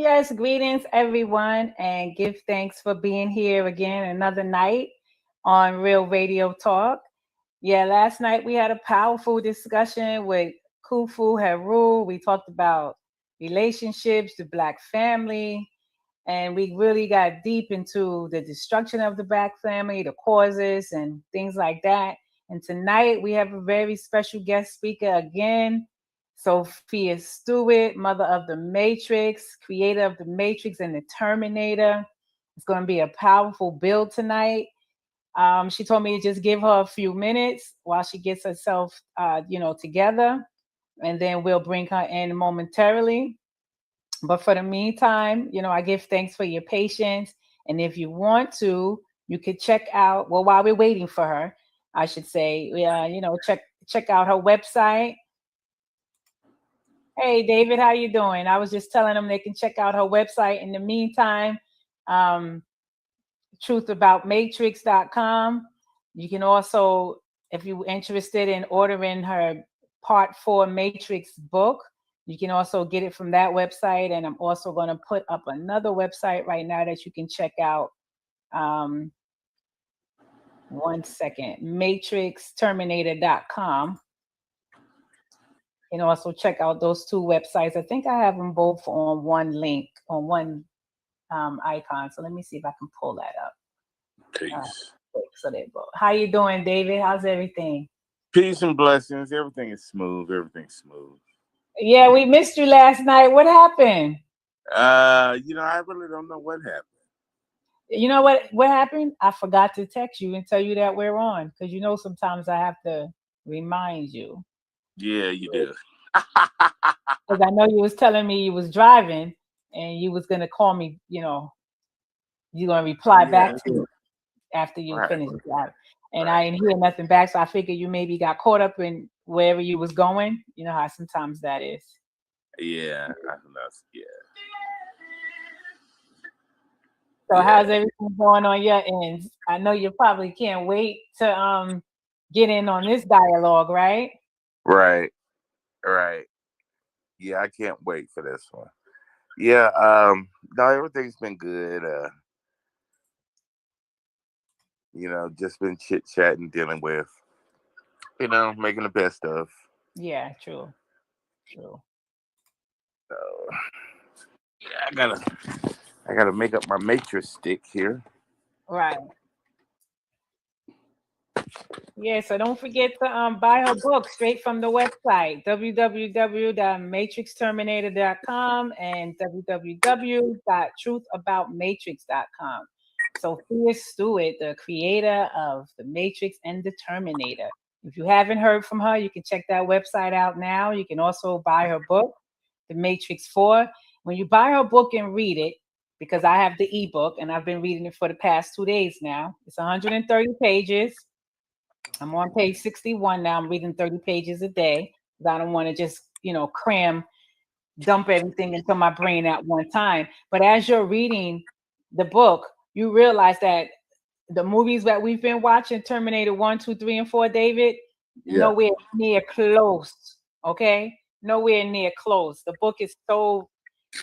Yes, greetings everyone, and give thanks for being here again another night on Real Radio Talk. Yeah, last night we had a powerful discussion with Kufu Heru. We talked about relationships, the Black family, and we really got deep into the destruction of the Black family, the causes, and things like that. And tonight we have a very special guest speaker again, Sophia Stewart, mother of the Matrix, creator of the Matrix and the Terminator. It's going to be a powerful build tonight. She told me to just give her a few minutes while she gets herself, together, and then we'll bring her in momentarily. But for the meantime, I give thanks for your patience. And if you want to, you could check out, well, while we're waiting for her, I should say, check out her website. Hey, David, how you doing? I was just telling them they can check out her website. In the meantime, truthaboutmatrix.com. You can also, if you're interested in ordering her Part 4 Matrix book, you can also get it from that website. And I'm also going to put up another website right now that you can check out. One second, matrixterminator.com. You can also check out those two websites. I think I have them both on one link, on one icon. So let me see if I can pull that up. Peace. So there you go. How you doing, David? How's everything? Peace and blessings. Everything is smooth. Everything's smooth. Yeah, we missed you last night. What happened? I really don't know what happened. You know what happened? I forgot to text you and tell you that we're on, because sometimes I have to remind you. Yeah, you do. Because I know you was telling me you was driving and you was gonna call me. You're gonna reply back to me after you finish driving. And I didn't hear nothing back, so I figured you maybe got caught up in wherever you was going. You know how sometimes that is. Yeah, I know. Yeah. So how's everything going on your end? I know you probably can't wait to get in on this dialogue, right? Right. Yeah, I can't wait for this one. Yeah, no, everything's been good. Just been chit-chatting, dealing with, making the best of. Yeah, true. So yeah, I gotta make up my matrix stick here. Right. Yeah, so don't forget to buy her book straight from the website, www.matrixterminator.com and www.truthaboutmatrix.com. Sophia Stewart, the creator of The Matrix and the Terminator. If you haven't heard from her, you can check that website out now. You can also buy her book, The Matrix 4. When you buy her book and read it, because I have the ebook and I've been reading it for the past 2 days now, it's 130 pages. I'm on page 61 now. I'm reading 30 pages a day because I don't want to just, dump everything into my brain at one time. But as you're reading the book, you realize that the movies that we've been watching, Terminator 1, 2, 3, and 4, David, nowhere near close. Okay? Nowhere near close. The book is so,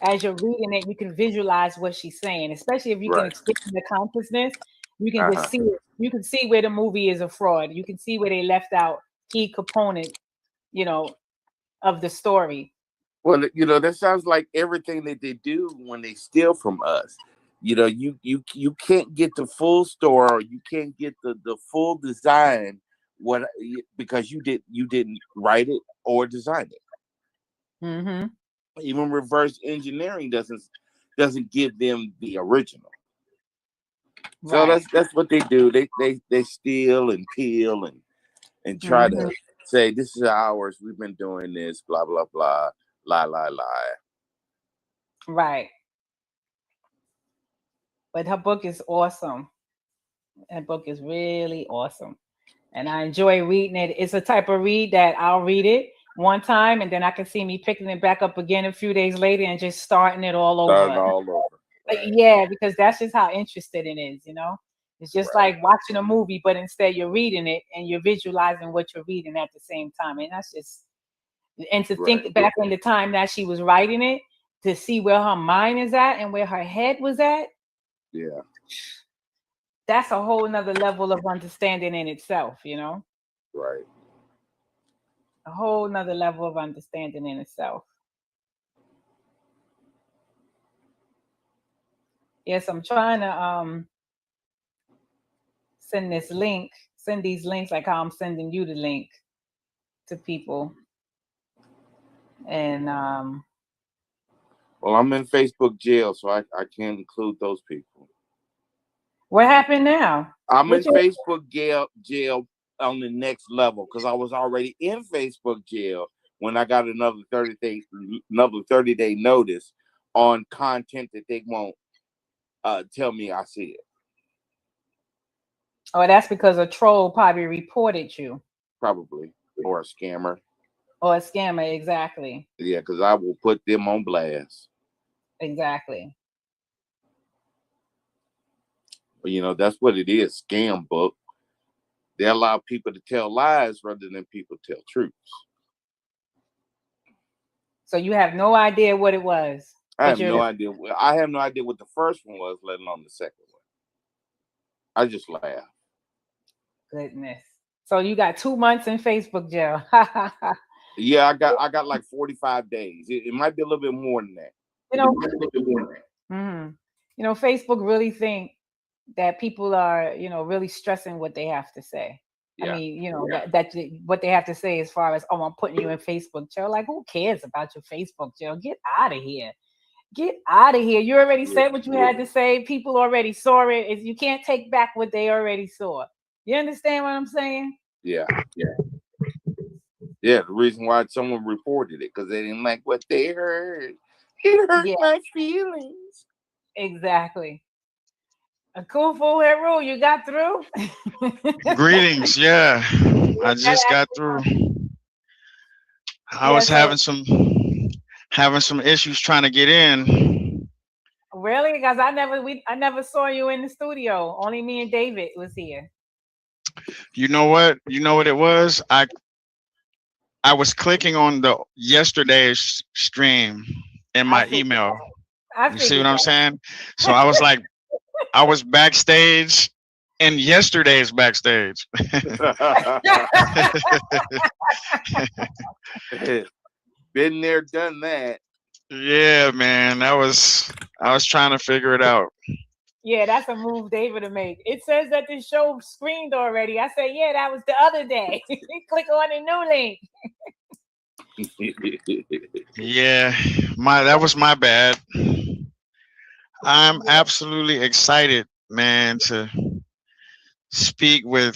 as you're reading it, you can visualize what she's saying, especially if you can expand the consciousness. You can just see it. You can see where the movie is a fraud. You can see where they left out key components, of the story. Well, that sounds like everything that they do when they steal from us. You can't get the full story, or you can't get the full design because you didn't write it or design it. Mm-hmm. Even reverse engineering doesn't give them the original. So that's what they do. They steal and peel and try to say, this is ours. We've been doing this. Blah blah blah. Lie. Right. But her book is awesome. That book is really awesome, and I enjoy reading it. It's a type of read that I'll read it one time, and then I can see me picking it back up again a few days later and just starting it all over. Right. Yeah, because that's just how interested it is, It's just like watching a movie, but instead you're reading it and you're visualizing what you're reading at the same time. And that's just, and to think back in the time that she was writing it, to see where her mind is at and where her head was at. Yeah. That's a whole nother level of understanding in itself, you know? Right. A whole nother level of understanding in itself. Yes, I'm trying to send these links like how I'm sending you the link to people. And well, I'm in Facebook jail, so I can't include those people. What happened now? I'm in Facebook jail on the next level because I was already in Facebook jail when I got another 30-day notice on content that they won't tell me I see it. Oh, that's because a troll probably reported you. Probably. Or a scammer. Or a scammer, exactly. Yeah, because I will put them on blast. Exactly. But you know, that's what it is, scam book. They allow people to tell lies rather than people tell truths. So you have no idea what it was. I have no idea. I have no idea what the first one was, let alone the second one. I just laugh. Goodness. So you got 2 months in Facebook jail. Yeah, I got like 45 days. It might be a little bit more than that. You know, Facebook really think that people are, really stressing what they have to say. Yeah. I mean, that what they have to say as far as, oh, I'm putting you in Facebook jail. Like, who cares about your Facebook jail? Get out of here. Get out of here. You already said what you had to say. People already saw it. You can't take back what they already saw. You understand what I'm saying? Yeah. The reason why someone reported it because they didn't like what they heard. It hurt my feelings. Exactly. A cool full hair rule. You got through. Greetings. Yeah, I just got through. I was having some issues trying to get in. Really? Because I never saw you in the studio. Only me and David was here. You know what? You know what it was? I was clicking on the yesterday's stream in my email. You see what I'm saying? So I was like, I was backstage in yesterday's backstage. Been there, done that. Yeah, man. I was trying to figure it out. Yeah, that's a move David to make. It says that the show screened already. I said, yeah, that was the other day. Click on the new link. Yeah, that was my bad. I'm absolutely excited, man, to speak with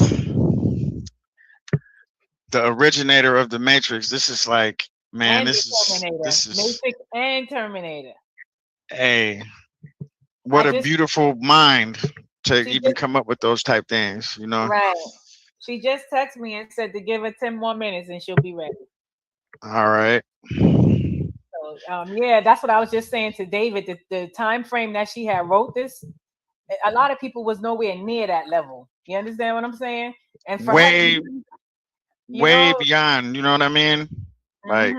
the originator of the Matrix. This is like, man, this is Matrix and Terminator. Hey, what a beautiful mind to even come up with those type things, you know? Right. She just texted me and said to give her 10 more minutes and she'll be ready. All right. So, yeah, that's what I was just saying to David. The time frame that she had wrote this, a lot of people was nowhere near that level. You understand what I'm saying? And for way beyond, you know what I mean? Like,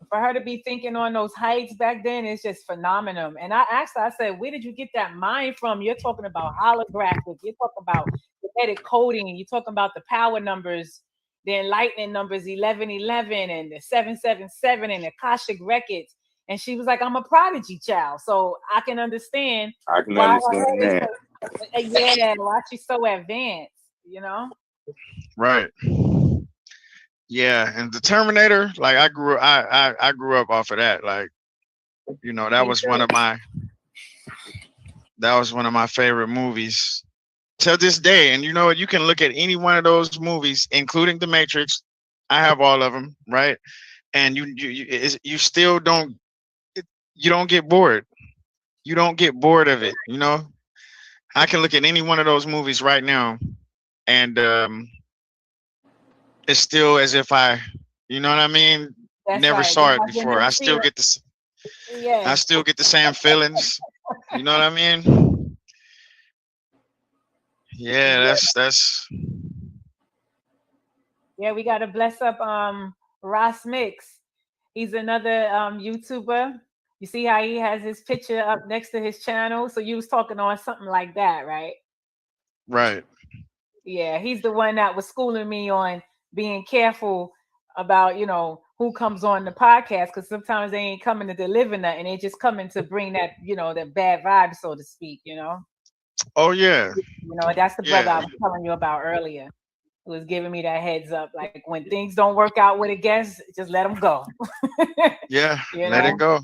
for her to be thinking on those heights back then, it's just phenomenal. And I asked her, I said, where did you get that mind from? You're talking about holographic. You're talking about genetic coding. You're talking about the power numbers, the enlightening numbers, 1111 and the 777 and the Akashic records. And she was like, I'm a prodigy child. So I can understand why she's so advanced, you know? Right. Yeah, and the Terminator, like I grew up off of that. Like, you know, that was one of my favorite movies to this day. And you know what? You can look at any one of those movies, including The Matrix. I have all of them, right? And you still don't get bored. You don't get bored of it, you know? I can look at any one of those movies right now, and it's still as if you know what I mean? Never saw it before. I still get the same feelings. You know what I mean? Yeah, that's. Yeah, we gotta bless up Ross Mix. He's another YouTuber. You see how he has his picture up next to his channel? So you was talking on something like that, right? Right. Yeah, he's the one that was schooling me on being careful about, who comes on the podcast, because sometimes they ain't coming to deliver nothing. They just coming to bring that, that bad vibe, so to speak, Oh yeah. That's the brother I Yeah. was telling you about earlier, who was giving me that heads up. Like, when things don't work out with a guest, just let them go. Yeah. Let it go.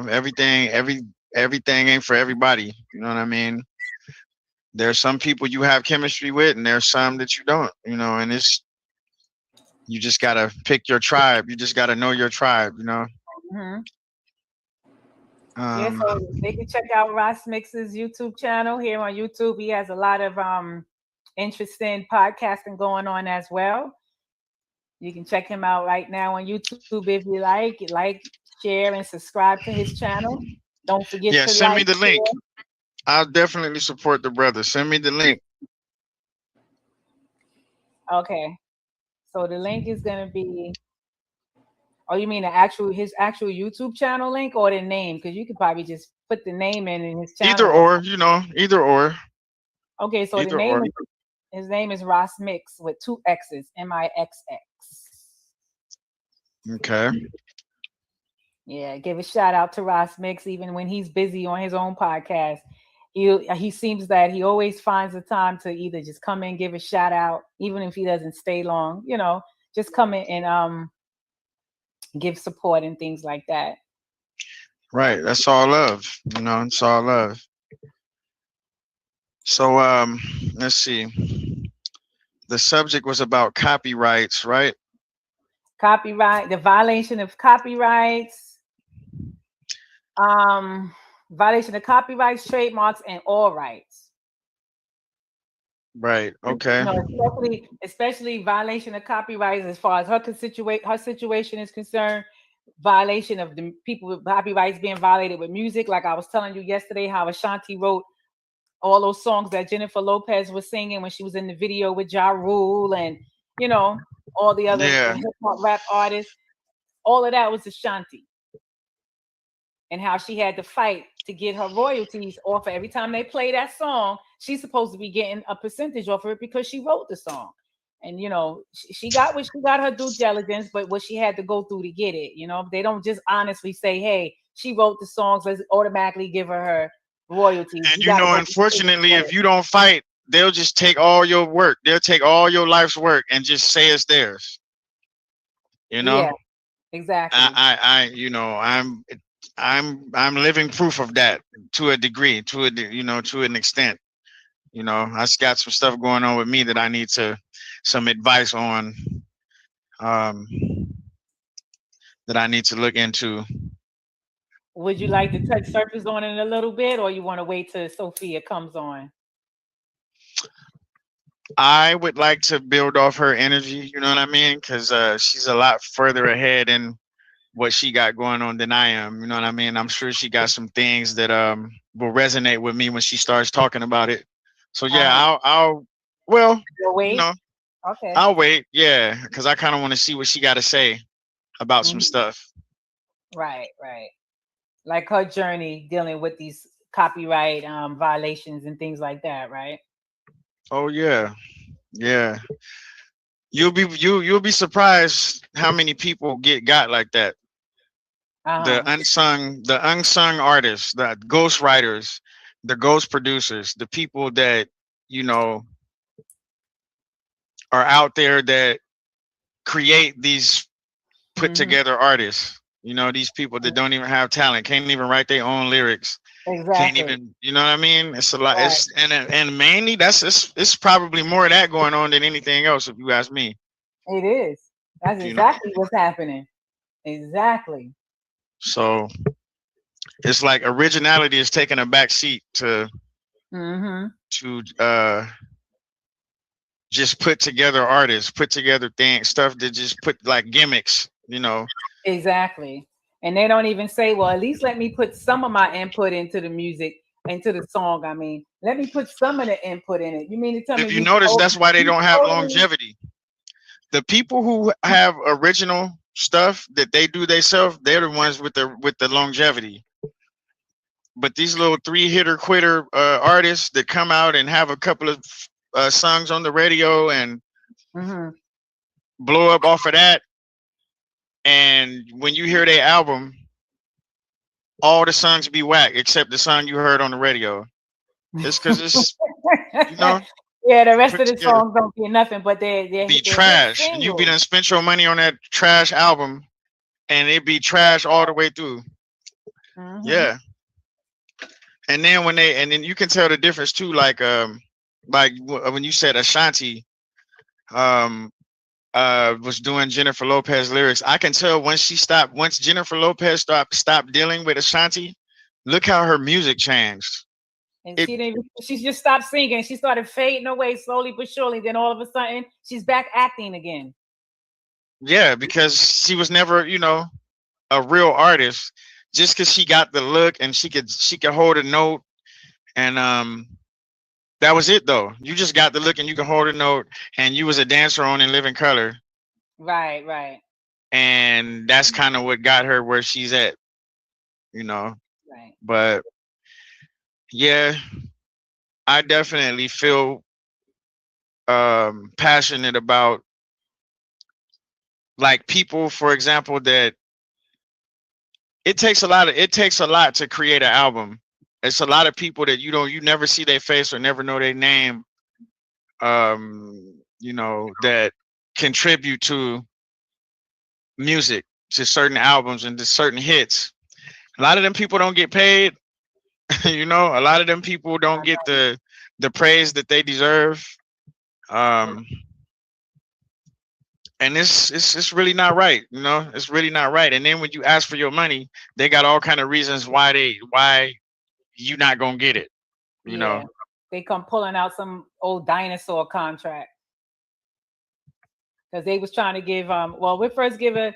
Everything ain't for everybody. You know what I mean? There's some people you have chemistry with, and there's some that you don't. And you just gotta pick your tribe. You just gotta know your tribe. Mm-hmm. Yeah, so they can check out Ross Mix's YouTube channel here on YouTube. He has a lot of interesting podcasting going on as well. You can check him out right now on YouTube if you like, share, and subscribe to his channel. Don't forget to send me like, the link. share. I'll definitely support the brother. Send me the link. Okay, so the link is gonna be. Oh, you mean his actual YouTube channel link, or the name? Because you could probably just put the name in his channel. Either or. Okay, so either or. His name is Ross Mix with 2 X's, Mixx. Okay. Yeah, give a shout out to Ross Mix, even when he's busy on his own podcast. He seems that he always finds the time to either just come in, give a shout out, even if he doesn't stay long, just come in and give support and things like that. Right. That's all love. It's all love. So let's see. The subject was about copyrights, right? Copyright, the violation of copyrights, violation of copyrights, trademarks, and all rights. Right. Okay. Especially violation of copyrights as far as her situation is concerned. Violation of the people with copyrights being violated with music, like I was telling you yesterday, how Ashanti wrote all those songs that Jennifer Lopez was singing when she was in the video with Ja Rule, and all the other hip hop rap artists. All of that was Ashanti, and how she had to fight to get her royalties off of every time they play that song. She's supposed to be getting a percentage off of it because she wrote the song. And she got her due diligence, but what she had to go through to get it. They don't just honestly say, "Hey, she wrote the songs, let's automatically give her royalties." And unfortunately, if you don't fight, they'll just take all your work. They'll take all your life's work and just say it's theirs. Yeah, exactly. I'm living proof of that to a degree, to an extent. I got some stuff going on with me that I need some advice on, that I need to look into. Would you like to touch surface on it a little bit, or you want to wait till Sophia comes on? I would like to build off her energy, you know what I mean? Because she's a lot further ahead in what she got going on than I am, you know what I mean? I'm sure she got some things that will resonate with me when she starts talking about it. So yeah, I'll wait. Okay. I'll wait, yeah, because I kind of want to see what she got to say about some stuff. Right. Like her journey dealing with these copyright violations and things like that, right? Oh yeah. You'll be surprised how many people got like that. The unsung artists, the ghost writers, the ghost producers, the people that are out there that create these put together artists. These people that don't even have talent, can't even write their own lyrics. Exactly. Can't even, you know what I mean? It's a lot. Right. And mainly it's probably more of that going on than anything else, if you ask me. It is. That's exactly what's happening. Exactly. So it's like originality is taking a back seat to just put together artists, put together stuff that just put like gimmicks, Exactly. And they don't even say, well, at least let me put some of my input into the music, into the song. I mean, let me put some of the input in it. You mean to tell me? If you notice, that's why they don't have longevity. The people who have original stuff that they do themselves, they're the ones with the longevity. But these little 3-hitter quitter artists that come out and have a couple of songs on the radio and blow up off of that, and when you hear their album, all the songs be whack except the song you heard on the radio. It's because it's yeah, the rest of the songs don't be nothing, but they're be trash. You be done spent your money on that trash album, and it be trash all the way through. Yeah. And then and then you can tell the difference too, like when you said Ashanti was doing Jennifer Lopez lyrics, I can tell once Jennifer Lopez stopped dealing with Ashanti, look how her music changed. And she just stopped singing. She started fading away slowly but surely. Then all of a sudden, she's back acting again. Yeah, because she was never, a real artist. Just because she got the look and she could hold a note, and that was it though. You just got the look and you could hold a note, and you was a dancer on In Living Color. Right. And that's kind of what got her where she's at, Right. But yeah, I definitely feel passionate about, like, people, for example, that it takes a lot to create an album. It's a lot of people that you never see their face or never know their name, that contribute to music, to certain albums and to certain hits. A lot of them people don't get paid. A lot of them people don't get the praise that they deserve. And it's really not right, it's really not right. And then when you ask for your money, they got all kind of reasons why you not gonna get it, They come pulling out some old dinosaur contract because they was trying to give we first give a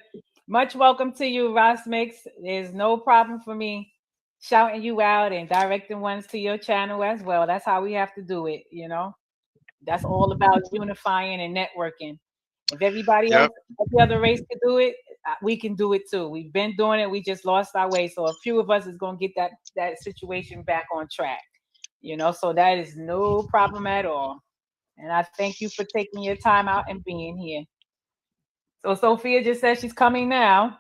much welcome to you, Ross Mix. There's no problem for me shouting you out and directing ones to your channel as well. That's how we have to do it, That's all about unifying and networking. If everybody else, every other race can do it, we can do it too. We've been doing it. We just lost our way. So a few of us is going to get that situation back on track, so that is no problem at all. And I thank you for taking your time out and being here. So Sophia just said she's coming now.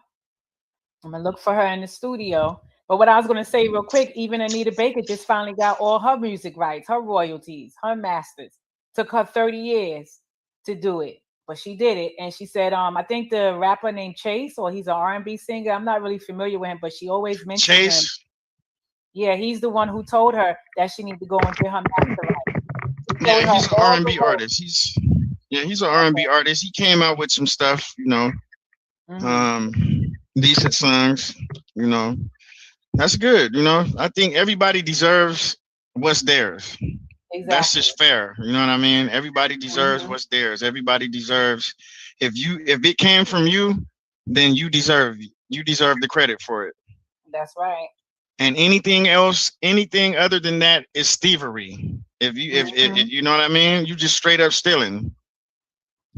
I'm going to look for her in the studio. But what I was going to say real quick, even Anita Baker just finally got all her music rights, her royalties, her masters. Took her 30 years to do it. But she did it, and she said, I think the rapper named Chase, or he's an R&B singer. I'm not really familiar with him, but she always mentioned him. Yeah, he's the one who told her that she needs to go and get her master right. Yeah, he's an R&B artist. He's an R&B artist. He came out with some stuff, decent songs, That's good, I think everybody deserves what's theirs. Exactly. That's just fair. You know what I mean? Everybody deserves what's theirs. Everybody deserves, if it came from you, then you deserve the credit for it. That's right. And anything else, anything other than that is thievery. If you know what I mean, you just straight up stealing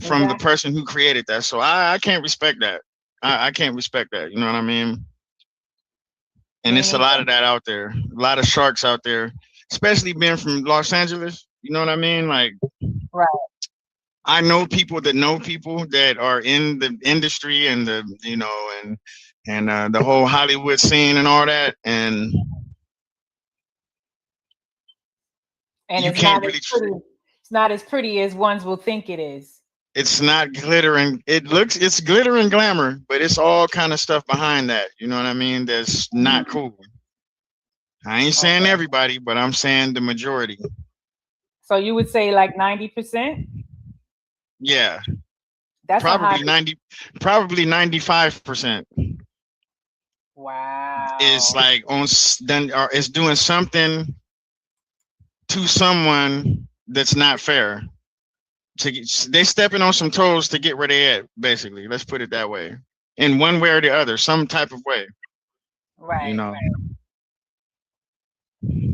from the person who created that. So I can't respect that. I can't respect that. You know what I mean? And it's a lot of that out there. A lot of sharks out there. Especially being from Los Angeles, you know what I mean? Like, right. I know people that are in the industry and the, and the whole Hollywood scene and all that, and you can't really. It's not as pretty as ones will think it is. It's not glittering. It's glitter and glamour, but it's all kind of stuff behind that. You know what I mean? That's not cool. I ain't saying everybody, but I'm saying the majority. So you would say like 90%? Yeah. That's probably 95%. Wow. It's like it's doing something to someone that's not fair. They stepping on some toes to get where they at, basically. Let's put it that way. In one way or the other, some type of way. Right. Right.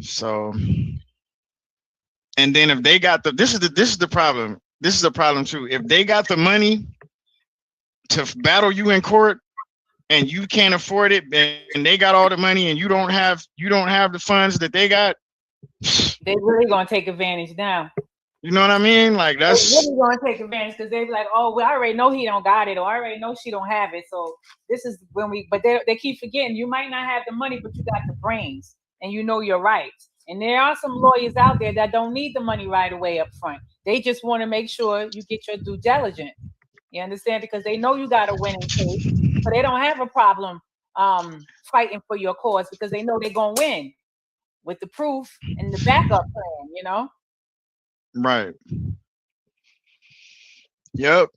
So, and then if they got this is the problem. This is the problem too. If they got the money to battle you in court, and you can't afford it, and they got all the money, and you don't have the funds that they got. They really gonna take advantage now. You know what I mean? Like that's they're really gonna take advantage because they be like, oh, well, I already know he don't got it, or I already know she don't have it. So this is when we. But they keep forgetting you might not have the money, but you got the brains, and you know your rights. And there are some lawyers out there that don't need the money right away up front. They just want to make sure you get your due diligence. You understand? Because they know you got a winning case, so they don't have a problem fighting for your cause because they know they're gonna win with the proof and the backup plan. You know? Right. Yep.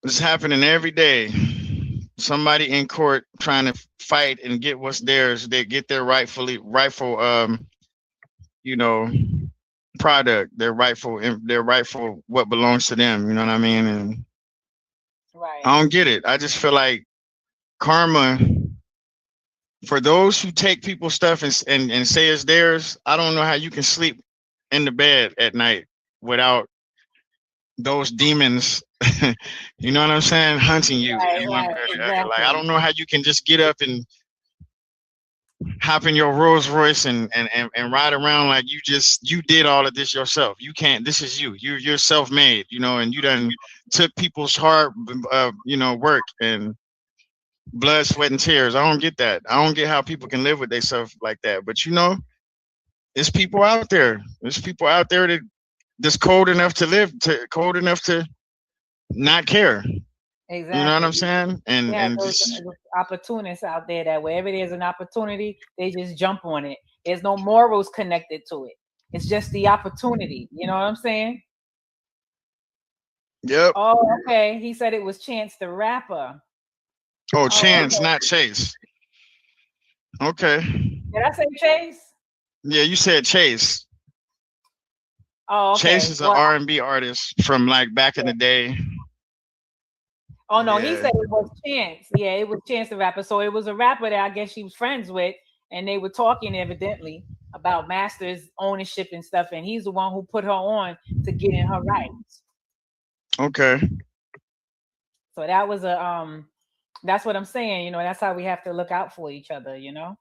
It's happening every day. Somebody in court trying to fight and get what's theirs. They get their rightful you know, product, their rightful what belongs to them. You know what I mean? And right. I don't get it. I just feel like karma for those who take people's stuff and say it's theirs. I don't know how you can sleep in the bed at night without those demons, you know what I'm saying, hunting you. Right, exactly. Like I don't know how you can just get up and hop in your Rolls Royce and ride around like you did all of this yourself. You can't. This is you. You're self-made, you know, and you done took people's hard, work and blood, sweat, and tears. I don't get that. I don't get how people can live with themselves like that. But you know, there's people out there. There's people out there that's cold enough to not care. Exactly. You know what I'm saying? And those opportunists out there that wherever there's an opportunity, they just jump on it. There's no morals connected to it. It's just the opportunity. You know what I'm saying? Yep. Oh, okay. He said it was Chance the Rapper. Oh, Chance, okay. Not Chase. Okay. Did I say Chase? Yeah, you said Chase. Oh, okay. Chase is an R&B artist from like back in the day. Oh no, he said it was Chance. Yeah, it was Chance the Rapper. So it was a rapper that I guess she was friends with, and they were talking evidently about Master's ownership and stuff, and he's the one who put her on to get in her rights. Okay. So that was that's what I'm saying, you know, that's how we have to look out for each other, you know.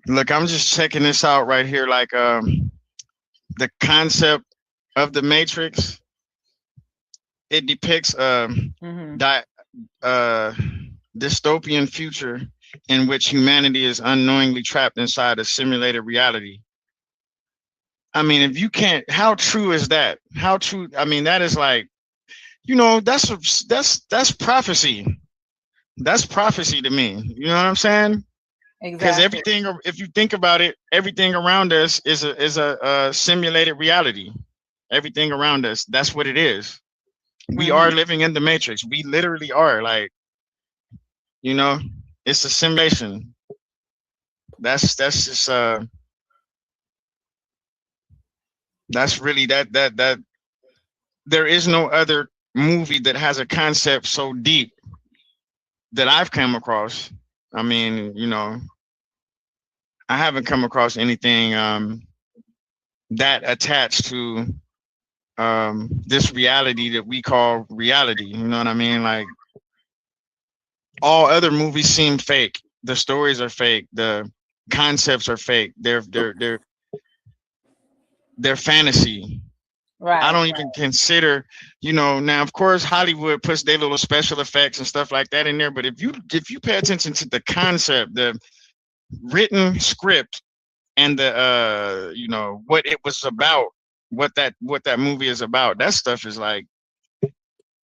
Look, I'm just checking this out right here, like the concept of the Matrix. It depicts dystopian future in which humanity is unknowingly trapped inside a simulated reality. I mean, if you can't, how true is that? How true? I mean, that is like, you know, that's prophecy. That's prophecy to me. You know what I'm saying? Because everything, if you think about it, everything around us is a simulated reality. Everything around us, that's what it is. We are living in the Matrix. We literally are, like, you know, it's a simulation. That's just that's really that there is no other movie that has a concept so deep that I've come across. I mean, you know, I haven't come across anything that attached to this reality that we call reality. You know what I mean? Like, all other movies seem fake. The stories are fake. The concepts are fake. They're fantasy. Right. I don't even consider, you know, now of course Hollywood puts their little special effects and stuff like that in there, but if you pay attention to the concept, the written script, and the you know, what it was about, what that movie is about, that stuff is like,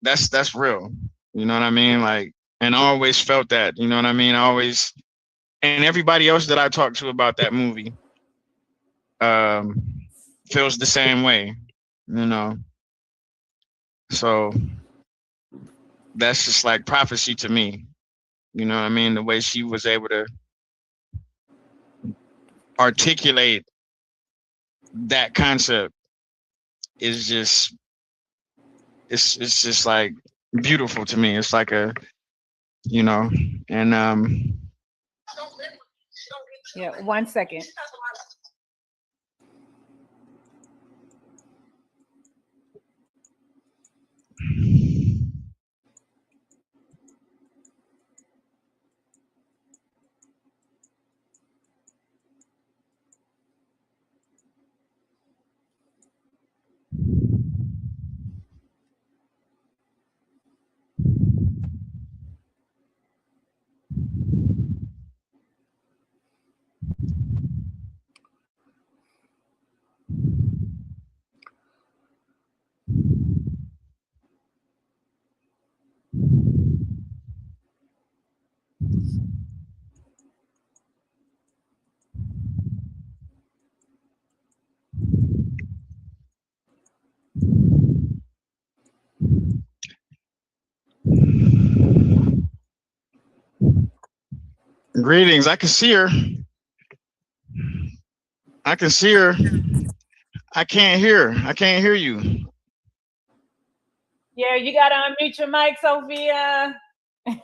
that's real. You know what I mean? Like, and I always felt that, you know what I mean? And everybody else that I talked to about that movie feels the same way, you know. So that's just like prophecy to me. You know what I mean? The way she was able to articulate that concept is just, it's just like beautiful to me. It's like a, you know, and yeah, 1 second. Greetings. I can see her. I can see her. I can't hear. I can't hear you. Yeah, you gotta unmute your mic, Sophia. We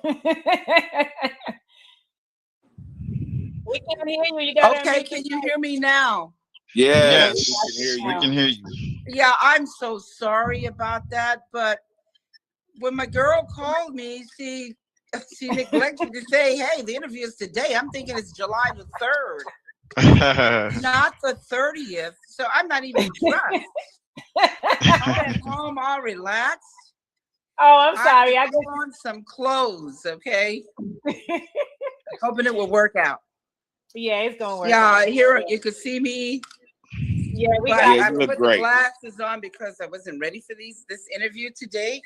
can't hear you. You gotta Okay, can you hear me now? Yes, we can hear you. Yeah, I'm so sorry about that, but when my girl called me, she neglected to say, "Hey, the interview is today." I'm thinking it's July the 3rd, not the 30th. So I'm not even dressed. I'm at home, all relaxed. Oh, I'm sorry. I put on some clothes, okay? Hoping it will work out. Yeah, it's gonna work. Yeah, here you can see me. Yeah, we got. I put the glasses on because I wasn't ready for this interview today.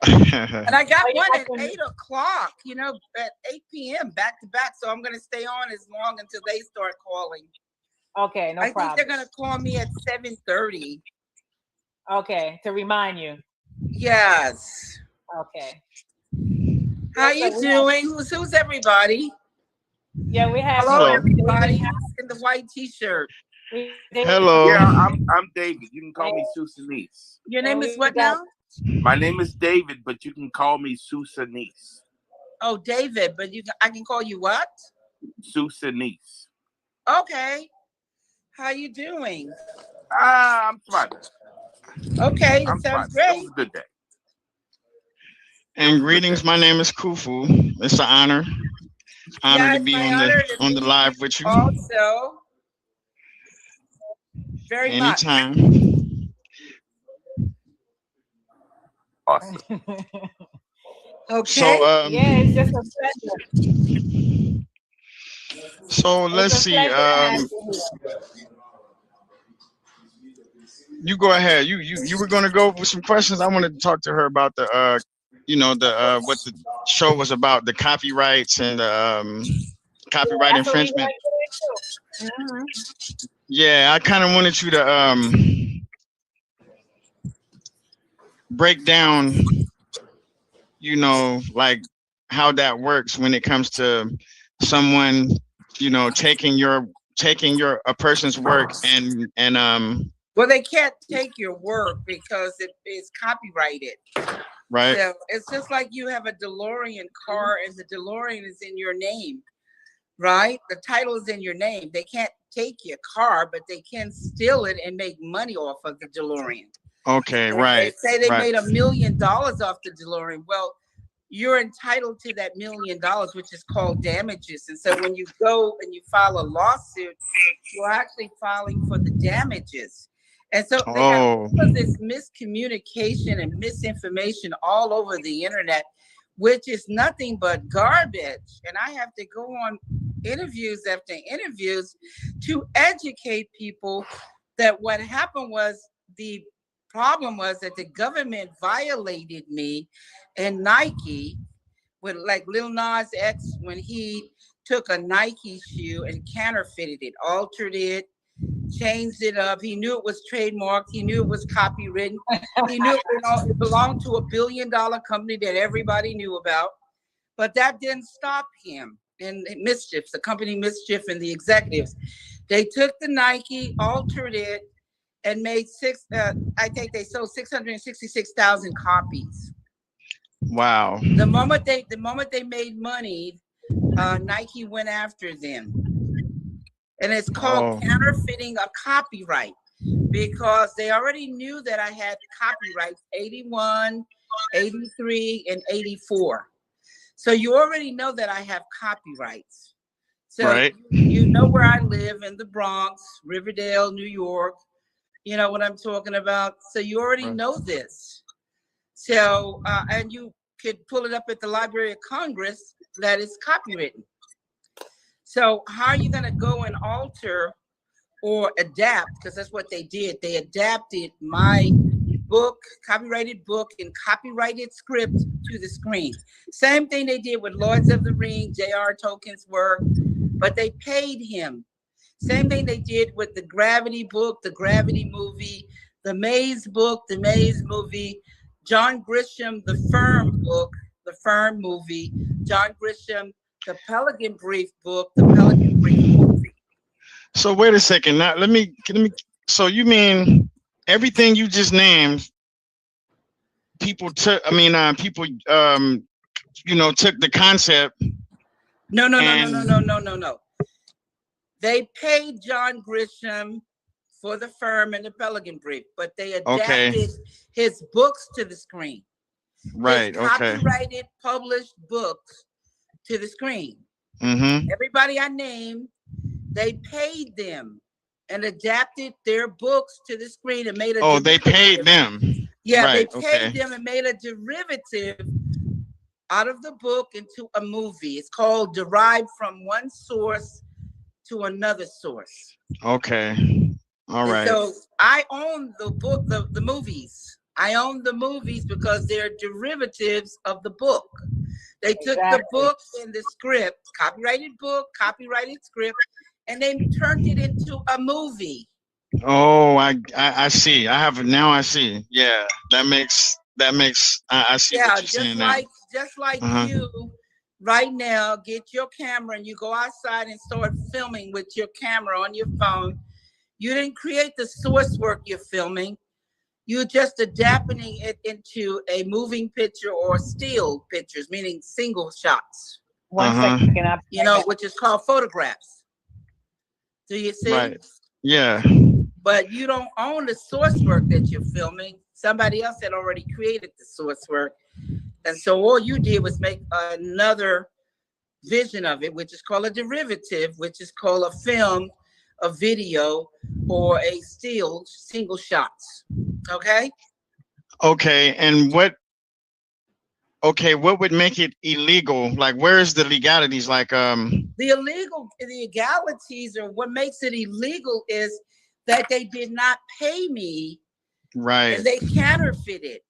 And I got one at 8 o'clock, you know, at 8 p.m. back to back. So I'm gonna stay on as long until they start calling. Okay, no problem. I think they're gonna call me at 7:30. Okay, to remind you. Yes. Okay. How you doing? Who's everybody? Yeah, we have. Hello, everybody in the white T-shirt. Hello. Yeah, I'm David. You can call me Susanese. Your name is what now? My name is David, but you can call me Susanese. Oh, David, but I can call you what? Susanese. Okay. How you doing? I'm fine. Okay, that sounds great. It was a good day. And greetings. My name is Kufu. It's an honor. Honor to be on the live with you. Also, very anytime. Awesome. Okay. So yeah, it's just a pleasure. So let's see. You go ahead. You were going to go with some questions. I wanted to talk to her about the what the show was about, the copyrights and copyright infringement. Yeah, I kind of wanted you to break down, you know, like how that works when it comes to someone, you know, taking a person's work and well, they can't take your work because it is copyrighted. Right. So it's just like you have a DeLorean car and the DeLorean is in your name, right? The title is in your name. They can't take your car, but they can steal it and make money off of the DeLorean. Okay, and right. They say they made $1 million off the DeLorean. Well, you're entitled to that $1 million, which is called damages. And so when you go and you file a lawsuit, you're actually filing for the damages. And so they have all of this miscommunication and misinformation all over the internet, which is nothing but garbage. And I have to go on interviews after interviews to educate people that what happened was the problem was that the government violated me and Nike with like Lil Nas X when he took a Nike shoe and counterfeited it, altered it, changed it up. He knew it was trademarked. He knew it was copywritten. He knew it belonged to $1 billion company that everybody knew about. But that didn't stop him and Mischief, the company Mischief and the executives. They took the Nike, altered it, and made I think they sold 666,000 copies. Wow. The moment they made money, Nike went after them. And it's called counterfeiting a copyright because they already knew that I had copyrights 81, 83, and 84. So you already know that I have copyrights. So you know where I live in the Bronx, Riverdale, New York. You know what I'm talking about. So you already know this. So, and you could pull it up at the Library of Congress that is copywritten. So how are you going to go and alter or adapt? Because that's what they did. They adapted my book, copyrighted book, and copyrighted script to the screen. Same thing they did with Lords of the Ring, J.R. Tolkien's work, but they paid him. Same thing they did with the Gravity book, the Gravity movie, the Maze book, the Maze movie, John Grisham, the Firm book, the Firm movie, John Grisham, the Pelican Brief book, the Pelican Brief movie. So wait a second. Now let me. So you mean everything you just named? People took. I mean, people. You know, took the concept. No. They paid John Grisham for the firm and the Pelican Brief, but they adapted his books to the screen. Right. His copyrighted, published books to the screen. Mm-hmm. Everybody I named, they paid them and adapted their books to the screen and made a. Oh, they paid them. Yeah, right, they paid them and made a derivative out of the book into a movie. It's called Derived from One Source to Another Source. Okay. All right. So I own the book, the movies. I own the movies because they're derivatives of the book. They took the book and the script, copyrighted book, copyrighted script, and they turned it into a movie. Oh, I see. I see. Yeah, that makes I see what you're saying now. Just like you right now get your camera and you go outside and start filming with your camera on your phone. You didn't create the source work you're filming. You're just adapting it into a moving picture or still pictures, meaning single shots. One second, you know, which is called photographs. Do you see? Right. Yeah. But you don't own the source work that you're filming. Somebody else had already created the source work. And so all you did was make another vision of it, which is called a derivative, which is called a film, a video, or a still single shots. Okay? Okay, and what would make it illegal? Like, where is the legalities? Like, the legalities, or what makes it illegal is that they did not pay me. Right. And they counterfeited.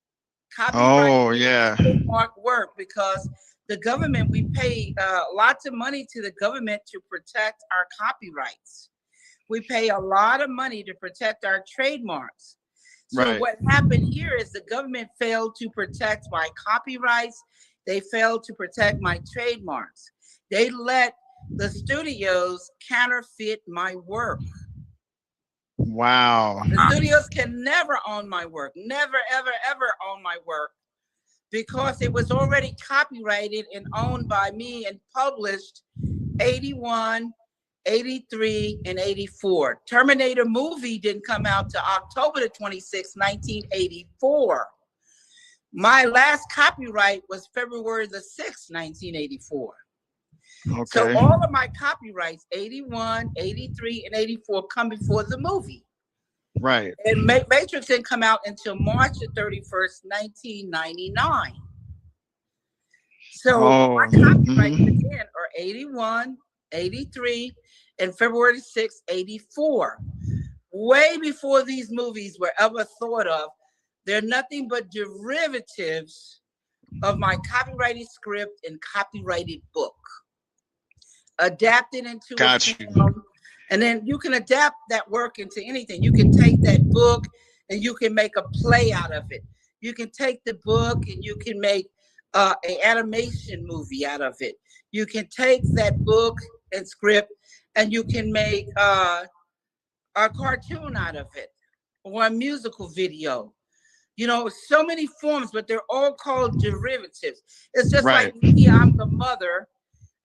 Oh, yeah. Trademark work, because the government, we pay lots of money to the government to protect our copyrights. We pay a lot of money to protect our trademarks. So what happened here is the government failed to protect my copyrights. They failed to protect my trademarks. They let the studios counterfeit my work. Wow. The studios can never own my work, never, ever, ever own my work, because it was already copyrighted and owned by me and published 81, 83, and 84. Terminator movie didn't come out to October the 26th, 1984. My last copyright was February the 6th, 1984. Okay. So all of my copyrights, 81, 83, and 84, come before the movie. Right. And Matrix didn't come out until March the 31st, 1999. So my copyrights again are 81, 83, and February 6th, 84. Way before these movies were ever thought of. They're nothing but derivatives of my copyrighted script and copyrighted book. Adapted into a film, and then you can adapt that work into anything. You can take that book and you can make a play out of it. You can take the book and you can make an animation movie out of it. You can take that book and script and you can make a cartoon out of it, or a musical video. You know, so many forms, but they're all called derivatives. It's just like me, I'm the mother.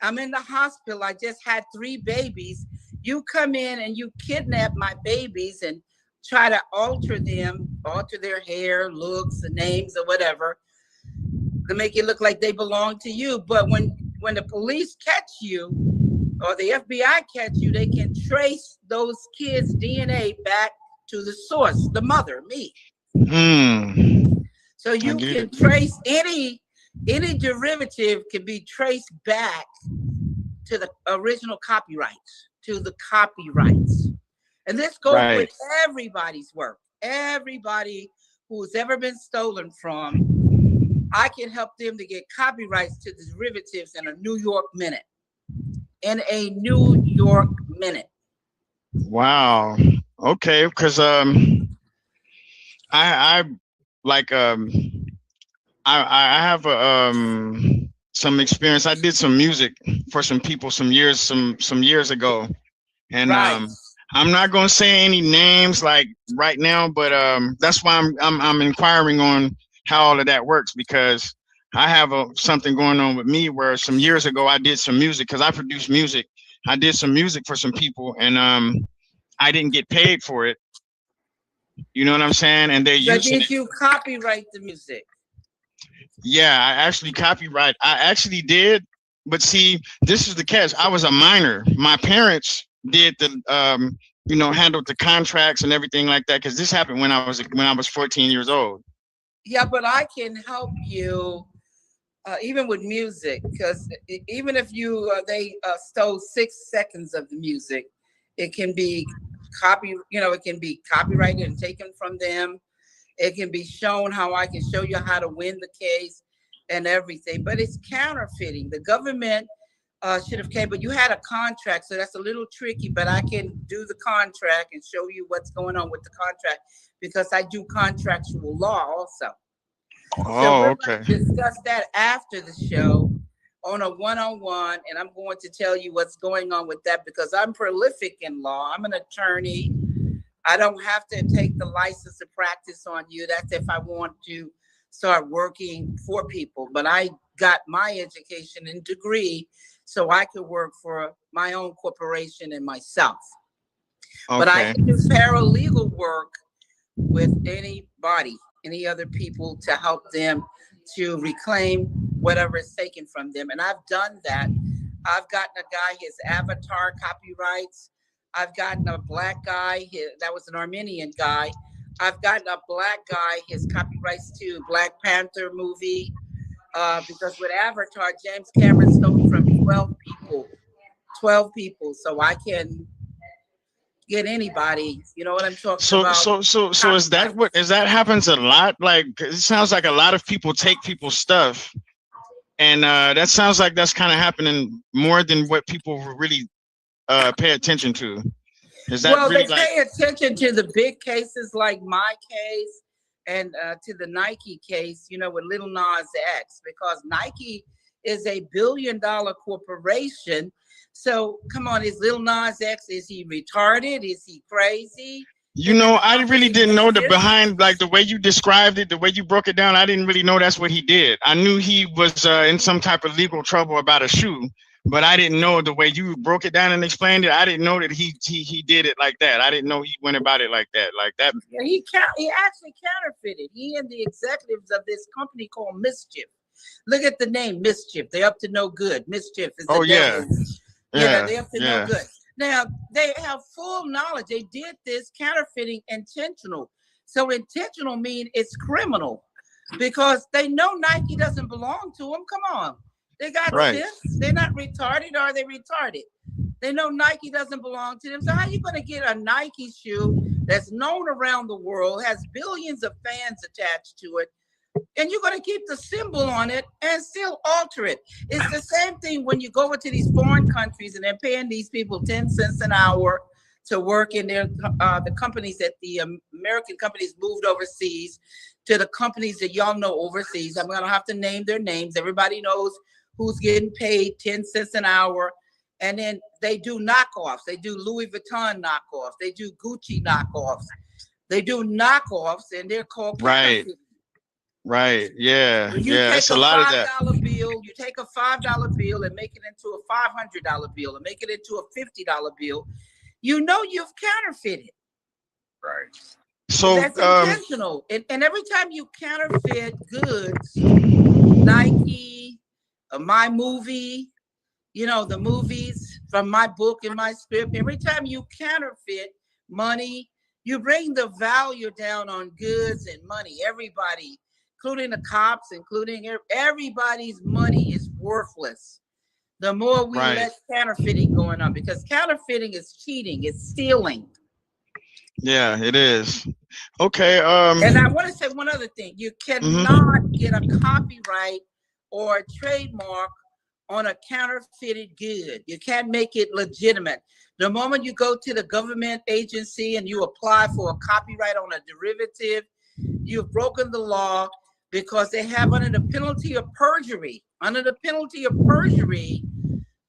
I'm in the hospital. I just had 3 babies. You come in and you kidnap my babies and try to alter them, alter their hair, looks, and names, or whatever, to make it look like they belong to you. But when the police catch you, or the FBI catch you, they can trace those kids' DNA back to the source, the mother, me. So you can trace any derivative can be traced back to the original copyrights, to the copyrights. And this goes with everybody's work. Everybody who's ever been stolen from, I can help them to get copyrights to the derivatives in a New York minute. In a New York minute. Wow. Okay, because I have a some experience. I did some music for some people some years ago, and Right. I'm not gonna say any names like right now, but that's why I'm inquiring on how all of that works, because I have something going on with me where some years ago I did some music, because I produce music. I did some music for some people, and I didn't get paid for it. You know what I'm saying? And they're But using did you copyright the music? Yeah, I actually did, but see, this is the catch. I was a minor. My parents did the handled the contracts and everything like that, because this happened when I was 14 years old. Yeah, but I can help you even with music, because even if they stole 6 seconds of the music, it can be it can be copyrighted and taken from them. It can be shown how I can show you how to win the case and everything, but it's counterfeiting. The government should have came, but you had a contract, so that's a little tricky, but I can do the contract and show you what's going on with the contract, because I do contractual law also. So we're going to discuss that after the show on a one-on-one, and I'm going to tell you what's going on with that, because I'm prolific in law. I'm an attorney. I don't have to take the license to practice on you. That's if I want to start working for people. But I got my education and degree so I could work for my own corporation and myself. Okay. But I can do paralegal work with anybody, any other people, to help them to reclaim whatever is taken from them. And I've done that. I've gotten a guy his avatar copyrights. I've gotten a black guy, that was an Armenian guy. I've gotten a black guy his copyrights to Black Panther movie, because with Avatar, James Cameron stole from 12 people. So I can get anybody, you know what I'm talking about? So is that happens a lot? Like, it sounds like a lot of people take people's stuff, and that sounds like that's kind of happening more than what people really pay attention to. Is that really they pay attention to the big cases like my case and to the Nike case, with Lil Nas X, because Nike is a billion-dollar corporation. So come on, is Lil Nas X, is he retarded? Is he crazy? I really didn't know behind, like the way you described it, the way you broke it down. I didn't really know that's what he did. I knew he was in some type of legal trouble about a shoe, but I didn't know the way you broke it down and explained it. I didn't know that he did it like that. I didn't know he went about it like that. Yeah, he actually counterfeited. He and the executives of this company called Mischief. Look at the name, Mischief. They're up to no good. Mischief is the devil. Yeah, they're up to no good. Now, they have full knowledge. They did this counterfeiting intentional. So intentional means it's criminal, because they know Nike doesn't belong to them. Come on. They got sense. They're not retarded. Are they retarded? They know Nike doesn't belong to them. So how are you going to get a Nike shoe that's known around the world, has billions of fans attached to it, and you're going to keep the symbol on it and still alter it? It's the same thing when you go into these foreign countries and they're paying these people 10 cents an hour to work in their the companies that the American companies moved overseas to the companies that y'all know overseas. I'm going to have to name their names. Everybody knows who's getting paid 10 cents an hour. And then they do knockoffs. They do Louis Vuitton knockoffs. They do Gucci knockoffs. They do knockoffs, and they're called counterfeiting. Right. Yeah. It's a lot of that. You take a $5 bill and make it into a $500 bill and make it into a $50 bill. You've counterfeited. Right. So that's intentional. And every time you counterfeit goods, Nike, my movie, the movies from my book and my script, every time you counterfeit money, you bring the value down on goods and money. Everybody, including the cops, including everybody's money is worthless. The more we let counterfeiting going on, because counterfeiting is cheating, it's stealing. Yeah, it is. Okay. And I want to say one other thing. You cannot get a copyright or a trademark on a counterfeited good. You can't make it legitimate. The moment you go to the government agency and you apply for a copyright on a derivative, you've broken the law, because they have under the penalty of perjury, under the penalty of perjury,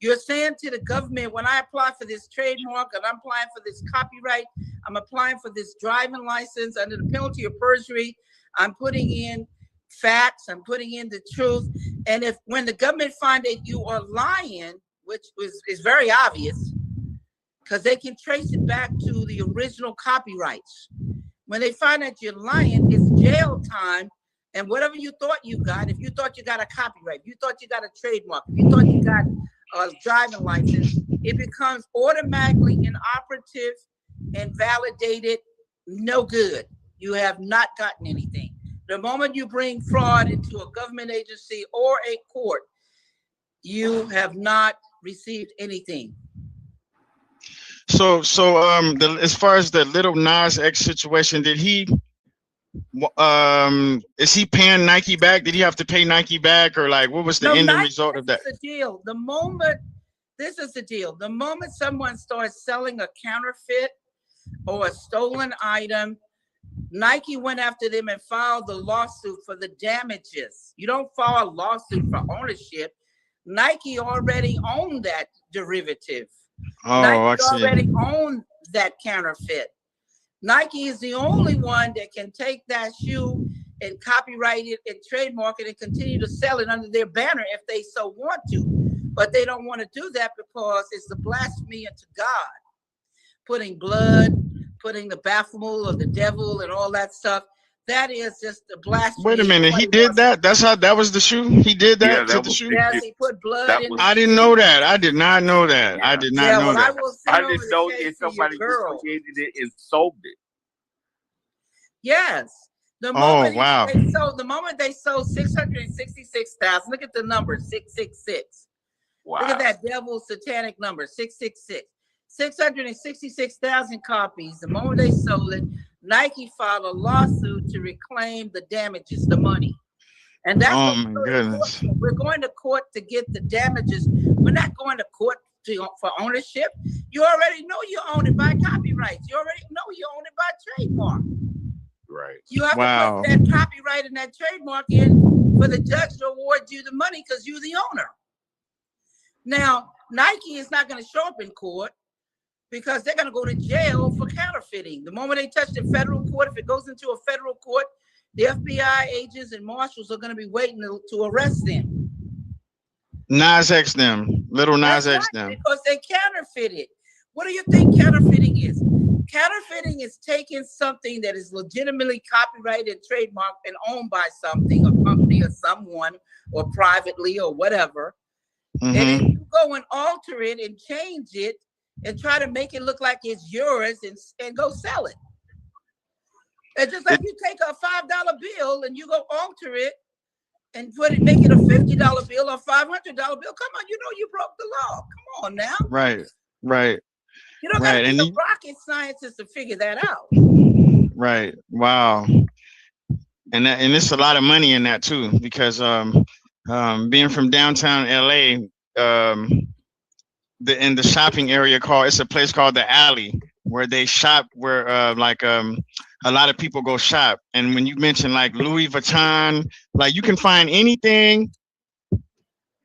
you're saying to the government, when I apply for this trademark and I'm applying for this copyright, I'm applying for this driving license under the penalty of perjury, I'm putting in facts, I'm putting in the truth. And if when the government find that you are lying, which is very obvious, because they can trace it back to the original copyrights. When they find that you're lying, it's jail time. And whatever you thought you got, if you thought you got a copyright, if you thought you got a trademark, if you thought you got a driving license, it becomes automatically inoperative and validated, no good. You have not gotten anything. The moment you bring fraud into a government agency or a court, you have not received anything. So as far as the Little Nas X situation, did he is he paying Nike back? Did he have to pay Nike back, or like what was the end result of that? This is the deal. The moment someone starts selling a counterfeit or a stolen item, Nike went after them and filed the lawsuit for the damages. You don't file a lawsuit for ownership. Nike already owned that derivative. Oh, Nike I see. already owned that counterfeit. Nike is the only one that can take that shoe and copyright it and trademark it and continue to sell it under their banner if they so want to. But they don't want to do that because it's a blasphemy unto God. Putting blood, putting the baphomet of the devil and all that stuff. That is just a blasphemy. Wait a minute, he did that? That's how that was the shoe? He did that to the shoe? Yes, he put blood in. I didn't know that. I did not know that. I did not know that. I didn't know if somebody created it and sold it. Yes. The moment they sold 666,000, look at the number 666. Wow. Look at that devil satanic number 666. 666,000 copies. The moment they sold it, Nike filed a lawsuit to reclaim the damages, the money. And that's we're going to court to get the damages. We're not going to court for ownership. You already know you own it by copyrights. You already know you own it by trademark. Right. You have to put that copyright and that trademark in for the judge to award you the money because you're the owner. Now, Nike is not going to show up in court because they're going to go to jail for counterfeiting. The moment they touch the federal court, if it goes into a federal court, the FBI agents and marshals are going to be waiting to arrest them. Nas X them, Little Nas X them. Because they counterfeited. What do you think counterfeiting is? Counterfeiting is taking something that is legitimately copyrighted, trademarked, and owned by something, a company or someone, or privately or whatever. And then you go and alter it and change it and try to make it look like it's yours and go sell it. It's just like you take a $5 bill and you go alter it and make it a $50 bill or $500 bill. Come on, you know you broke the law. Come on now. Right. You don't got to be the rocket scientists to figure that out. Right. Wow. And it's a lot of money in that too, because being from downtown LA, in the shopping area it's a place called the Alley where they shop, where a lot of people go shop. And when you mention like Louis Vuitton, like you can find anything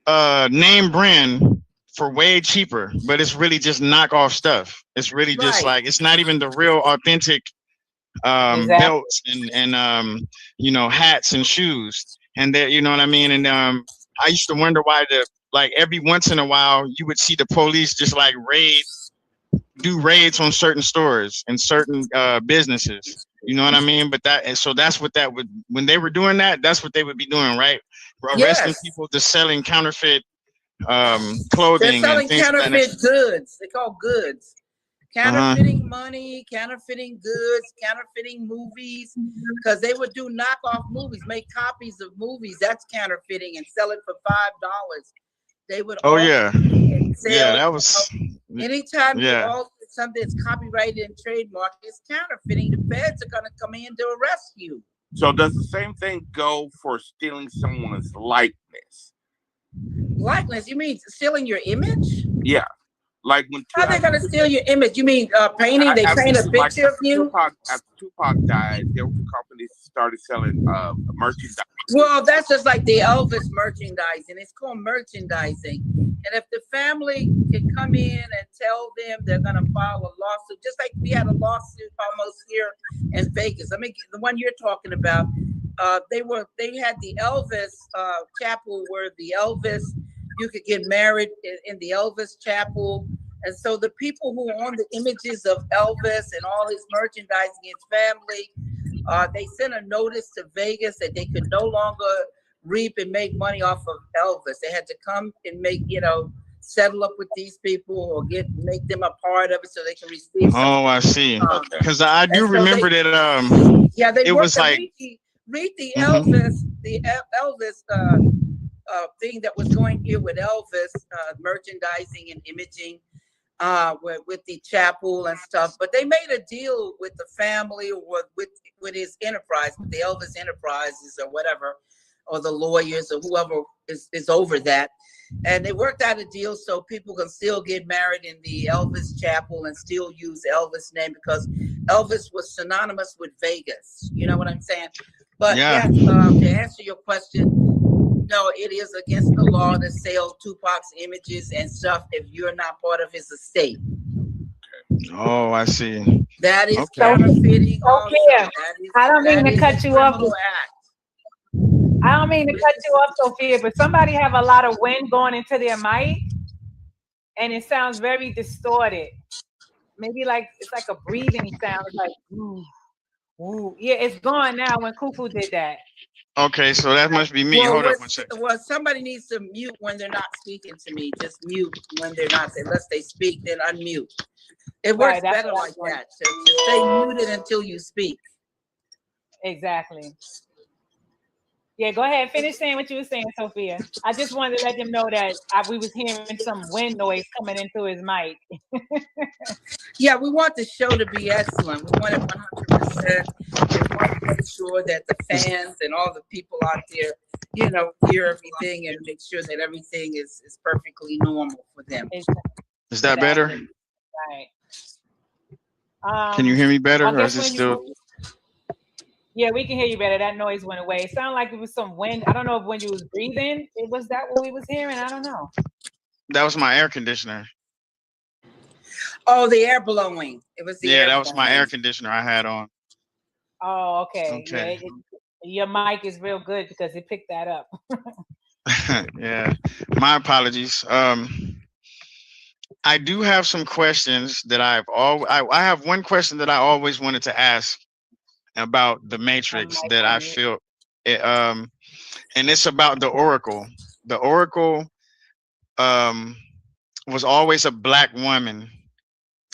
name brand for way cheaper, but it's really just knockoff stuff. It's really just like, it's not even the real authentic belts and hats and shoes. And that, you know what I mean? And I used to wonder why every once in a while you would see the police just like do raids on certain stores and certain businesses. You know what I mean? But that's what that would, when they were doing that, that's what they would be doing, right? Arresting people just selling counterfeit clothing. They're selling counterfeit goods. They call goods. Counterfeiting money, counterfeiting goods, counterfeiting movies, because they would do knockoff movies, make copies of movies. That's counterfeiting and sell it for $5. They would sell, that was anytime you alter something that's copyrighted and trademarked, it's counterfeiting. The feds are gonna come in to arrest you. So does the same thing go for stealing someone's likeness? Likeness? You mean stealing your image? Yeah. Like when how they gonna steal your image? You mean painting? They paint a picture of you. After Tupac died, there was a company that started selling merchandise. Well, that's just like the Elvis merchandising. It's called merchandising. And if the family can come in and tell them they're gonna file a lawsuit, just like we had a lawsuit almost here in Vegas. I mean, the one you're talking about, they had the Elvis chapel where the Elvis, you could get married in the Elvis chapel. And so the people who own the images of Elvis and all his merchandising, his family, they sent a notice to Vegas that they could no longer reap and make money off of Elvis. They had to come and make, settle up with these people or make them a part of it so they can receive. Oh, I see. Because I do remember that. Yeah, they it was like read the Elvis, thing that was going here with Elvis, merchandising and imaging. With the chapel and stuff, but they made a deal with the family or with his enterprise, with the Elvis Enterprises or whatever, or the lawyers or whoever is over that, and they worked out a deal so people can still get married in the Elvis chapel and still use Elvis name because Elvis was synonymous with Vegas. You know what I'm saying? But yeah. yes, to answer your question. No, it is against the law to sell Tupac's images and stuff if you're not part of his estate. Oh, I see. That is counterfeiting. Also. Sophia, I don't mean to cut you off. I don't mean to cut you off, Sophia, but somebody have a lot of wind going into their mic, and it sounds very distorted. Maybe it's like a breathing sound, like ooh, ooh. Yeah, it's gone now. When Kufu did that. Okay, so that must be me. Hold up one second. Well, somebody needs to mute when they're not speaking to me. Just mute when they're not. Unless they speak, then unmute. It works better like that. So stay muted until you speak. Exactly. Yeah, go ahead. Finish saying what you were saying, Sophia. I just wanted to let them know that we was hearing some wind noise coming into his mic. Yeah, we want the show to be excellent. We want it 100%. We want to make sure that the fans and all the people out there, hear everything and make sure that everything is perfectly normal for them. Is that better? Right. Can you hear me better, or is it still? Yeah, we can hear you better. That noise went away. It sounded like it was some wind. I don't know if when you was breathing, was that what we was hearing? I don't know. That was my air conditioner. Oh, the air blowing. It was the air that was my air conditioner I had on. Oh, okay. Yeah, your mic is real good because it picked that up. Yeah, my apologies. I do have some questions that I have one question that I always wanted to ask about the Matrix that I feel and it's about the Oracle. The Oracle was always a black woman.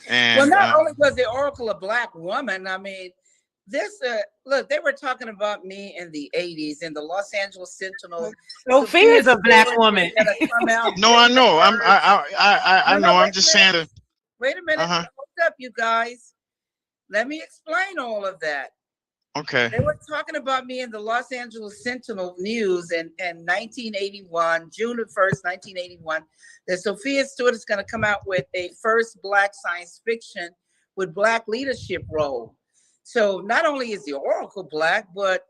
And well, not only was the Oracle a black woman, I mean, this look, they were talking about me in the 80s in the Los Angeles Sentinel. Sophia is a black woman. No, I know. I know. I'm just saying. Wait a minute. Hold up, you guys. Let me explain all of that. Okay. They were talking about me in the Los Angeles Sentinel News in 1981, June 1st, 1981, that Sophia Stewart is going to come out with a first black science fiction with black leadership role. So not only is the Oracle black, but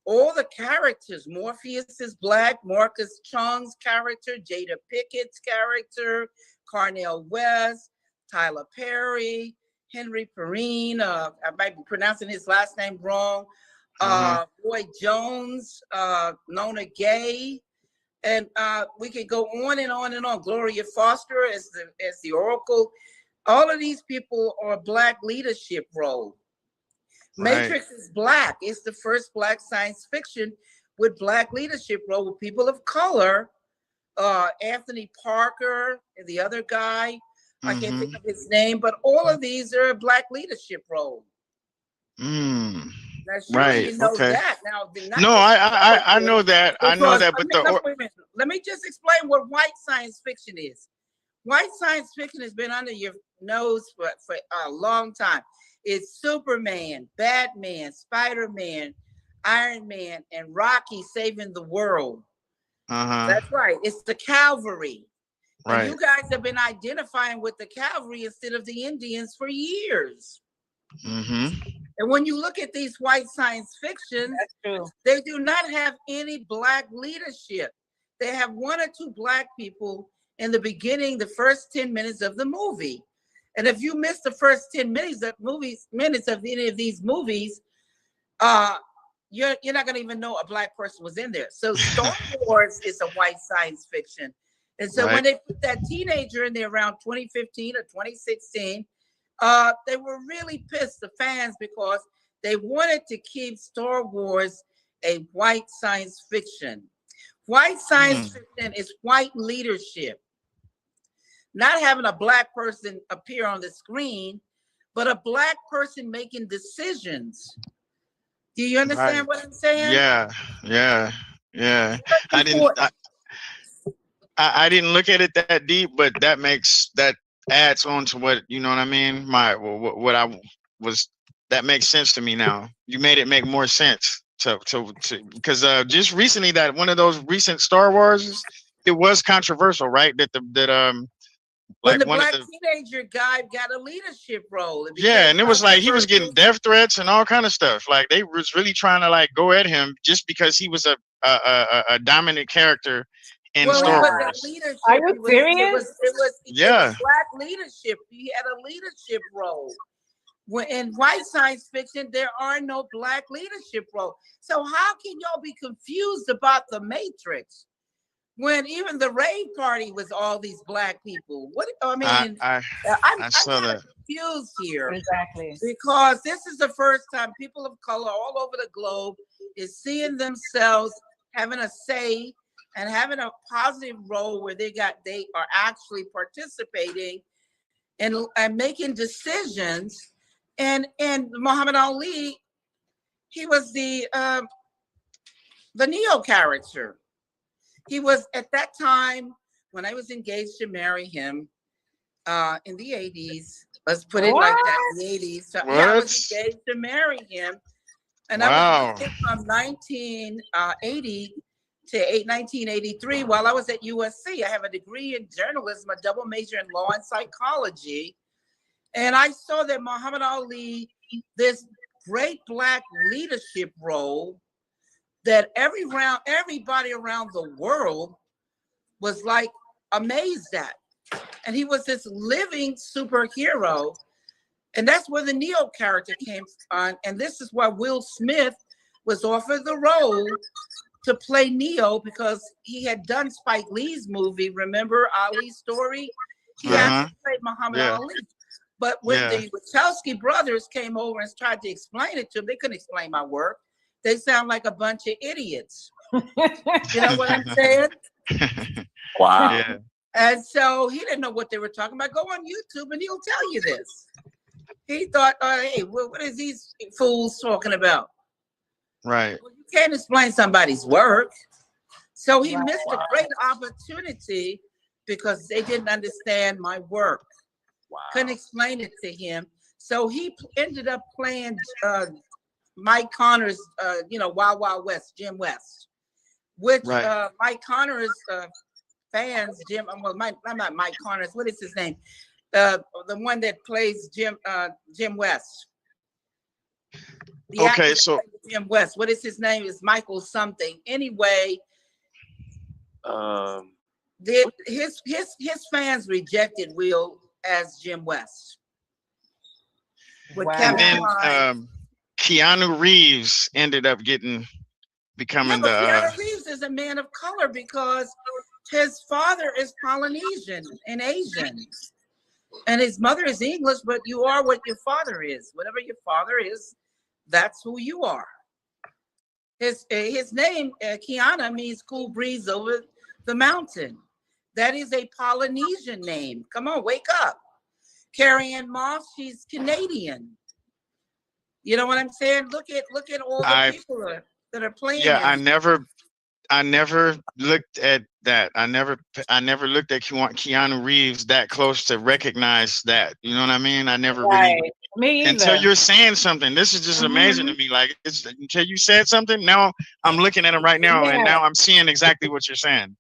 all the characters, Morpheus is black, Marcus Chung's character, Jada Pickett's character, Carnell West, Tyler Perry, Henry Perrine, I might be pronouncing his last name wrong, Boy Jones, Nona Gay, and we could go on and on and on. Gloria Foster as the Oracle. All of these people are black leadership role. Right. Matrix is black. It's the first black science fiction with black leadership role with people of color. Anthony Parker and the other guy. I can't think of his name, but all of these are black leadership role. Now, sure, right. You know okay. that. Now, no, I know that. I know that, but let me just explain what white science fiction is. White science fiction has been under your nose for a long time. It's Superman, Batman, Spider-Man, Iron Man, and Rocky saving the world. That's right. It's the cavalry. Right. And you guys have been identifying with the cavalry instead of the Indians for years. Mm-hmm. And when you look at these white science fictions, That's true. they do not have any Black leadership. They have 1 or 2 Black people in the beginning, the first 10 minutes of the movie. And if you miss the first 10 minutes of any of these movies, you're not going to even know a Black person was in there. So Star Wars is a white science fiction. And so when they put that teenager in there around 2015 or 2016, they were really pissed, the fans, because they wanted to keep Star Wars a white science fiction. White science fiction is white leadership. Not having a Black person appear on the screen, but a Black person making decisions. Do you understand what I'm saying? Yeah. I didn't look at it that deep, but that adds on to what, you know what I mean? That makes sense to me now. You made it make more sense because just recently, that one of those recent Star Wars, it was controversial, right? When the Black teenager guy got a leadership role. And it was like he was getting death threats and all kind of stuff. Like they was really trying to like go at him just because he was a dominant character in Star Wars. Are you serious? It was Black leadership. He had a leadership role. In white science fiction, there are no Black leadership roles. So how can y'all be confused about the Matrix when even the rave party was all these Black people? What I mean, I'm confused here. Exactly. Because this is the first time people of color all over the globe is seeing themselves having a say and having a positive role where they are actually participating and making decisions. And Muhammad Ali, he was the Neo character. He was at that time when I was engaged to marry him in the 80s. Let's put it like that, in the 80s. So I was engaged to marry him. And I was from 1980 to 1983 while I was at USC. I have a degree in journalism, a double major in law and psychology. And I saw that Muhammad Ali, this great Black leadership role that everybody around the world was like amazed at. And he was this living superhero. And that's where the Neo character came on. And this is why Will Smith was offered the role to play Neo, because he had done Spike Lee's movie, remember Ali's Story? He actually played Muhammad Ali. But when the Wachowski brothers came over and tried to explain it to him, they couldn't explain my work. They sound like a bunch of idiots. You know what I'm saying? Wow. Yeah. And so he didn't know what they were talking about. Go on YouTube and he'll tell you this. He thought, hey, what is these fools talking about? Right. Well, you can't explain somebody's work. So he missed a great opportunity because they didn't understand my work. Wow. Couldn't explain it to him. So he ended up playing Mike Connor's, Wild Wild West, Jim West, which Mike Connor's fans, I'm not Mike Connor's, what is his name? The one that plays Jim West. Okay, so Jim West, what is his name? Is Michael something. Anyway, his fans rejected Will as Jim West. And then Keanu Reeves ended up becoming the. Keanu Reeves is a man of color because his father is Polynesian and Asian, and his mother is English. But you are what your father is. Whatever your father is, that's who you are. His name Kiana means cool breeze over the mountain. That is a Polynesian name. Come on, wake up. Carrie Ann Moss, she's Canadian. You know what I'm saying? Look at all the people that are playing. Yeah, I never looked at that. I never looked at Keanu Reeves that close to recognize that. You know what I mean? I never really. Me either. Until you're saying something. This is just amazing to me. Like until you said something. Now I'm looking at him right now, and now I'm seeing exactly what you're saying.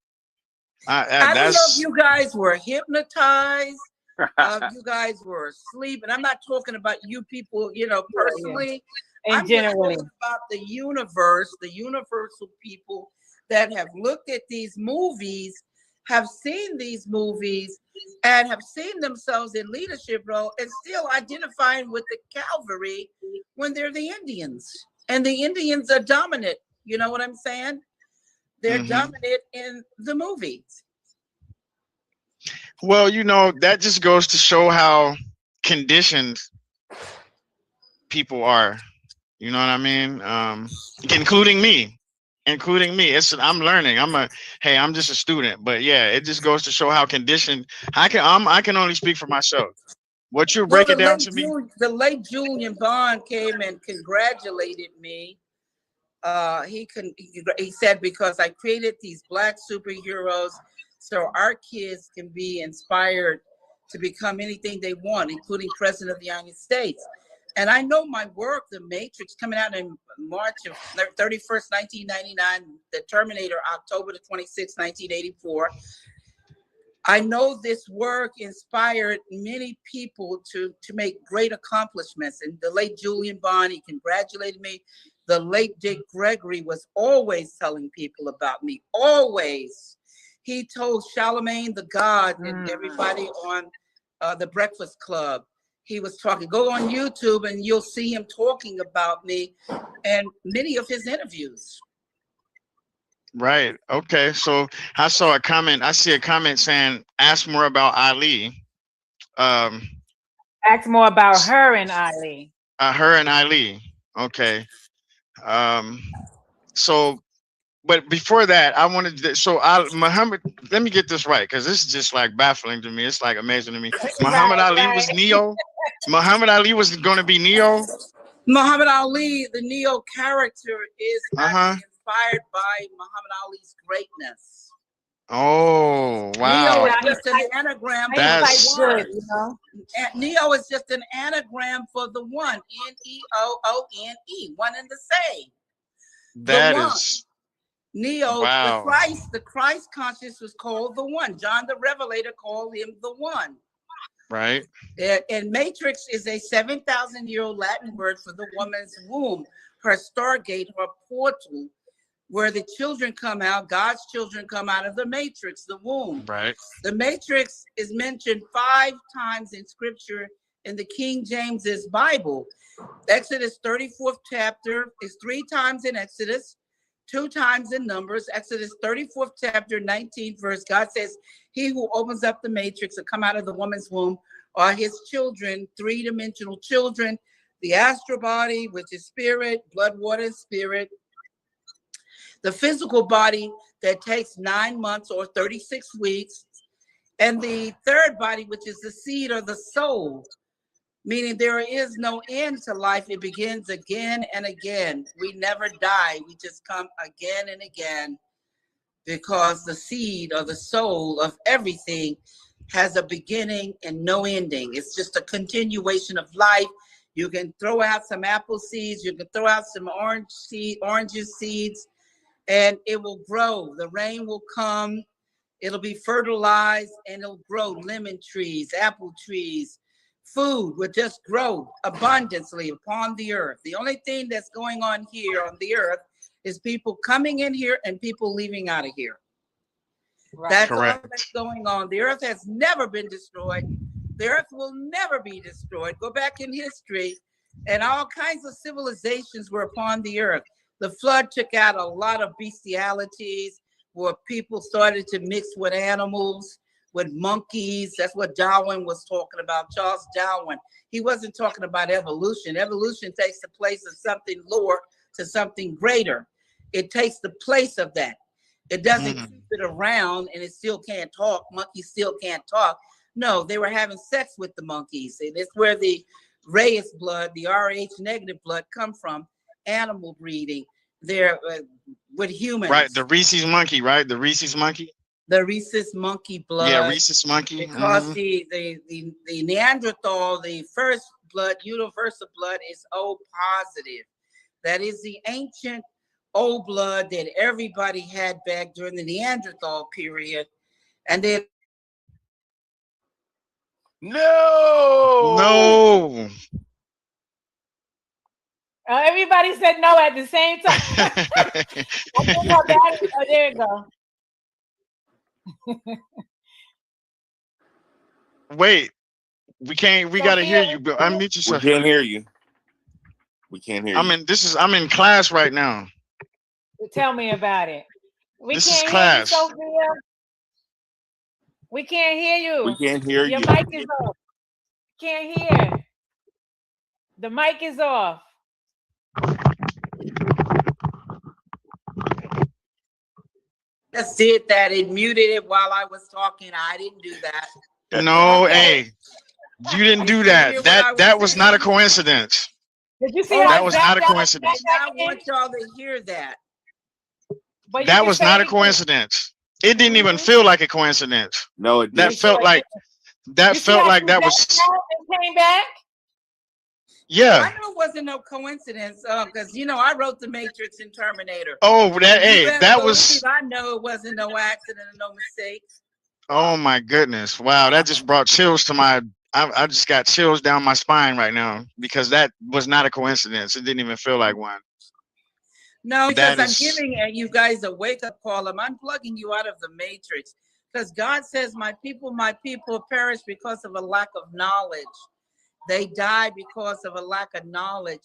I don't know if you guys were hypnotized, you guys were asleep, and I'm not talking about you people, you know, personally. And generally talking about the universe, the universal people that have looked at these movies, have seen these movies, and have seen themselves in leadership role, and still identifying with the cavalry when they're the Indians. And the Indians are dominant. You know what I'm saying? They're dominant in the movies. Well, you know, that just goes to show how conditioned people are. You know what I mean? Including me. I'm learning. I'm just a student. But yeah, it just goes to show how conditioned I can only speak for myself. What you break it down to me? The late Julian Bond came and congratulated me. He said, because I created these Black superheroes so our kids can be inspired to become anything they want, including President of the United States. And I know my work, The Matrix, coming out in March of 31st, 1999, The Terminator, October the 26th, 1984. I know this work inspired many people to make great accomplishments. And the late Julian Bond, he congratulated me. The late Dick Gregory was always telling people about me, always. He told Charlemagne the God and everybody on the Breakfast Club. He was talking, go on YouTube and you'll see him talking about me and many of his interviews. Right. Okay. So I saw a comment. I see a comment saying, ask more about Ali. Ask more about her and Ali. Her and Ali. Okay. So, but before that, I wanted to, Muhammad, let me get this right, because this is just like baffling to me. It's like amazing to me. Muhammad Ali was Neo. Muhammad Ali was going to be Neo. Muhammad Ali, the Neo character, is inspired by Muhammad Ali's greatness. Oh, wow. Neo is just an anagram. That's good, you know? Neo is just an anagram for the one. N-E-O-O-N-E. One and the same. That is Neo, wow. the Christ conscious was called the one. John the Revelator called him the one. Right. And matrix is a 7,000-year-old Latin word for the woman's womb, her stargate, her portal, where the children come out, God's children come out of the matrix, the womb. Right. The matrix is mentioned 5 times in scripture in the King James's Bible. Exodus 34th chapter is 3 times in Exodus, 2 times in Numbers. Exodus 34th chapter, 19th verse, God says, he who opens up the matrix to come out of the woman's womb are his children, 3-dimensional children, the astral body, which is spirit, blood, water, and spirit. The physical body that takes 9 months or 36 weeks. And the third body, which is the seed or the soul, meaning there is no end to life. It begins again and again. We never die. We just come again and again, because the seed or the soul of everything has a beginning and no ending. It's just a continuation of life. You can throw out some apple seeds. You can throw out some oranges seeds, and it will grow. The rain will come. It'll be fertilized, and it'll grow. Lemon trees, apple trees, food will just grow abundantly upon the earth. The only thing that's going on here on the earth is people coming in here and people leaving out of here. Right. That's all that's going on. The earth has never been destroyed. The earth will never be destroyed. Go back in history, and all kinds of civilizations were upon the earth. The flood took out a lot of bestialities, where people started to mix with animals, with monkeys. That's what Darwin was talking about, Charles Darwin. He wasn't talking about evolution. Evolution takes the place of something lower to something greater. It takes the place of that. It doesn't keep it around and it still can't talk. Monkeys still can't talk. No, they were having sex with the monkeys. And it's where the Reyes blood, the Rh negative blood come from, animal breeding. They're with humans. Right, the Rhesus monkey, right? The Rhesus monkey. The rhesus monkey blood. Yeah, rhesus monkey. Because the Neanderthal, the first blood, universal blood, is O positive. That is the ancient O blood that everybody had back during the Neanderthal period. And then No. Everybody said no at the same time. I think her battery, oh, there you go. Wait, we can't. We gotta hear you. Unmute yourself. We can't hear you. We can't hear you. I'm in class right now. Tell me about it. This is class. Hear you, Sophia. We can't hear you. We can't hear you. Your mic is off. Can't hear. The mic is off. just did that. It muted it while I was talking. I didn't do that. No, Okay. hey, you didn't do that. That was not a coincidence. Did you see that was not a coincidence? I want y'all to hear that. But that was not a coincidence. It didn't even feel like a coincidence. No, it that didn't. felt like that was. Came back. Yeah. I know it wasn't no coincidence, because I wrote The Matrix and Terminator. Oh, that was. I know it wasn't no accident and no mistake. Oh my goodness! Wow, that just brought chills to my. I just got chills down my spine right now because that was not a coincidence. It didn't even feel like one. No, because I'm giving you guys a wake-up call. I'm unplugging you out of the matrix because God says, my people perish because of a lack of knowledge. They die because of a lack of knowledge.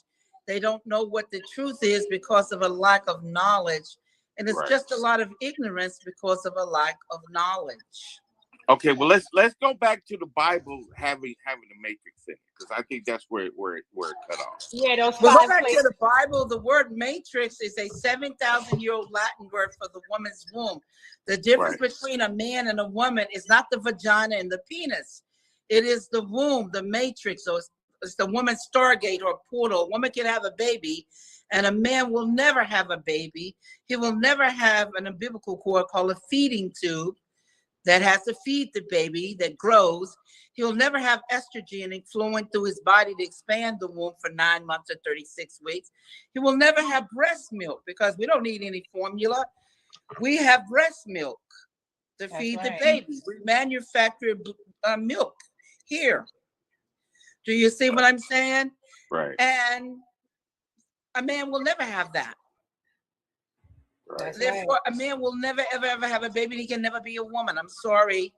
They don't know what the truth is because of a lack of knowledge. And it's just a lot of ignorance because of a lack of knowledge. Okay, well let's go back to the Bible having the matrix in it, because I think that's where it cut off. Yeah, those well, go back to the Bible. The word matrix is a 7,000-year-old Latin word for the woman's womb. The difference between a man and a woman is not the vagina and the penis. It is the womb, the matrix. So it's the woman's stargate or portal. A woman can have a baby, and a man will never have a baby. He will never have an umbilical cord called a feeding tube that has to feed the baby that grows. He'll never have estrogen flowing through his body to expand the womb for 9 months or 36 weeks. He will never have breast milk because we don't need any formula. We have breast milk to feed the baby. We manufacture milk here. Do you see what I'm saying? Right. And a man will never have that. Therefore, a man will never, ever have a baby. He can never be a woman. I'm sorry.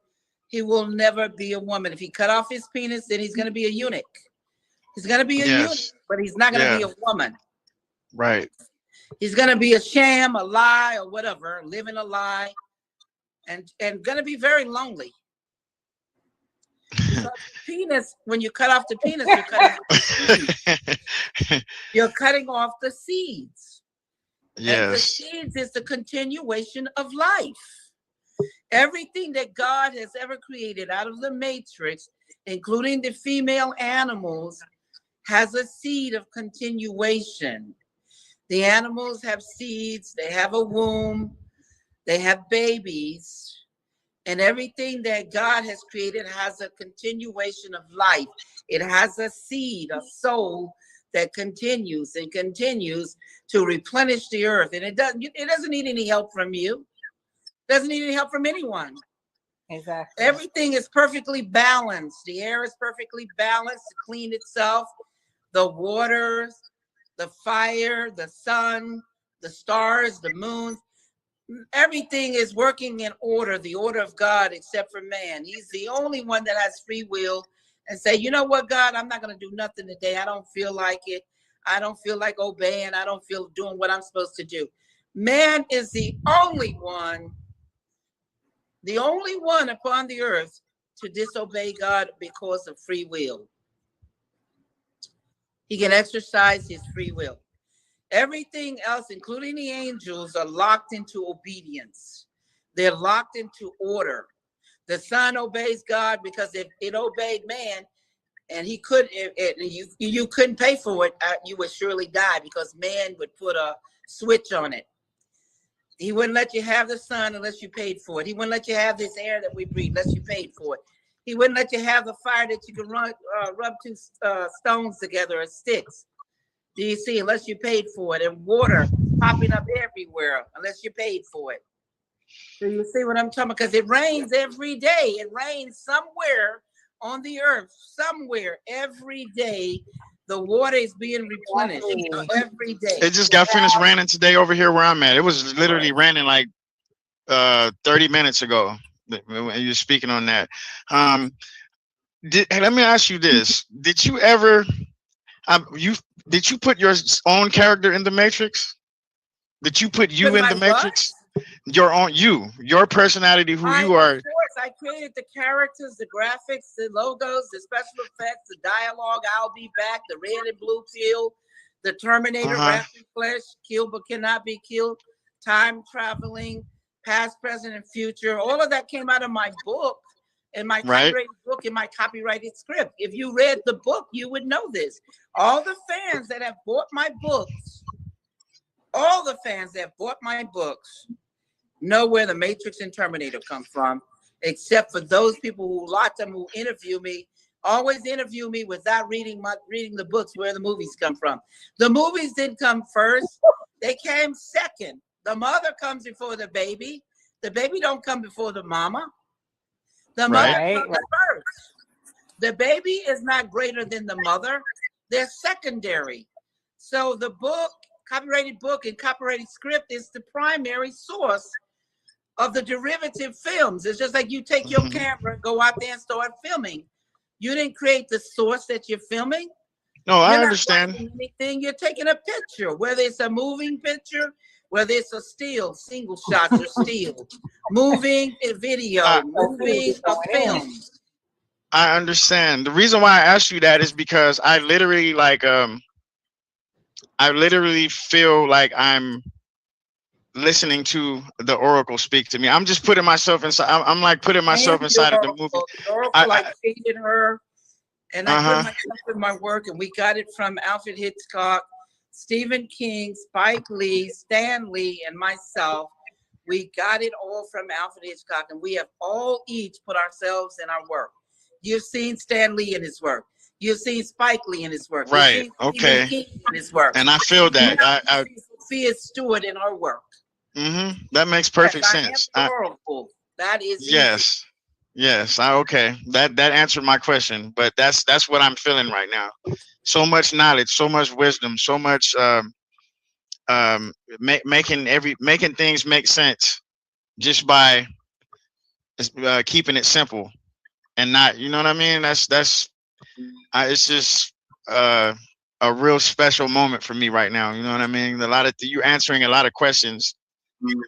He will never be a woman. If he cut off his penis, then he's going to be a eunuch. He's going to be a eunuch, but he's not going to be a woman. Right. He's going to be a sham, a lie, or whatever, living a lie, and going to be very lonely. Because penis, when you cut off the penis, you're cutting off the seeds. Yes. And the seeds is the continuation of life. Everything that God has ever created out of the matrix, including the female animals, has a seed of continuation. The animals have seeds, they have a womb, they have babies, and everything that God has created has a continuation of life. It has a seed, a soul that continues and continues to replenish the earth. And it doesn't need any help from you. It doesn't need any help from anyone. Exactly. Everything is perfectly balanced. The air is perfectly balanced to clean itself. The waters, the fire, the sun, the stars, the moon, everything is working in order, the order of God, except for man. He's the only one that has free will and say, you know what, God, I'm not going to do nothing today. I don't feel like it. I don't feel like obeying. I don't feel doing what I'm supposed to do. Man is the only one upon the earth to disobey God because of free will. He can exercise his free will. Everything else, including the angels, are locked into obedience. They're locked into order. The sun obeys God because if it obeyed man, and he could, you couldn't pay for it, you would surely die because man would put a switch on it. He wouldn't let you have the sun unless you paid for it. He wouldn't let you have this air that we breathe unless you paid for it. He wouldn't let you have the fire that you can rub two stones together or sticks. Do you see? Unless you paid for it. And water popping up everywhere unless you paid for it. So you see what I'm talking about? Because it rains every day. It rains somewhere on the earth, somewhere every day. The water is being replenished every day. It just got finished raining today over here where I'm at. It was literally raining like 30 minutes ago when you were speaking on that. Let me ask you this. Did you ever did you put your own character in the Matrix? Did you put you in the Matrix? Your own, your personality, who you are. Of course, I created the characters, the graphics, the logos, the special effects, the dialogue. I'll be back. The red and blue pill, the Terminator, wrapped in flesh, kill but cannot be killed, time traveling, past, present, and future. All of that came out of my book, in my copyrighted book, in my copyrighted script. If you read the book, you would know this. All the fans that have bought my books, know where the Matrix and Terminator come from, except for those people who, lots of them who interview me, always interview me without reading the books where the movies come from. The movies didn't come first. They came second. The mother comes before the baby. The baby don't come before the mama. The mother comes first. The baby is not greater than the mother. They're secondary. So the book, copyrighted book and copyrighted script, is the primary source of the derivative films. It's just like you take your camera, go out there and start filming. You didn't create the source that you're filming. No, I understand. Anything, you're taking a picture, whether it's a moving picture, whether it's a still, single shots or still, moving a video, moving a film. I understand. The reason why I asked you that is because I literally feel like I'm listening to the Oracle speak to me. I'm just putting myself inside. I'm like putting myself inside of the movie. The Oracle, I created her, and I put myself in my work, and we got it from Alfred Hitchcock, Stephen King, Spike Lee, Stan Lee, and myself. We got it all from Alfred Hitchcock, and we have all each put ourselves in our work. You've seen Stan Lee in his work. You've seen Spike Lee in his work. Right. Okay. In his work. And I feel that. I Sophia Stewart in her work. That makes perfect sense. That is yes. Yes. Okay. That answered my question. But that's what I'm feeling right now. So much knowledge, so much wisdom, so much making things make sense just by keeping it simple and not, you know what I mean? It's just a real special moment for me right now. You know what I mean? You answering a lot of questions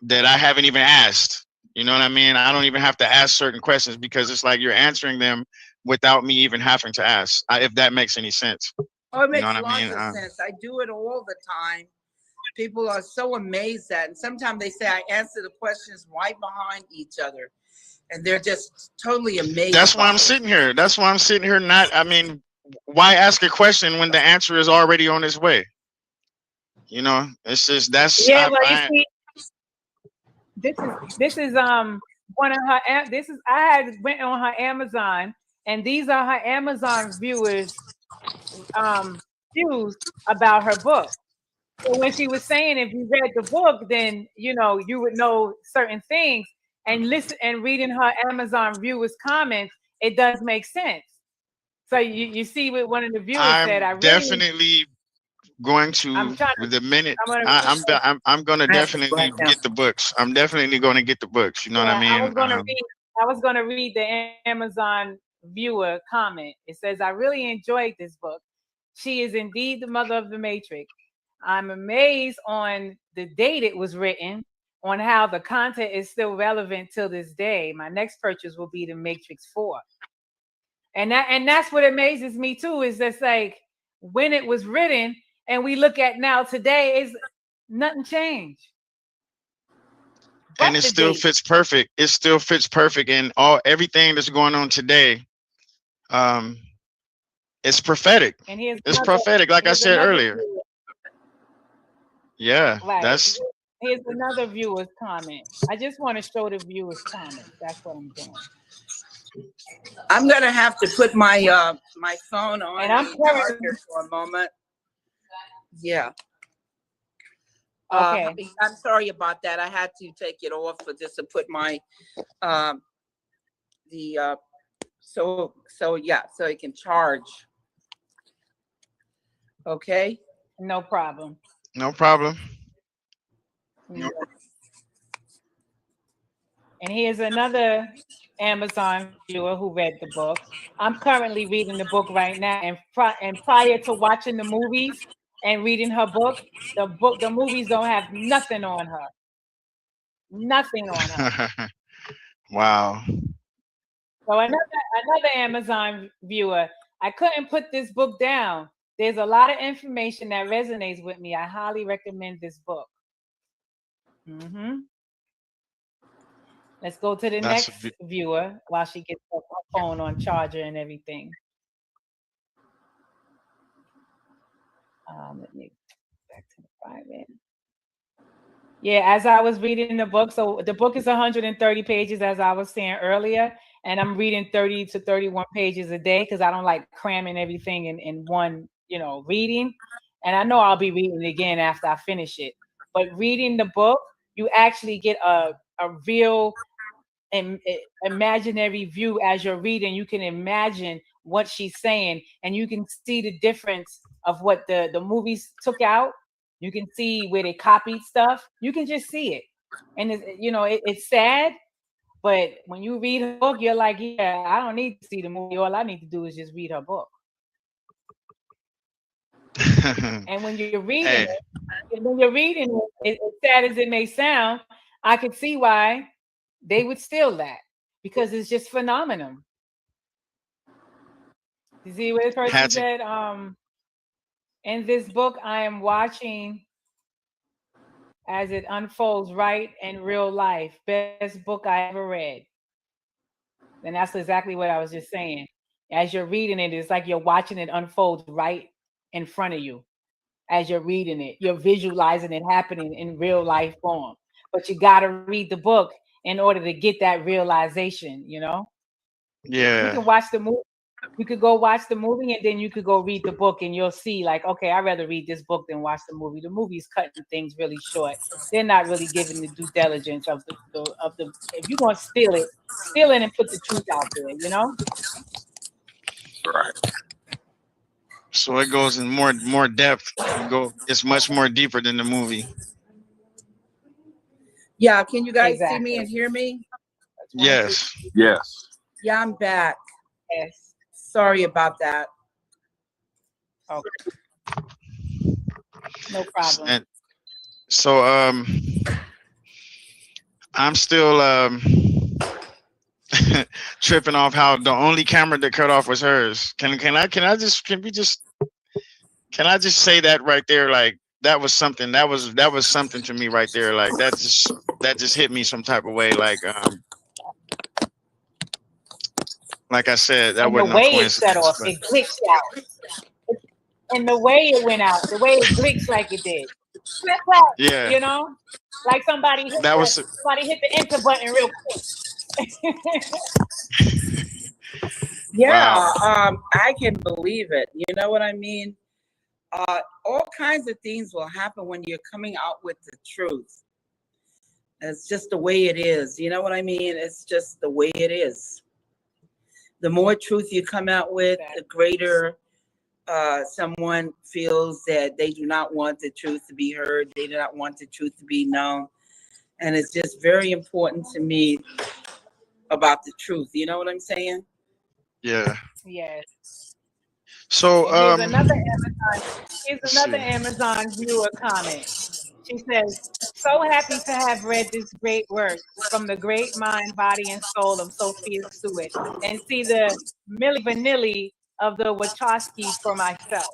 that I haven't even asked. You know what I mean? I don't even have to ask certain questions because it's like you're answering them without me even having to ask, if that makes any sense. Oh, it makes lots of sense. I do it all the time. People are so amazed at it. And sometimes they say I answer the questions right behind each other. And they're just totally amazed. That's why I'm sitting here. That's why I'm sitting here. Why ask a question when the answer is already on its way? You know, it's just that's. Yeah, you see, this is one of her. I went on her Amazon, and these are her Amazon viewers views about her book. So when she was saying, if you read the book, then you would know certain things. And listen and reading her Amazon viewers' comments, it does make sense. So you see what one of the viewers said. I'm definitely going to the minute I'm going to definitely get the books. I'm definitely going to get the books. You know what I mean? I was going to read the Amazon viewer comment. It says, "I really enjoyed this book. She is indeed the mother of the Matrix. I'm amazed on the date it was written, on how the content is still relevant till this day. My next purchase will be the Matrix 4. And that's what amazes me too, is just like when it was written and we look at now today, is nothing changed. And it still fits perfect. It still fits perfect in everything that's going on today. It's prophetic. And it's prophetic, like I said earlier. Yeah, right. Here's another viewer's comment. I just want to show the viewer's comment. That's what I'm doing. I'm gonna have to put my my phone on and I'm for a moment. Yeah. Okay. I'm sorry about that. I had to take it off for just to put my so yeah, so it can charge. Okay. No problem. No problem. Yeah. And here's another Amazon viewer who read the book. I'm currently reading the book right now, and prior to watching the movies and reading her book, the movies don't have nothing on her. Nothing on her. Wow. So another Amazon viewer, I couldn't put this book down. There's a lot of information that resonates with me. I highly recommend this book. Let's go to the next viewer while she gets her phone on charger and everything. Let me back to the private. Yeah, as I was reading the book, so the book is 130 pages, as I was saying earlier, and I'm reading 30 to 31 pages a day because I don't like cramming everything in one, reading. And I know I'll be reading it again after I finish it. But reading the book, you actually get a real imaginary view as you're reading. You can imagine what she's saying, and you can see the difference of what the movies took out. You can see where they copied stuff. You can just see it. And it's sad, but when you read her book, you're like, yeah, I don't need to see the movie. All I need to do is just read her book. And when you're reading it, as sad as it may sound, I could see why they would steal that, because it's just phenomenal. You see what this person said? In this book, I am watching as it unfolds right in real life. Best book I ever read. And that's exactly what I was just saying. As you're reading it, it's like you're watching it unfold right in front of you. As you're reading it, you're visualizing it happening in real life form. But you got to read the book in order to get that realization, Yeah. You can watch the movie. You could go watch the movie, and then you could go read the book, and you'll see, like, okay, I'd rather read this book than watch the movie. The movie's cutting things really short. They're not really giving the due diligence of the. If you're gonna steal it and put the truth out there, Right. So it goes in more depth. It's much more deeper than the movie. Yeah, can you guys see me and hear me? Yes. Yes. Yeah, I'm back. Yes. Sorry about that. Okay. No problem. And so I'm still tripping off how the only camera that cut off was hers. Can I just say that right there? Like, that was something to me right there. Like, that just hit me some type of way. Like I said, that wasn't no coincidence. The way it set off, it glitched out. And the way it went out, the way it glitched like it did. Yeah. Like somebody hit the enter button real quick. Yeah, wow. I can believe it. You know what I mean? All kinds of things will happen when you're coming out with the truth. It's just the way it is. You know what I mean? It's just the way it is. The more truth you come out with, the greater someone feels that they do not want the truth to be heard. They do not want the truth to be known. And it's just very important to me about the truth. You know what I'm saying? Yeah. Yes. So here's another Amazon viewer comment. She says, so happy to have read this great work from the great mind, body, and soul of Sophia Stewart, and see the Milli Vanilli of the Wachowskis for myself.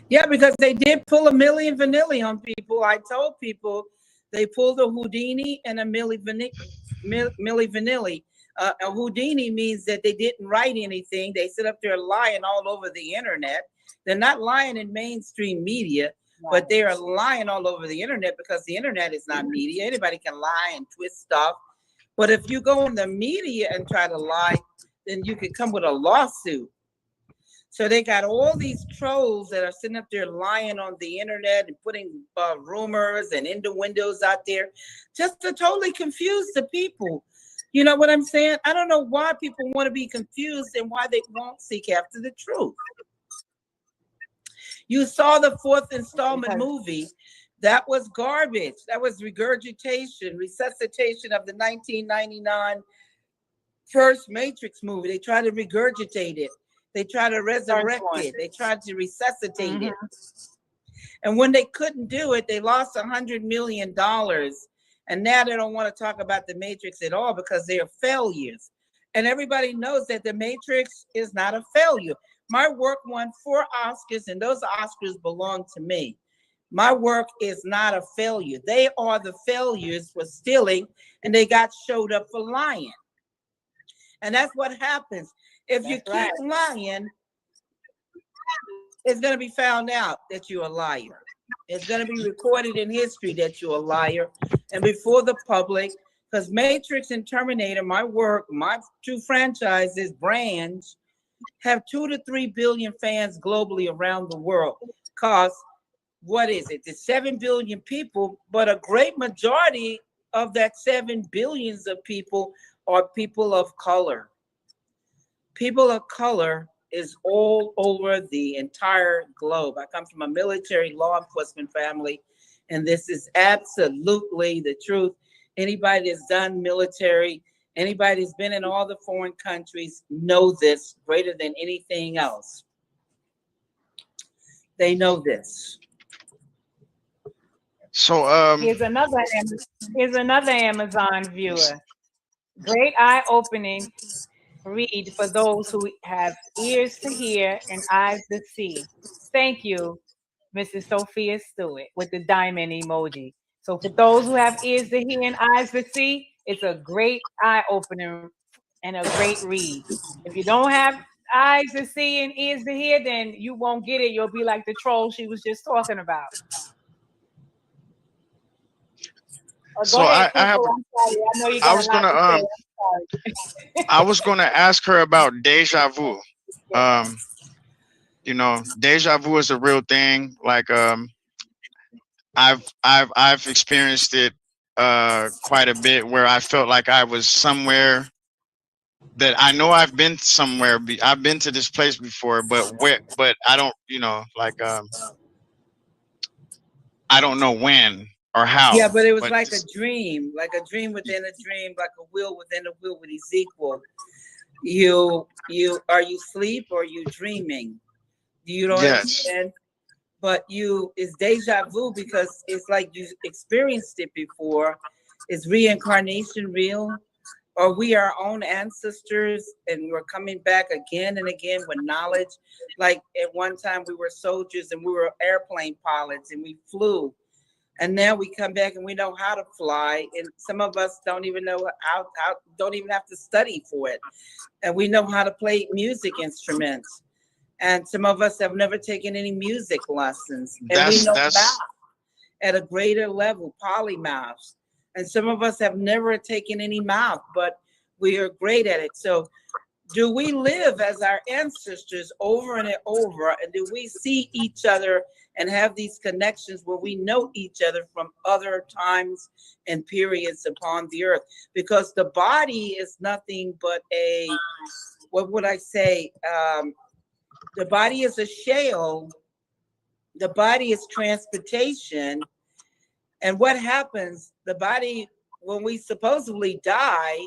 Yeah, because they did pull a Milli Vanilli on people. I told people they pulled a Houdini and a Milli Vanilli. A Houdini means that they didn't write anything. They sit up there lying all over the internet. They're not lying in mainstream media, but they are lying all over the internet because the internet is not media. Anybody can lie and twist stuff. But if you go in the media and try to lie, then you could come with a lawsuit. So they got all these trolls that are sitting up there lying on the internet and putting rumors and innuendos out there just to totally confuse the people. You know what I'm saying? I don't know why people want to be confused and why they won't seek after the truth. You saw the 4th installment movie. That was garbage. That was regurgitation, resuscitation of the 1999 first Matrix movie. They tried to regurgitate it. They tried to resurrect it. They tried to resuscitate it. And when they couldn't do it, they lost $100 million. And now they don't want to talk about the Matrix at all because they are failures. And everybody knows that the Matrix is not a failure. My work won 4 Oscars, and those Oscars belong to me. My work is not a failure. They are the failures for stealing, and they got showed up for lying. And that's what happens. If you keep lying, it's going to be found out that you're a liar. It's going to be recorded in history that you're a liar and before the public, because Matrix and Terminator, my work, my 2 franchises, brands, have 2 to 3 billion fans globally around the world. Because what is it? It's 7 billion people, but a great majority of that 7 billions of people are people of color. People of color is all over the entire globe. I come from a military law enforcement family, and this is absolutely the truth. Anybody that's done military, anybody that's been in all the foreign countries know this greater than anything else. They know this. So here's another Amazon viewer. Great eye-opening read for those who have ears to hear and eyes to see. Thank you, Mrs. Sophia Stewart, with the diamond emoji. So for those who have ears to hear and eyes to see, it's a great eye-opener and a great read. If you don't have eyes to see and ears to hear, then you won't get it. You'll be like the troll she was just talking about. So I have. I was gonna I was gonna ask her about deja vu. You know, deja vu is a real thing. Like I've experienced it quite a bit where I felt like I was somewhere that I know I've been somewhere. I've been to this place before, but I don't, you know, like I don't know when or how. Yeah, but it was like a dream within a dream, like a will within a will with Ezekiel. Are you asleep or are you dreaming? You don't understand? But it's deja vu because it's like you experienced it before. Is reincarnation real? Or we are our own ancestors and we're coming back again and again with knowledge? Like at one time we were soldiers and we were airplane pilots and we flew. And now we come back and we know how to fly. And some of us don't even know how don't even have to study for it. And we know how to play music instruments. And some of us have never taken any music lessons. And we know math at a greater level, polymaths. And some of us have never taken any math, but we are great at it. So do we live as our ancestors over and over? And do we see each other and have these connections where we know each other from other times and periods upon the earth? Because the body is nothing but what would I say? The body is a shell. The body is transportation. And what happens? The body, when we supposedly die,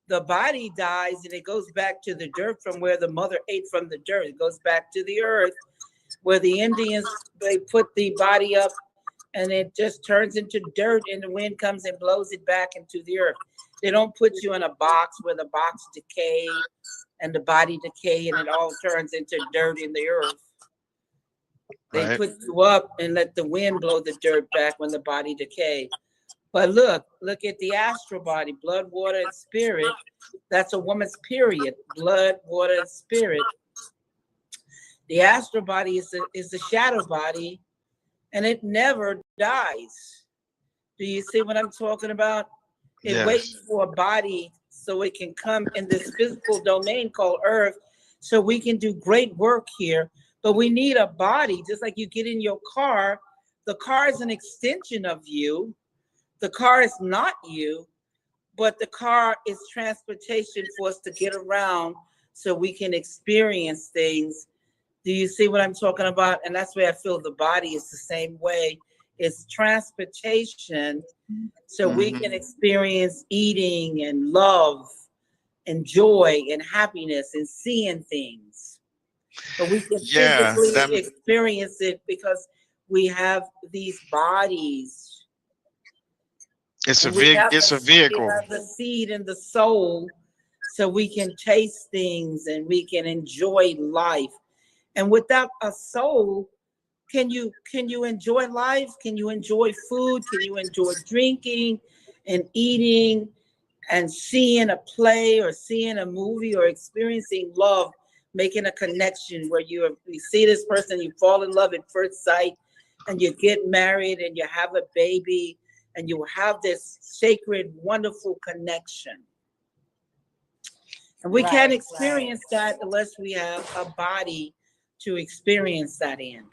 the body dies and it goes back to the dirt from where the mother ate from the dirt. It goes back to the earth where the Indians, they put the body up and it just turns into dirt and the wind comes and blows it back into the earth. They don't put you in a box where the box decay and the body decay and it all turns into dirt in the earth. They put you up and let the wind blow the dirt back when the body decay. But look at the astral body, blood, water, and spirit. That's a woman's period, blood, water, and spirit. The astral body is the shadow body, and it never dies. Do you see what I'm talking about? It waits for a body so it can come in this physical domain called earth so we can do great work here. But we need a body, just like you get in your car. The car is an extension of you. The car is not you, but the car is transportation for us to get around so we can experience things. Do you see what I'm talking about? And that's where I feel the body is the same way. It's transportation so we can experience eating and love and joy and happiness and seeing things. But we can physically experience it because we have these bodies. It's a vehicle. We have the seed and the soul, so we can taste things and we can enjoy life. And without a soul, can you enjoy life? Can you enjoy food? Can you enjoy drinking and eating and seeing a play or seeing a movie or experiencing love, making a connection where you see this person, you fall in love at first sight, and you get married and you have a baby and you have this sacred, wonderful connection. And we can't experience that unless we have a body to experience that in.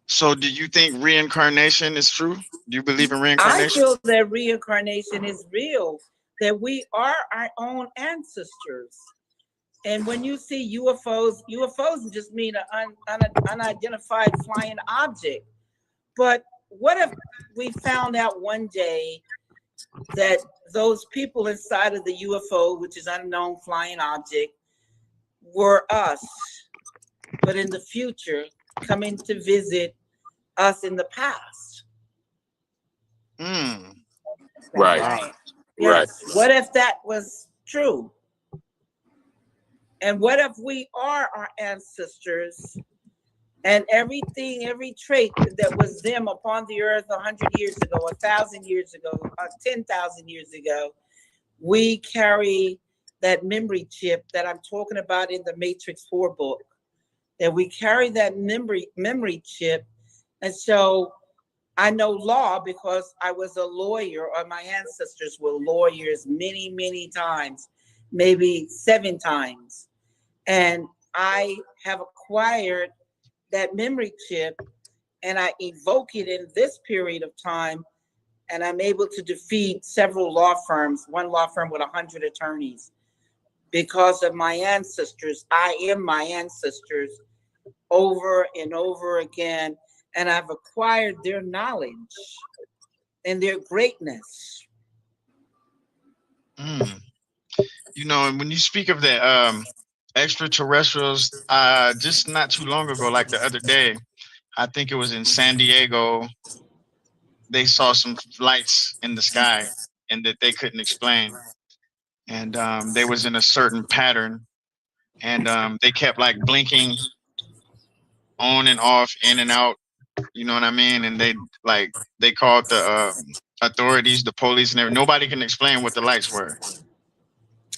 So do you think reincarnation is true? Do you believe in reincarnation? I feel that reincarnation is real, that we are our own ancestors. And when you see UFOs just mean an unidentified flying object. But what if we found out one day that those people inside of the UFO, which is unknown flying object, were us, but in the future coming to visit us in the past? Right. Yes. What if that was true? And what if we are our ancestors and everything, every trait that was them upon the earth 100 years ago, 1,000 years ago, 10,000 years ago, we carry that memory chip that I'm talking about in the Matrix 4 book, that we carry that memory chip. And so I know law because I was a lawyer, or my ancestors were lawyers many, many times, maybe 7 times. And I have acquired that memory chip and I evoke it in this period of time. And I'm able to defeat several law firms, one law firm with 100 attorneys, because of my ancestors. I am my ancestors over and over again. And I've acquired their knowledge and their greatness. You know, and when you speak of the extraterrestrials, just not too long ago, like the other day, I think it was in San Diego, they saw some lights in the sky and that they couldn't explain. And they was in a certain pattern, and they kept like blinking on and off, in and out. You know what I mean? And they called the authorities, the police, and everything. Nobody can explain what the lights were.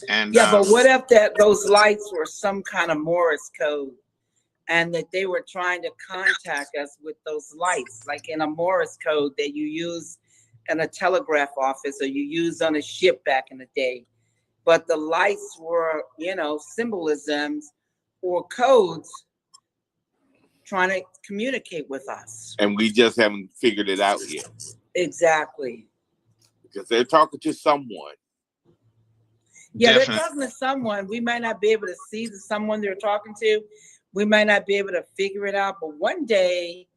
And yeah, but what if those lights were some kind of Morse code, and that they were trying to contact us with those lights, like in a Morse code that you use in a telegraph office or you use on a ship back in the day. But the lights were, symbolisms or codes trying to communicate with us. And we just haven't figured it out yet. Exactly. Because they're talking to someone. Yeah, they're talking to someone. We might not be able to see the someone they're talking to. We might not be able to figure it out. But one day,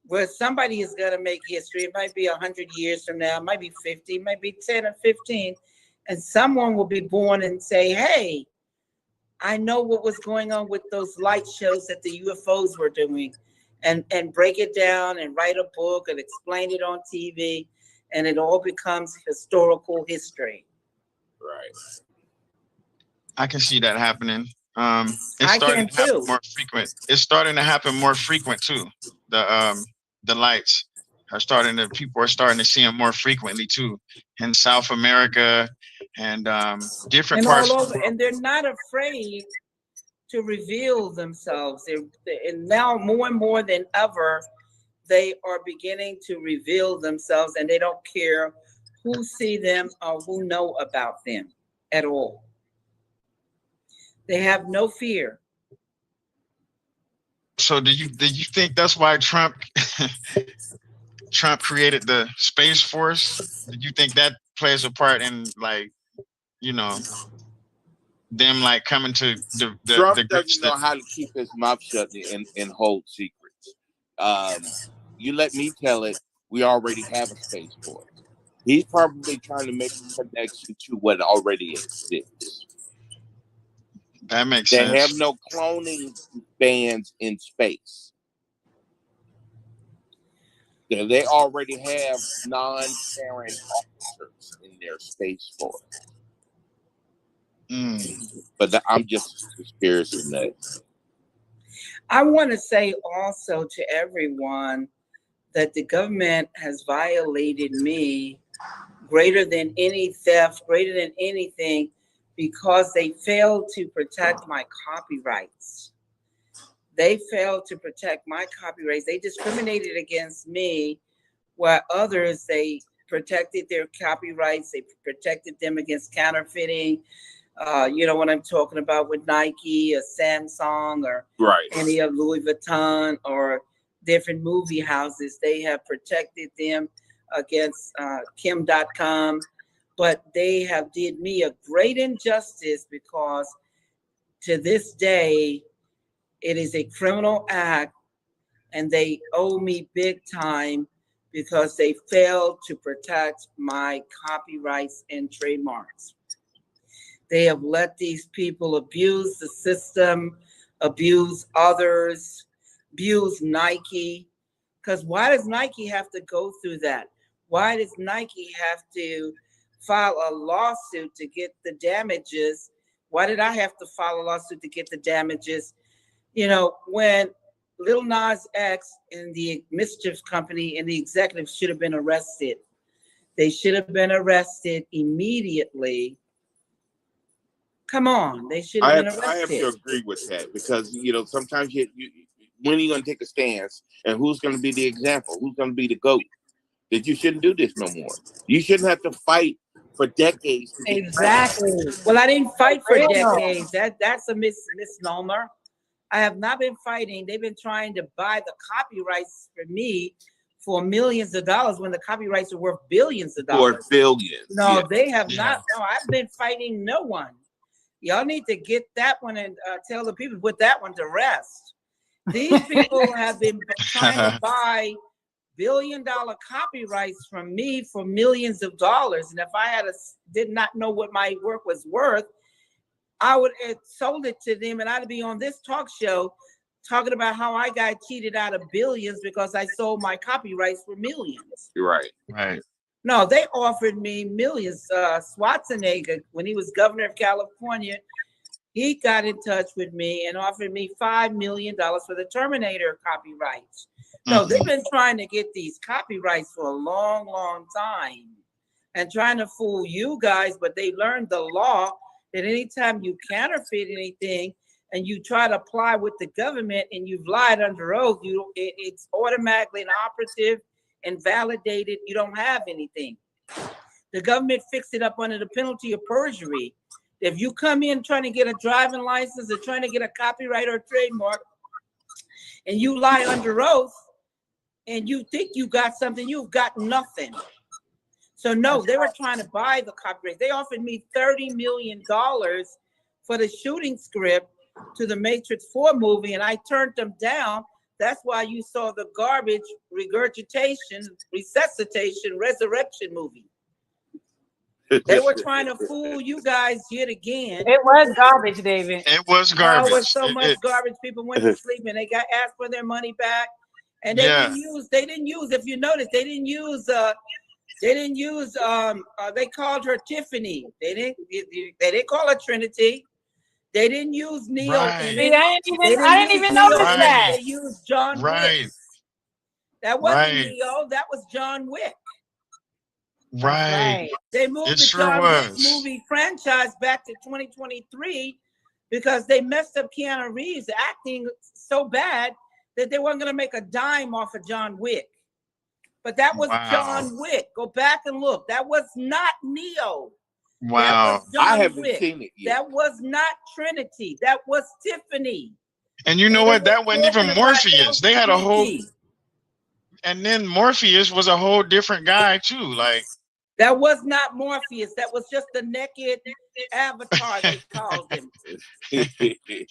where somebody is going to make history, it might be 100 years from now, it might be 50, it might be 10 or 15, and someone will be born and say, hey, I know what was going on with those light shows that the UFOs were doing, and break it down and write a book and explain it on TV, and it all becomes historical history. Right. I can see that happening. It's I starting can to happen too. more frequent. It's starting to happen more frequent too. The lights are people are starting to see them more frequently too, in South America and different parts. All over, and they're not afraid to reveal themselves. And now more and more than ever, they are beginning to reveal themselves, and they don't care who see them or who know about them at all. They have no fear. So do you think that's why Trump created the Space Force? Did you think that plays a part in, like, you know, them like coming to Trump the doesn't know how to keep his mouth shut and hold secrets. You let me tell it. We already have a Space Force. He's probably trying to make a connection to what already exists. That makes They sense. have no cloning bands in space. They already have non-parent officers in their Space Force. But I'm just a conspiracy nut. I want to say also to everyone that the government has violated me greater than any theft, greater than anything, because they failed to protect my copyrights. They failed to protect my copyrights. They discriminated against me, while others, they protected their copyrights. They protected them against counterfeiting. You know what I'm talking about with Nike or Samsung or any of Louis Vuitton or different movie houses. They have protected them against Kim.com, but they have did me a great injustice, because to this day, it is a criminal act and they owe me big time because they failed to protect my copyrights and trademarks. They have let these people abuse the system, abuse others, abuse Nike. Because why does Nike have to go through that? Why does Nike have to file a lawsuit to get the damages? Why did I have to file a lawsuit to get the damages? You know, when Lil Nas X and the Mischief Company and the executives should have been arrested. They should have been arrested immediately. Come on, they should have been arrested. I have to agree with that, because, you know, sometimes when are you going to take a stance, and who's going to be the example? Who's going to be the GOAT? That you shouldn't do this no more. You shouldn't have to fight for decades. Exactly. Well, I didn't fight for decades. That's a misnomer. I have not been fighting. They've been trying to buy the copyrights for me for millions of dollars when the copyrights are worth billions of dollars. For billions. No, they have not. No, I've been fighting no one. Y'all need to get that one and tell the people, put that one to rest. These people have been trying to buy billion-dollar copyrights from me for millions of dollars. And if I did not know what my work was worth, I would have sold it to them, and I'd be on this talk show talking about how I got cheated out of billions because I sold my copyrights for millions. You're right. Right. No, they offered me millions. Schwarzenegger, when he was governor of California, he got in touch with me and offered me $5 million for the Terminator copyrights. No, they've been trying to get these copyrights for a long, long time and trying to fool you guys, but they learned the law that anytime you counterfeit anything and you try to apply with the government and you've lied under oath, it's automatically inoperative and validated. You don't have anything. The government fixed it up under the penalty of perjury. If you come in trying to get a driving license or trying to get a copyright or a trademark and you lie under oath and you think you got something, you've got nothing. So no, they were trying to buy the copyright. They offered me $30 million for the shooting script to the Matrix 4 movie, and I turned them down. That's why you saw the garbage regurgitation, resuscitation, resurrection movie. They were trying to fool you guys yet again. It was garbage, David. It was garbage. It was so much garbage. People went to sleep and they got asked for their money back. And they didn't use, if you notice, they called her Tiffany. They didn't call her Trinity. They didn't use Neo. Right. I didn't even notice that. They used John Wick. That wasn't Neo. That was John Wick. Right. They moved the John Wick movie franchise back to 2023 because they messed up Keanu Reeves acting so bad that they weren't going to make a dime off of John Wick. But that was John Wick. Go back and look. That was not Neo. Wow. I haven't seen it yet. That was not Trinity. That was Tiffany. And you know what? That wasn't even Morpheus. They had a whole, LGBT. and then Morpheus was a whole different guy too. Like, that was not Morpheus. That was just the naked avatar, they called him.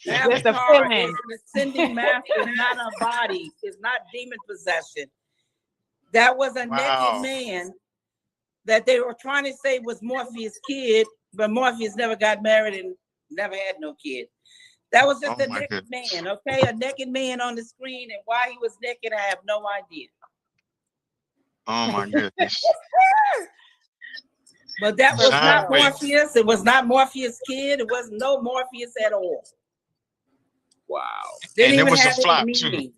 Avatar is an ascending master, not a body. It's not demon possession. That was a naked man that they were trying to say was Morpheus' kid, but Morpheus never got married and never had no kid. That was just a naked man, okay? A naked man on the screen, and why he was naked, I have no idea. Oh my goodness. But that was not Morpheus. It was not Morpheus' kid. It was no Morpheus at all. Wow. And it was a flop too.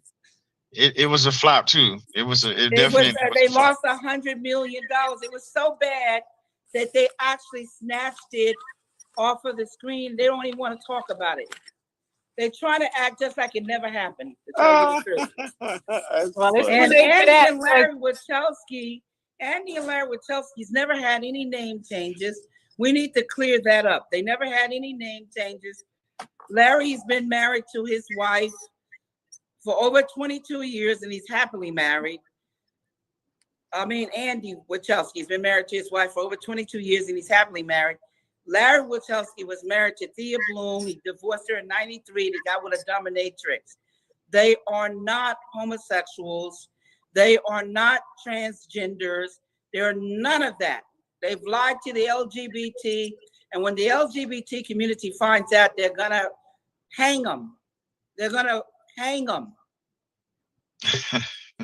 It was a flop too. It was definitely. They lost $100 million. It was so bad that they actually snatched it off of the screen. They don't even want to talk about it. They're trying to act just like it never happened. To tell you the truth. Well, and Andy and Larry Wachowski, Wachowski's never had any name changes. We need to clear that up. They never had any name changes. Larry's been married to his wife for over 22 years, and he's happily married. I mean, Andy Wachowski's been married to his wife for over 22 years, and he's happily married. Larry Wachowski was married to Thea Bloom. He divorced her in '93. They got with a dominatrix. They are not homosexuals. They are not transgenders. They're none of that. They've lied to the LGBT. And when the LGBT community finds out, they're going to hang them. They're going to hang them.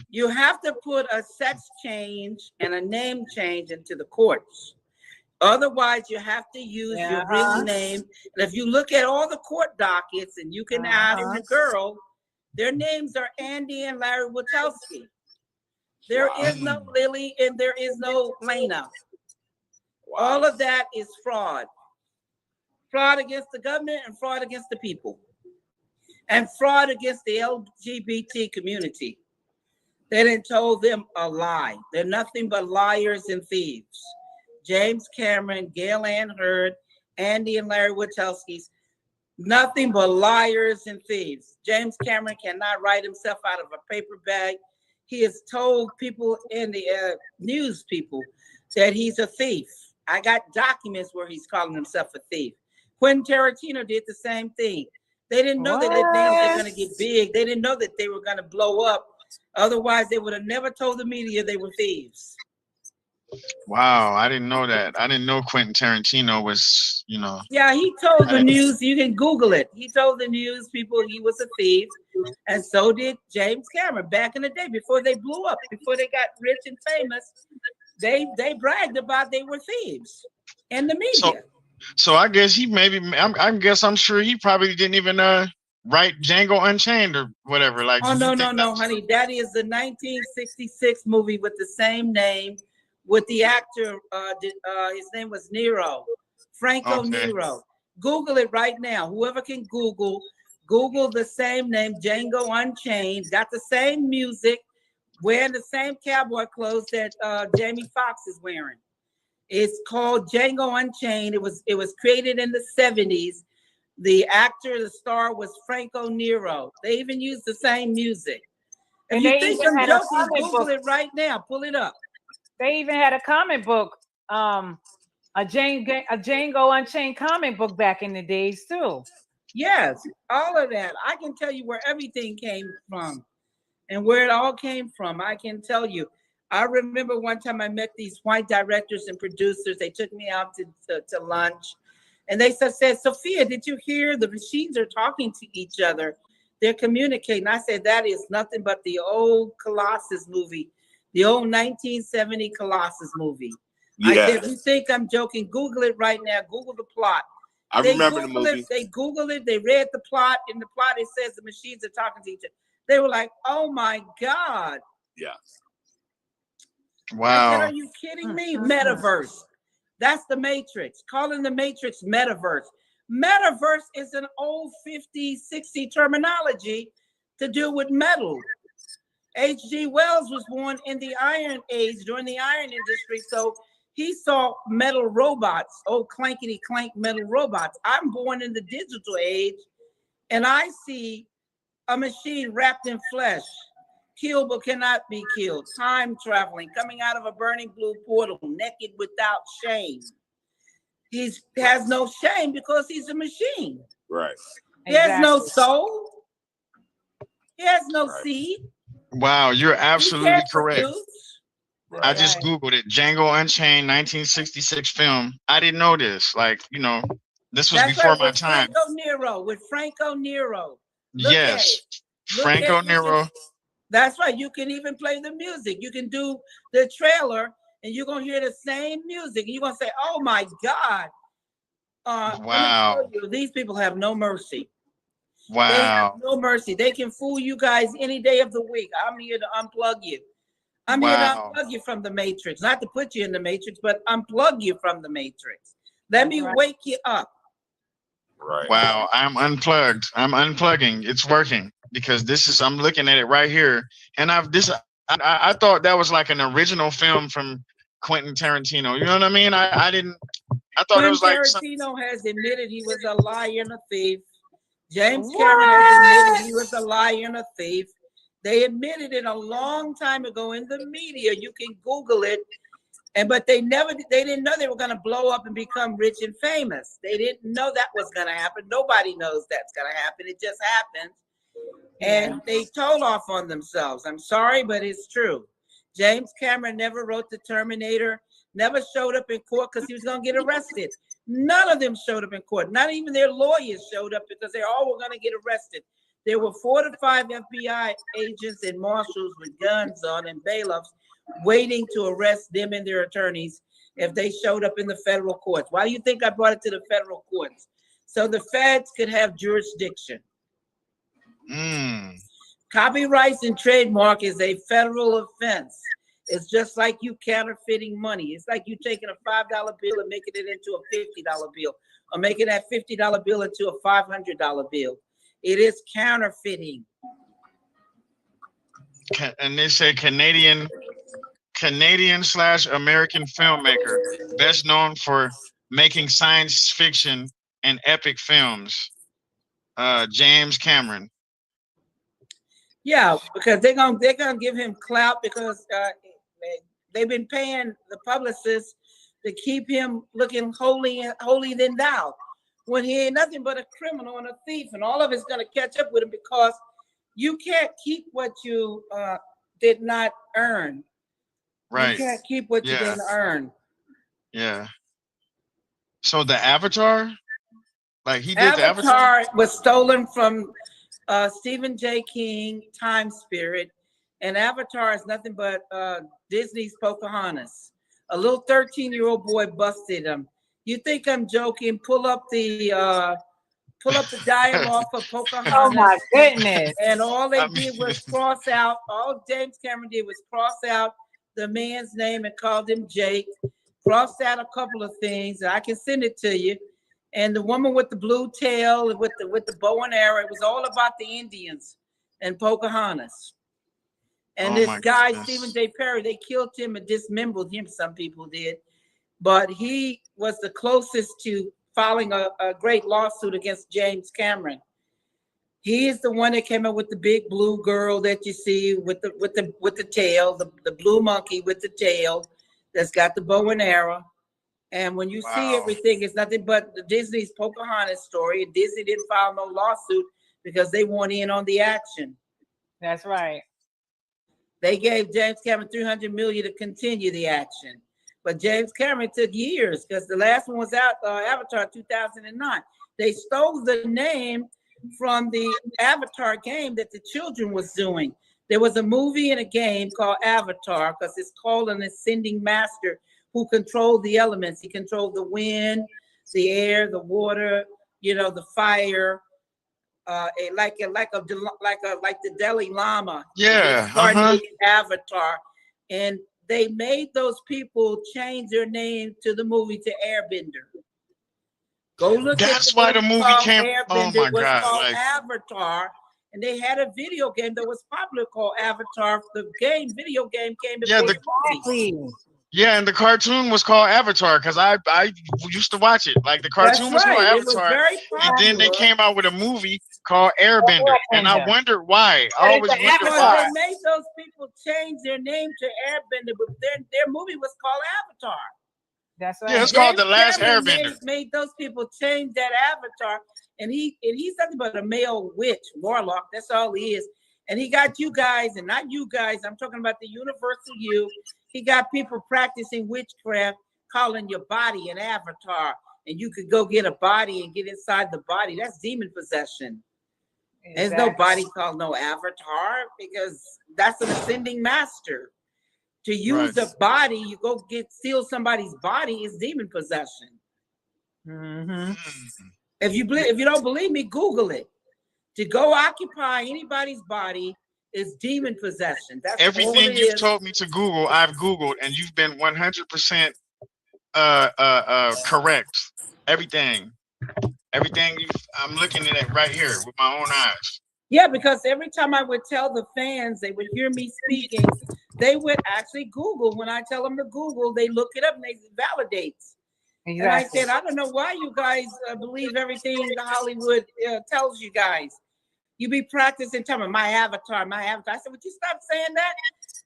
You have to put a sex change and a name change into the courts. Otherwise, you have to use your real name. And if you look at all the court dockets, and you can ask the girl, their names are Andy and Larry Wachowski. There is no Lily and there is no Lena. All of that is fraud. Fraud against the government and fraud against the people. And fraud against the LGBT community. They didn't told them a lie. They're nothing but liars and thieves. James Cameron, Gail Ann Hurd, Andy and Larry Wachowski's, nothing but liars and thieves. James Cameron cannot write himself out of a paper bag. He has told people in the news people that he's a thief. I got documents where he's calling himself a thief. Quentin Tarantino did the same thing. They didn't know that their names were going to get big. They didn't know that they were going to blow up. Otherwise, they would have never told the media they were thieves. Wow, I didn't know that. I didn't know Quentin Tarantino was, you know. Yeah, he told the news. You can Google it. He told the news people he was a thief, and so did James Cameron back in the day before they blew up, before they got rich and famous. They bragged about they were thieves in the media. So I guess he I'm sure he probably didn't even write Django Unchained or whatever. Like, oh no, honey, that is the 1966 movie with the same name. With the actor, his name was Nero, Franco Nero. Google it right now. Whoever can Google the same name, Django Unchained, got the same music, wearing the same cowboy clothes that Jamie Foxx is wearing. It's called Django Unchained. It was created in the 70s. The actor, the star was Franco Nero. They even used the same music. If you think I'm joking, Google it right now. Pull it up. They even had a comic book, a Django Unchained comic book back in the days too. Yes, all of that. I can tell you where everything came from and where it all came from. I can tell you. I remember one time I met these white directors and producers. They took me out to lunch, and they said, Sophia, did you hear the machines are talking to each other? They're communicating. I said, that is nothing but the old Colossus movie. The old 1970 Colossus movie. Yeah. I said, if you think I'm joking, Google it right now. Google the plot. I remember the movie. They Googled it. They read the plot. In the plot, it says the machines are talking to each other. They were like, oh, my God. Yeah. Wow. I said, are you kidding me? Metaverse. That's the Matrix. Calling the Matrix Metaverse. Metaverse is an old 50s, 60s terminology to do with metal. H.G. Wells was born in the Iron Age, during the iron industry, so He saw metal robots, old clankety clank metal robots. I'm born in the digital age, and I see a machine wrapped in flesh, killed but cannot be killed, time traveling, coming out of a burning blue portal, naked without shame. He has no shame because he's a machine. Right. He has no soul. He has no seed. Wow, you're absolutely correct. I just Right. Googled it. Django Unchained, 1966 film. I didn't know this. Like, you know, this was before my time. With Franco Nero. Look Yes. at it. Franco Nero. That's right. You can even play the music. You can do the trailer and you're going to hear the same music. And you're going to say, oh my God. Wow. Let me tell you, these people have no mercy. Wow. They have no mercy. They can fool you guys any day of the week. I'm here to unplug you. I'm here to unplug you from the matrix. Not to put you in the matrix, but unplug you from the matrix. Let me wake you up. Right. Wow. I'm unplugged. I'm unplugging. It's working because this is, I'm looking at it right here. And I thought that was like an original film from Quentin Tarantino. You know what I mean? I thought it was like Tarantino has admitted he was a liar and a thief. James Cameron has admitted he was a liar and a thief. They admitted it a long time ago in the media. You can Google it. But they didn't know they were going to blow up and become rich and famous. They didn't know that was going to happen. Nobody knows that's going to happen. It just happened. And they told off on themselves. I'm sorry, but it's true. James Cameron never wrote the Terminator, never showed up in court because he was going to get arrested. None of them showed up in court. Not even their lawyers showed up because they all were going to get arrested. There were 4 to 5 FBI agents and marshals with guns on and bailiffs waiting to arrest them and their attorneys if they showed up in the federal courts. Why do you think I brought it to the federal courts? So the feds could have jurisdiction. Copyrights and trademark is a federal offense. It's just like you counterfeiting money. It's like you taking a $5 bill and making it into a $50 bill, or making that $50 bill into a $500 bill. It is counterfeiting. And they say Canadian/American filmmaker, best known for making science fiction and epic films. James Cameron. Yeah, because they're gonna give him clout because they've been paying the publicists to keep him looking holy than thou, when he ain't nothing but a criminal and a thief, and all of it's gonna catch up with him because you can't keep what you did not earn. Right. You can't keep what you didn't earn. Yeah. So the Avatar, like he did Avatar, the Avatar was stolen from Stephen J. King, Time Spirit, and Avatar is nothing but Disney's Pocahontas. A little 13-year-old boy busted him. You think I'm joking? Pull up the dialogue for Pocahontas. Oh my goodness. And all they did was cross out, all James Cameron did was cross out the man's name and called him Jake. Crossed out a couple of things. I can send it to you. And the woman with the blue tail with the bow and arrow, it was all about the Indians and Pocahontas. And this guy, Stephen J. Perry, they killed him and dismembered him, some people did. But he was the closest to filing a great lawsuit against James Cameron. He is the one that came up with the big blue girl that you see with the tail, the blue monkey with the tail that's got the bow and arrow. And when you see everything, it's nothing but the Disney's Pocahontas story. And Disney didn't file no lawsuit because they want in on the action. That's right. They gave James Cameron $300 million to continue the action. But James Cameron took years because the last one was out, Avatar 2009. They stole the name from the Avatar game that the children was doing. There was a movie and a game called Avatar because it's called an ascending master who controlled the elements. He controlled the wind, the air, the water, the fire, like the Dalai Lama. Yeah. Avatar, and they made those people change their name to the movie to Airbender. Go look. That's why the movie came. Oh my God! Called Avatar, and they had a video game that was popular called Avatar. The video game came before the movie. Yeah, and the cartoon was called Avatar because I used to watch it. Like the cartoon was called It was Avatar, very and then they popular. came out with a movie called Airbender, and I wondered why. I But always it's an wondered Avatar. why. They made those people change their name to Airbender, but their movie was called Avatar. That's right. Yeah, it's called The James Last Cameron Airbender. made those people change that avatar, and he's nothing but a male witch, warlock. That's all he is. And he got you guys, and not you guys, I'm talking about the universal you. He got people practicing witchcraft, calling your body an avatar, and you could go get a body and get inside the body. That's demon possession. Exactly. There's no body called no avatar, because that's an ascending master. To use the body, you go steal somebody's body is demon possession. Mm-hmm. If you don't believe me, Google it. To go occupy anybody's body is demon possession. That's everything you've told me to Google. I've Googled, and you've been 100% correct. Everything I'm looking at it right here with my own eyes. Yeah, because every time I would tell the fans, they would hear me speaking, they would actually Google. When I tell them to Google, they look it up and they validates. Exactly. And I said, I don't know why you guys believe everything Hollywood tells you guys. You be practicing telling me my avatar. I said, would you stop saying that?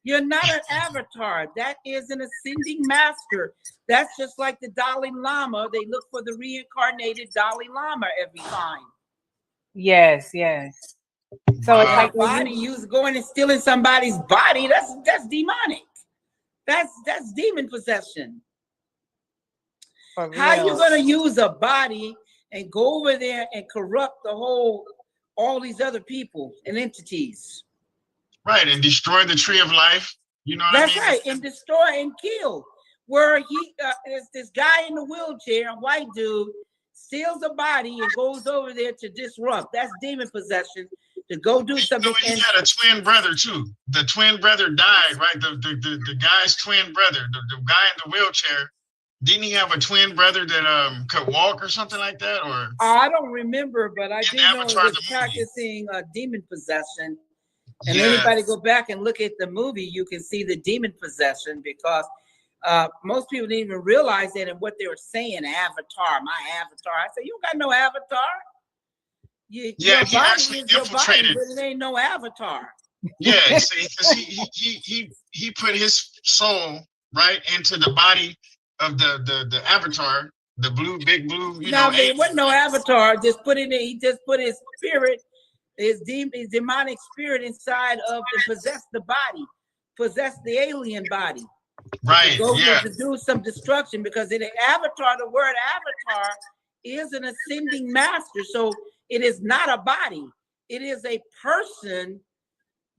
You're not an avatar. That is an ascending master. That's just like the Dalai Lama. They look for the reincarnated Dalai Lama every time. Yes. So it's like body you going and stealing somebody's body. That's demonic. That's demon possession. How you gonna use a body and go over there and corrupt all these other people and entities? Right, and destroy the tree of life. You know what I mean? That's right, and destroy and kill. Where there's this guy in the wheelchair, a white dude, steals a body and goes over there to disrupt. That's demon possession. To go do something. He had a twin brother too. The twin brother died, right? The guy's twin brother, the guy in the wheelchair. Didn't he have a twin brother that could walk or something like that? Or I don't remember, but I do know he was practicing demon possession. And anybody go back and look at the movie, you can see the demon possession, because most people didn't even realize that and what they were saying. Avatar, my avatar. I said, you don't got no avatar. He actually infiltrated. But it ain't no avatar. Yeah, see, because he put his soul right into the body of the avatar, the big blue. There wasn't no avatar. Just put it in. He just put his spirit, his demonic spirit inside of and possessed the body, possessed the alien body. Right. To do some destruction, because in the avatar, the word avatar is an ascending master. So it is not a body. It is a person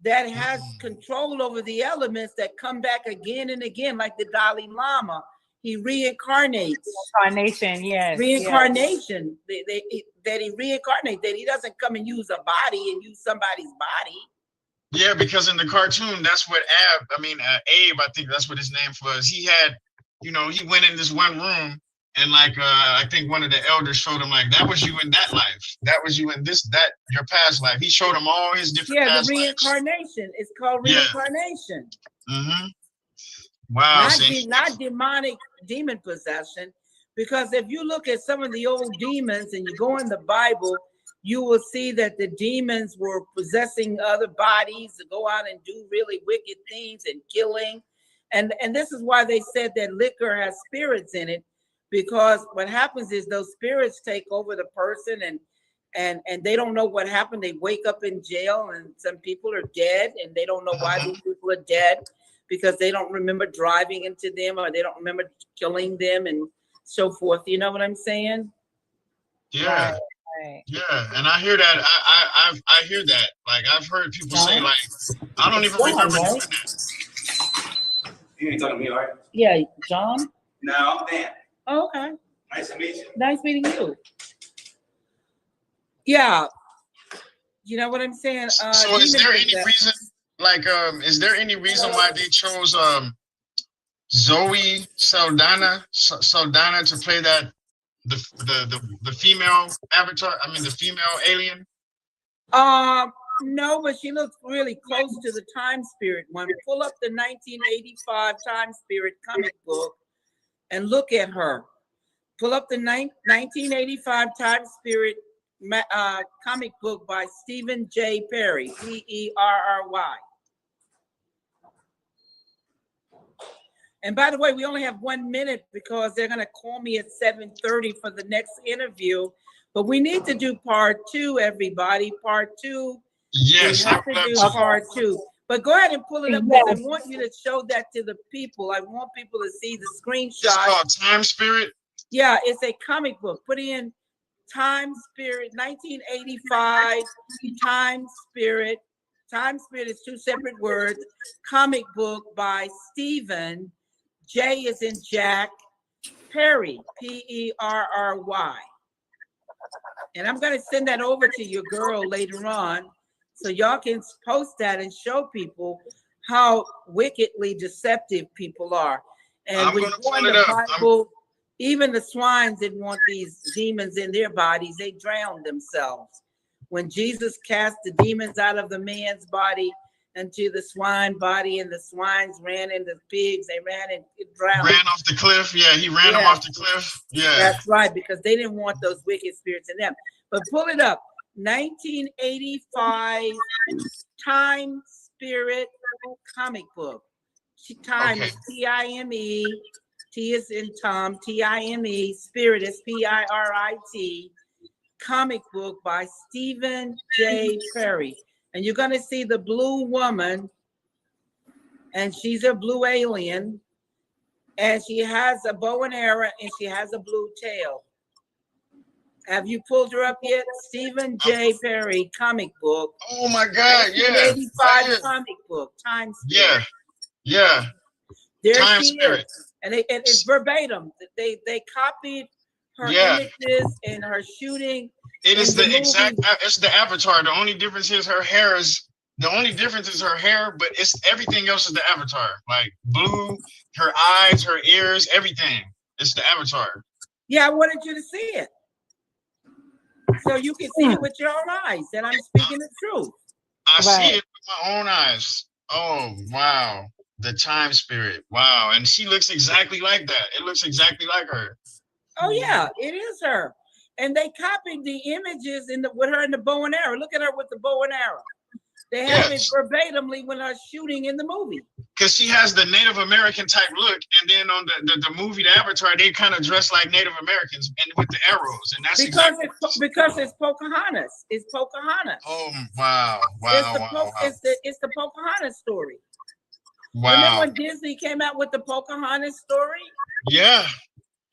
that has control over the elements that come back again and again, like the Dalai Lama. He reincarnates. Reincarnation, yes. Reincarnation. That he reincarnates. That he doesn't come and use a body and use somebody's body. Yeah, because in the cartoon, that's what Abe, I think that's what his name was. He had, he went in this one room. And I think one of the elders showed him, that was you in that life. That was you in your past life. He showed him all his different past the reincarnation. Lives. It's called reincarnation. Mm-hmm. Wow. Not demonic demon possession. Because if you look at some of the old demons and you go in the Bible, you will see that the demons were possessing other bodies to go out and do really wicked things and killing. And this is why they said that liquor has spirits in it. Because what happens is those spirits take over the person and they don't know what happened. They wake up in jail and some people are dead and they don't know why these people are dead, because they don't remember driving into them or they don't remember killing them and so forth. You know what I'm saying? Yeah. Right. Yeah. And I hear that. I hear that. I've heard people say I don't even remember doing that. You ain't talking to me, all right? Yeah, John? No, I'm Dan. Oh, okay. Nice to meet you. Nice meeting you. Yeah. You know what I'm saying? So is there any reason, is there any reason why they chose Zoe Saldana to play the female avatar? The female alien? No, but she looks really close to the Time Spirit one. Pull up the 1985 Time Spirit comic book and look at her. Pull up the 1985 Time Spirit comic book by Stephen J. Perry, Perry. And by the way, we only have 1 minute because they're going to call me at 7:30 for the next interview. But we need to do part 2, everybody. Part 2. Yes, we have to do part 2. But go ahead and pull it up because I want you to show that to the people. I want people to see the screenshot. It's called Time Spirit. Yeah, it's a comic book. Put in Time Spirit, 1985 Time Spirit. Time Spirit is 2 separate words. Comic book by Stephen J is in Jack Perry, Perry. And I'm going to send that over to your girl later on so y'all can post that and show people how wickedly deceptive people are. And when you go in the Bible, even the swines didn't want these demons in their bodies. They drowned themselves. When Jesus cast the demons out of the man's body into the swine body, and the swines ran into pigs, they ran and drowned. Ran off the cliff. Yeah, he ran them off the cliff. Yeah. That's right, because they didn't want those wicked spirits in them. But pull it up. 1985 Time Spirit comic book. Time is T-I-M-E. T is in Tom. T-I-M-E. Spirit is P-I-R-I-T. Comic book by Stephen J. Perry. And you're going to see the blue woman, and she's a blue alien, and she has a bow and arrow, and she has a blue tail. Have you pulled her up yet? Stephen J. Perry comic book. Oh my God! Yeah. 1985 comic book. Time Spirit. Yeah. There Time she Spirit. is, and it's verbatim. They copied her images and her shooting. It is the exact. It's the avatar. The only difference is her hair is. The only difference is her hair, but it's everything else is the avatar. Like blue, her eyes, her ears, everything. It's the avatar. Yeah, I wanted you to see it, so you can see it with your own eyes. That I'm speaking the truth. I see it with my own eyes. Oh wow, the Time Spirit. Wow, and she looks exactly like that. It looks exactly like her. Oh yeah, it is her. And they copied the images with her in the bow and arrow. Look at her with the bow and arrow. They have it verbatimly when her shooting in the movie. Because she has the Native American type look, and then on the movie, the Avatar, they kind of dress like Native Americans and with the arrows, and that's because it's Pocahontas. It's Pocahontas. Oh wow! It's the Pocahontas story. Wow! Remember when Disney came out with the Pocahontas story? Yeah.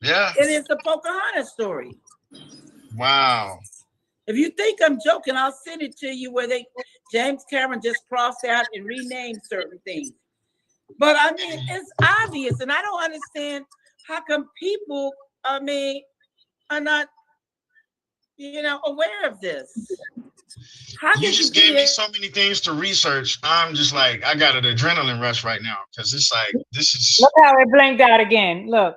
It is the Pocahontas story. Wow. If you think I'm joking, I'll send it to you where James Cameron just crossed out and renamed certain things. But I mean, it's obvious, and I don't understand how come people, are not, aware of this. You just gave me so many things to research. I'm just like, I got an adrenaline rush right now because it's like, this is. Look how it blinked out again. Look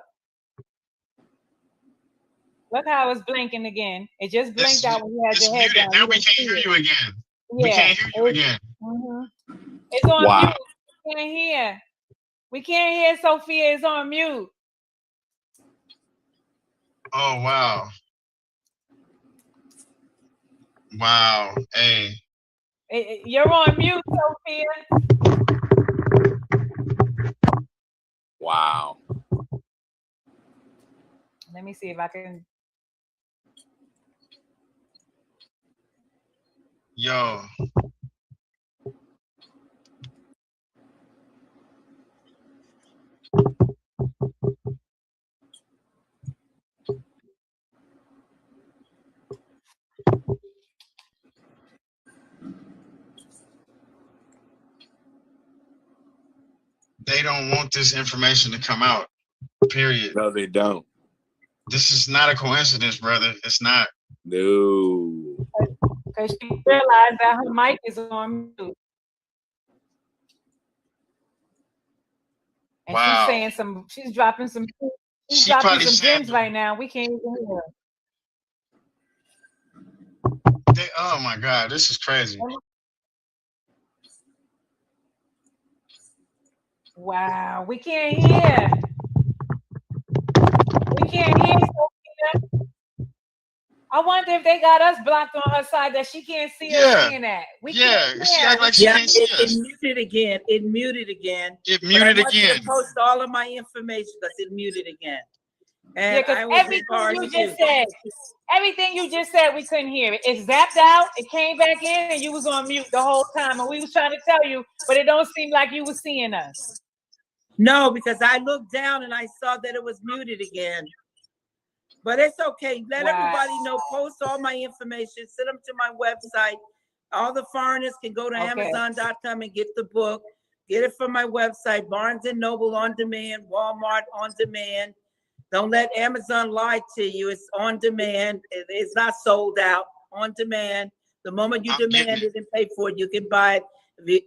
how it's blinking again. It just blinked out when you had your head down. Now we can't hear you again. We can't hear you again. It's on mute. We can't hear. We can't hear Sophia. It's on mute. Oh, wow. Wow. Hey. You're on mute, Sophia. Wow. Let me see if I can. Yo. They don't want this information to come out, period. No, they don't. This is not a coincidence, brother. It's not. No. Because she realized that her mic is on mute. And she's dropping some gems right now. We can't even hear her. Oh my God, this is crazy. Wow, we can't hear. We can't hear Sophia. I wonder if they got us blocked on her side that she can't see us saying that. We can't She hear. act like she Yeah, can't see it us. muted again. It muted again. It But muted I want you again. to post all of my information because it muted again. And Yeah, because I was as everything far you as just said, we couldn't hear it. It zapped out, it came back in, and you was on mute the whole time. And we was trying to tell you, but it don't seem like you was seeing us. No, because I looked down and I saw that it was muted again. But it's okay. Let everybody know. Post all my information. Send them to my website. All the foreigners can go to Amazon.com and get the book. Get it from my website. Barnes & Noble on demand. Walmart on demand. Don't let Amazon lie to you. It's on demand. It's not sold out. On demand. The moment you demand it and pay for it, you can buy it.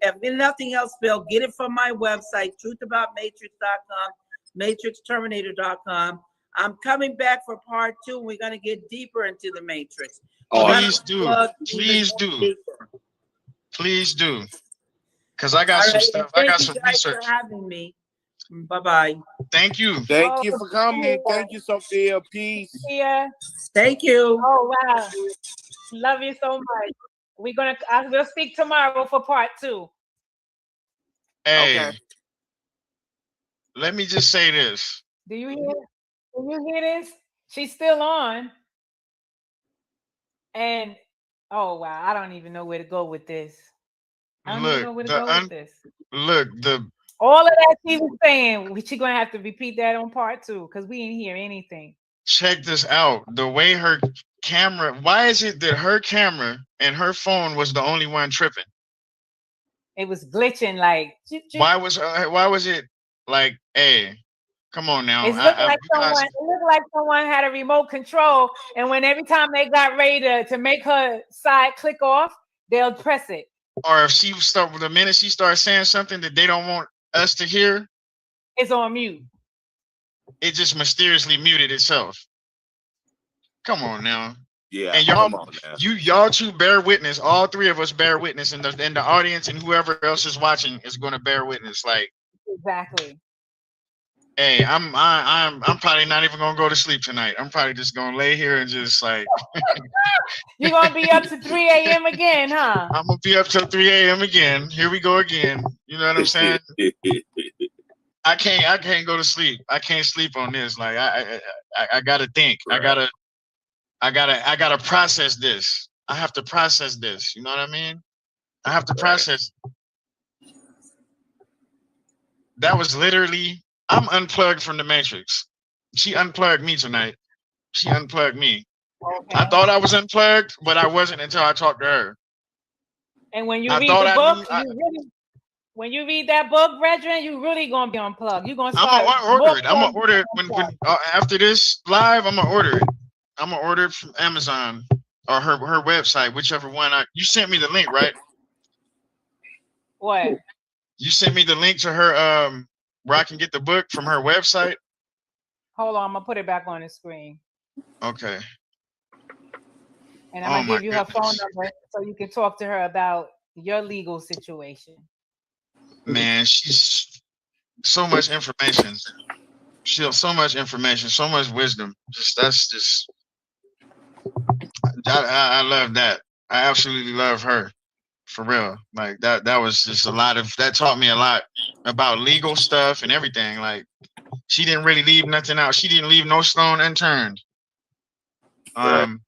If nothing else, Bill, get it from my website, truthaboutmatrix.com, matrixterminator.com. I'm coming back for part 2. We're going to get deeper into the matrix. Please do. Please do. Please do. Because I got some stuff. I got some research. Thank you guys for having me. Bye-bye. Thank you. Thank you for coming. Thank you, Sophia. Peace. Yeah. Thank you. Oh, wow. Love you so much. We'll speak tomorrow for part 2. Hey. Okay. Let me just say this. Do you hear this? She's still on. And oh wow, I don't even know where to go with this. I don't even know where to go with this. Look, all of that she was saying, she's gonna have to repeat that on part 2 because we didn't hear anything. Check this out. The way her camera, why is it that her camera and her phone was the only one tripping? It was glitching like. Why was it like, hey, come on now. It looked like someone had a remote control, and when every time they got ready to make her side click off, they'll press it. Or if the minute she starts saying something that they don't want us to hear, it's on mute. It just mysteriously muted itself. Come on now. Yeah. And y'all two bear witness. All 3 of us bear witness, and the audience and whoever else is watching is going to bear witness. Like exactly. Hey, I'm probably not even gonna go to sleep tonight. I'm probably just gonna lay here and just like. You're gonna be up to 3 a.m. again, huh? I'm gonna be up till 3 a.m. again. Here we go again. You know what I'm saying? I can't go to sleep. I can't sleep on this. Like I gotta think. Right. I gotta process this. I have to process this. You know what I mean? I have to process. That was literally. I'm unplugged from the Matrix. She unplugged me tonight. She unplugged me. Okay. I thought I was unplugged, but I wasn't until I talked to her. And when you read the book, when you read that book, brethren, you really gonna be unplugged. You're gonna start. I'm gonna order it when after this live. I'm gonna order it. I'm gonna order it from Amazon or her website, whichever one. You sent me the link, right? What? You sent me the link to her where I can get the book from her website. Hold on, I'm gonna put it back on the screen. Okay. And I'm gonna give you her phone number so you can talk to her about your legal situation. Man, she's so much information. She has so much information, so much wisdom. I love that. I absolutely love her. For real. Like that was just that taught me a lot about legal stuff and everything. Like she didn't really leave nothing out. She didn't leave no stone unturned. And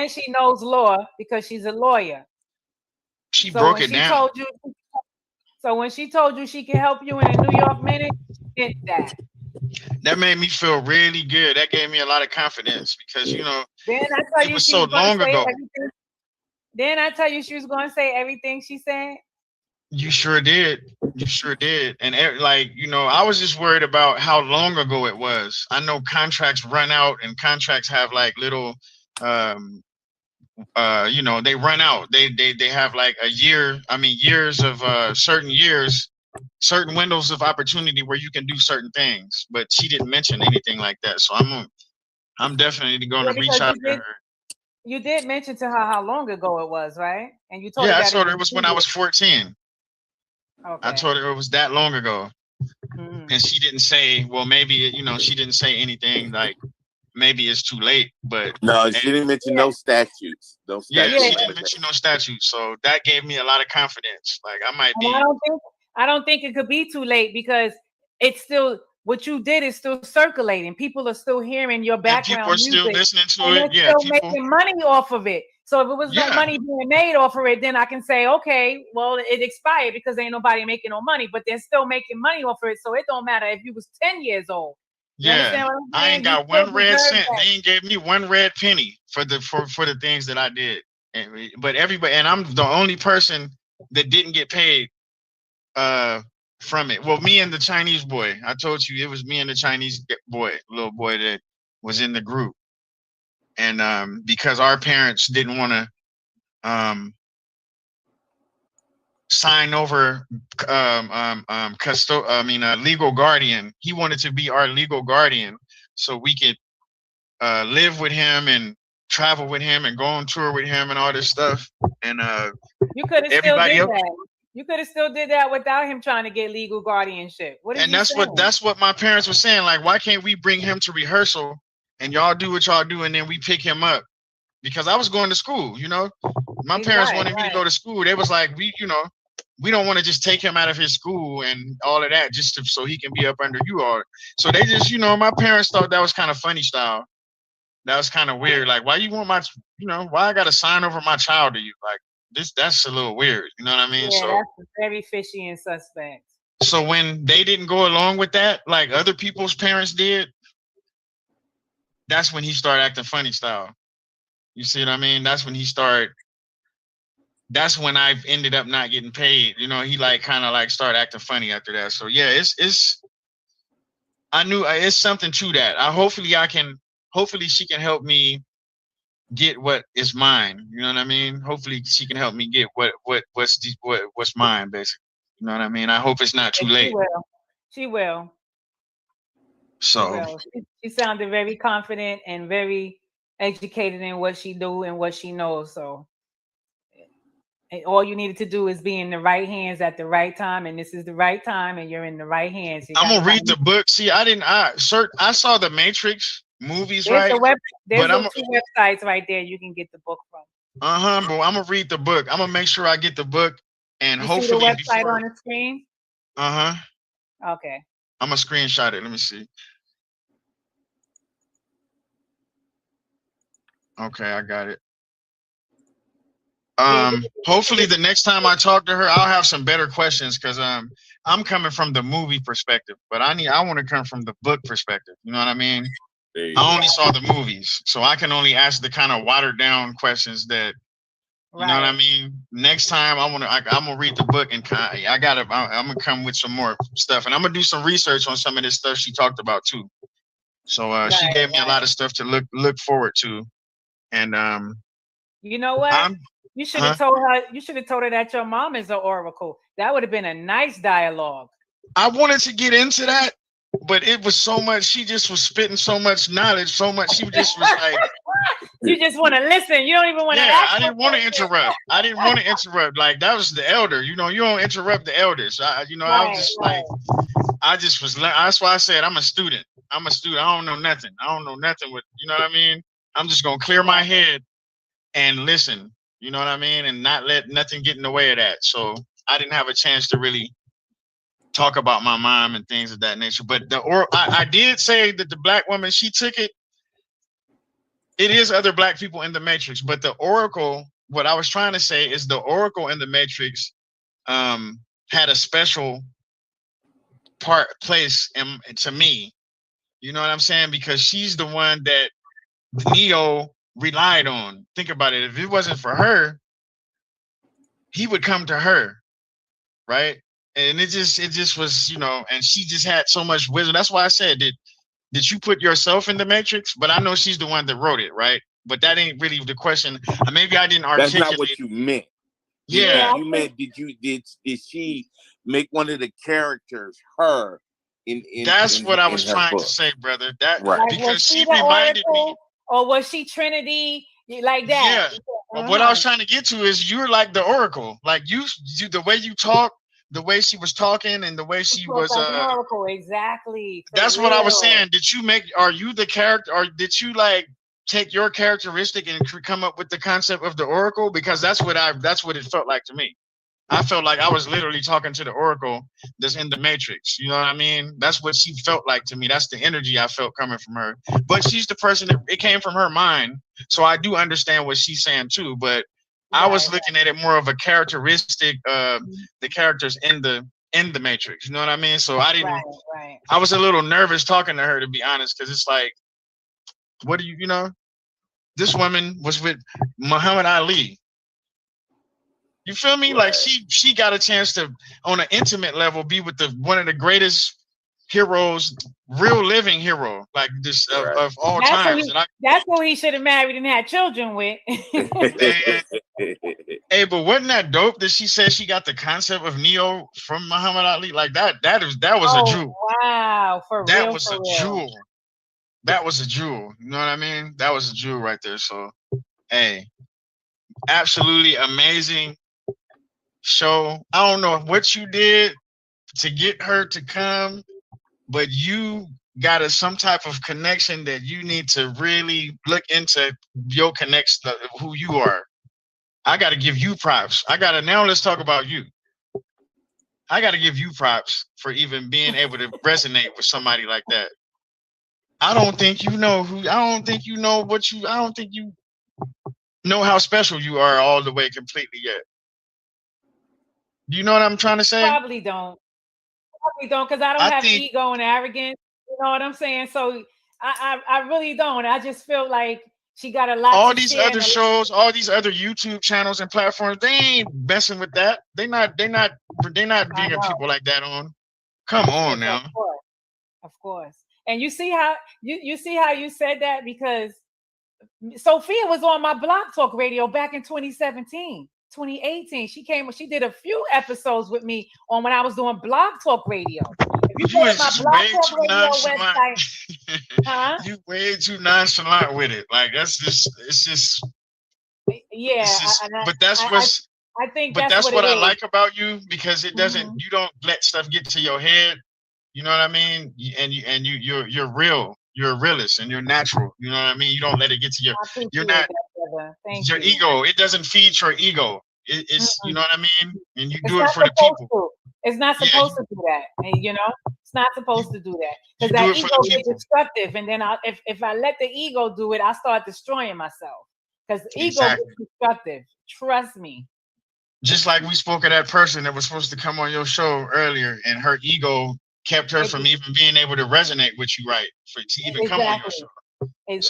she knows law because she's a lawyer. She broke it down. So when she told you she can help you in a New York minute, did that. That made me feel really good. That gave me a lot of confidence because then I tell you was so long ago. Then I tell you she was going to say everything she said. You sure did. You sure did. And I was just worried about how long ago it was. I know contracts run out and contracts have like little, they run out. They have like a year. I mean, years of certain windows of opportunity where you can do certain things. But she didn't mention anything like that. So I'm definitely going to reach out to her. You did mention to her how long ago it was, right? And you told her. her I told her it was when I was 14. Okay. I told her it was that long ago. And she didn't say, well, maybe, you know, she didn't say anything like, maybe it's too late, but. No, she didn't mention no statutes. No statutes. Yeah, she didn't mention no statutes. So that gave me a lot of confidence. Like, I might be. I don't think it could be too late because it's still, what you did is still circulating. People are still hearing your background music. People are music, still listening to it. Yeah, still making money off of it. So if it was no money being made off of it, then I can say, okay, well, it expired because ain't nobody making no money, but they're still making money off of it. So it don't matter if you was 10 years old. Yeah, I ain't got one red cent. They ain't gave me one red penny for the things that I did. But everybody, and I'm the only person that didn't get paid from it. Well, me and the Chinese boy. I told you it was me and the Chinese little boy that was in the group. And because our parents didn't want to sign over legal guardian. He wanted to be our legal guardian so we could live with him and travel with him and go on tour with him and all this stuff. And you could have still did that. You could have still did that without him trying to get legal guardianship. That's what my parents were saying. Like, why can't we bring him to rehearsal and y'all do what y'all do and then we pick him up? Because I was going to school, you know. My parents wanted me to go to school. They was like, we don't want to just take him out of his school and all of that so he can be up under you all. So they just, my parents thought that was kind of funny style. That was kind of weird. Like, why you want why I got to sign over my child to you? Like, that's a little weird. You know what I mean? Yeah, so that's very fishy and suspect. So when they didn't go along with that, like other people's parents did, that's when he started acting funny style. You see what I mean? That's when I ended up not getting paid. He kind of started acting funny after that. So yeah, I knew it's something to that. Hopefully she can help me get what is mine. You know what I mean? Hopefully she can help me get what's mine, basically. You know what I mean? I hope it's not too late. She will. So she sounded very confident and very educated in what she do and what she knows. So and all you needed to do is be in the right hands at the right time, and this is the right time, and you're in the right hands. I'm gonna read the book. See, I saw the Matrix movies, right? There's two websites right there you can get the book from. But I'm gonna read the book. I'm gonna make sure I get the book, and hopefully see the website on the screen. Okay. I'm gonna screenshot it. Let me see. Okay, I got it. Hopefully the next time I talk to her, I'll have some better questions because I'm coming from the movie perspective, but I want to come from the book perspective. You know what I mean? I only saw the movies, so I can only ask the kind of watered down questions that you know what I mean. Next time I'm gonna read the book and I'm gonna come with some more stuff, and I'm gonna do some research on some of this stuff she talked about too. So she gave me a lot of stuff to look forward to, and you know what? You should have told her. You should have told her that your mom is an oracle. That would have been a nice dialogue. I wanted to get into that, but it was so much. She just was spitting so much knowledge, so much. She just was like, you just want to listen. You don't even want to. Yeah, I didn't want to interrupt. I didn't want to interrupt. Like that was the elder. You don't interrupt the elders. I was just like, I just was. That's why I said I'm a student. I don't know nothing. I don't know nothing with. You know what I mean? I'm just gonna clear my head and listen. You know what I mean? And not let nothing get in the way of that. So I didn't have a chance to really talk about my mom and things of that nature. But I did say that the black woman, she took it. It is other black people in the Matrix, but the oracle, what I was trying to say is the oracle in the Matrix had a special place to me. You know what I'm saying? Because she's the one that Neo relied on. Think about it. If it wasn't for her, he would come to her, right? And it just was, and she just had so much wisdom. That's why I said, did you put yourself in the Matrix? But I know she's the one that wrote it, right? But that ain't really the question. Maybe I didn't articulate. That's not what you meant. Yeah, you meant did she make one of the characters her? That's what I was trying to say, brother. That right. Because she reminded me. Or was she Trinity like that? Yeah. What I was trying to get to is you're like the oracle. Like you the way you talk, the way she was talking and the way she was like an oracle, exactly. That's what I was saying. Are you the character, or did you like take your characteristic and come up with the concept of the oracle? Because that's what it felt like to me. I felt like I was literally talking to the oracle that's in the Matrix. You know what I mean? That's what she felt like to me. That's the energy I felt coming from her. But she's the person that it came from her mind. So I do understand what she's saying too. But I was looking at it more of a characteristic of the characters in the Matrix. You know what I mean? So I didn't. I was a little nervous talking to her, to be honest, because it's like, what do you know? This woman was with Muhammad Ali. You feel me? Like she got a chance to, on an intimate level, be with one of the greatest heroes, real living hero, like this of all times. That's who he should have married and had children with. Hey, but wasn't that dope that she said she got the concept of Neo from Muhammad Ali? Like that was a jewel. Wow, That was a jewel. That was a jewel. You know what I mean? That was a jewel right there. So, hey, absolutely amazing show. I don't know what you did to get her to come, but you got some type of connection that you need to really look into your connection, who you are. I got to give you props. Now let's talk about you. I got to give you props for even being able to resonate with somebody like that. I don't think you know how special you are all the way completely yet. Do you know what I'm trying to say? Probably don't, because I don't have ego and arrogance. You know what I'm saying? So I really don't. I just feel like she got a lot. All these other shows, all these other YouTube channels and platforms, they ain't messing with that. They're not bringing people like that on. Come on now. Of course. And you see how you said that, because Sophia was on my Blog Talk Radio back in 2017. 2018, she did a few episodes with me on when I was doing Blog Talk Radio. If you go to my Blog Talk Radio website, you way too nonchalant with it. Like it's just but that's what I like about you, because it doesn't, you don't let stuff get to your head. You know what I mean? You're real. You're a realist and you're natural. You know what I mean? You don't let it get to you're not your ego. It doesn't feed your ego. It's you know what I mean? And you do it for the people. It's not supposed to do that. And, you know, it's not supposed to do that, because that ego is destructive. And then if I let the ego do it, I start destroying myself, because ego is destructive. Trust me. Just like we spoke of that person that was supposed to come on your show earlier, and her ego kept her from even being able to resonate with you, right? To even come on your show.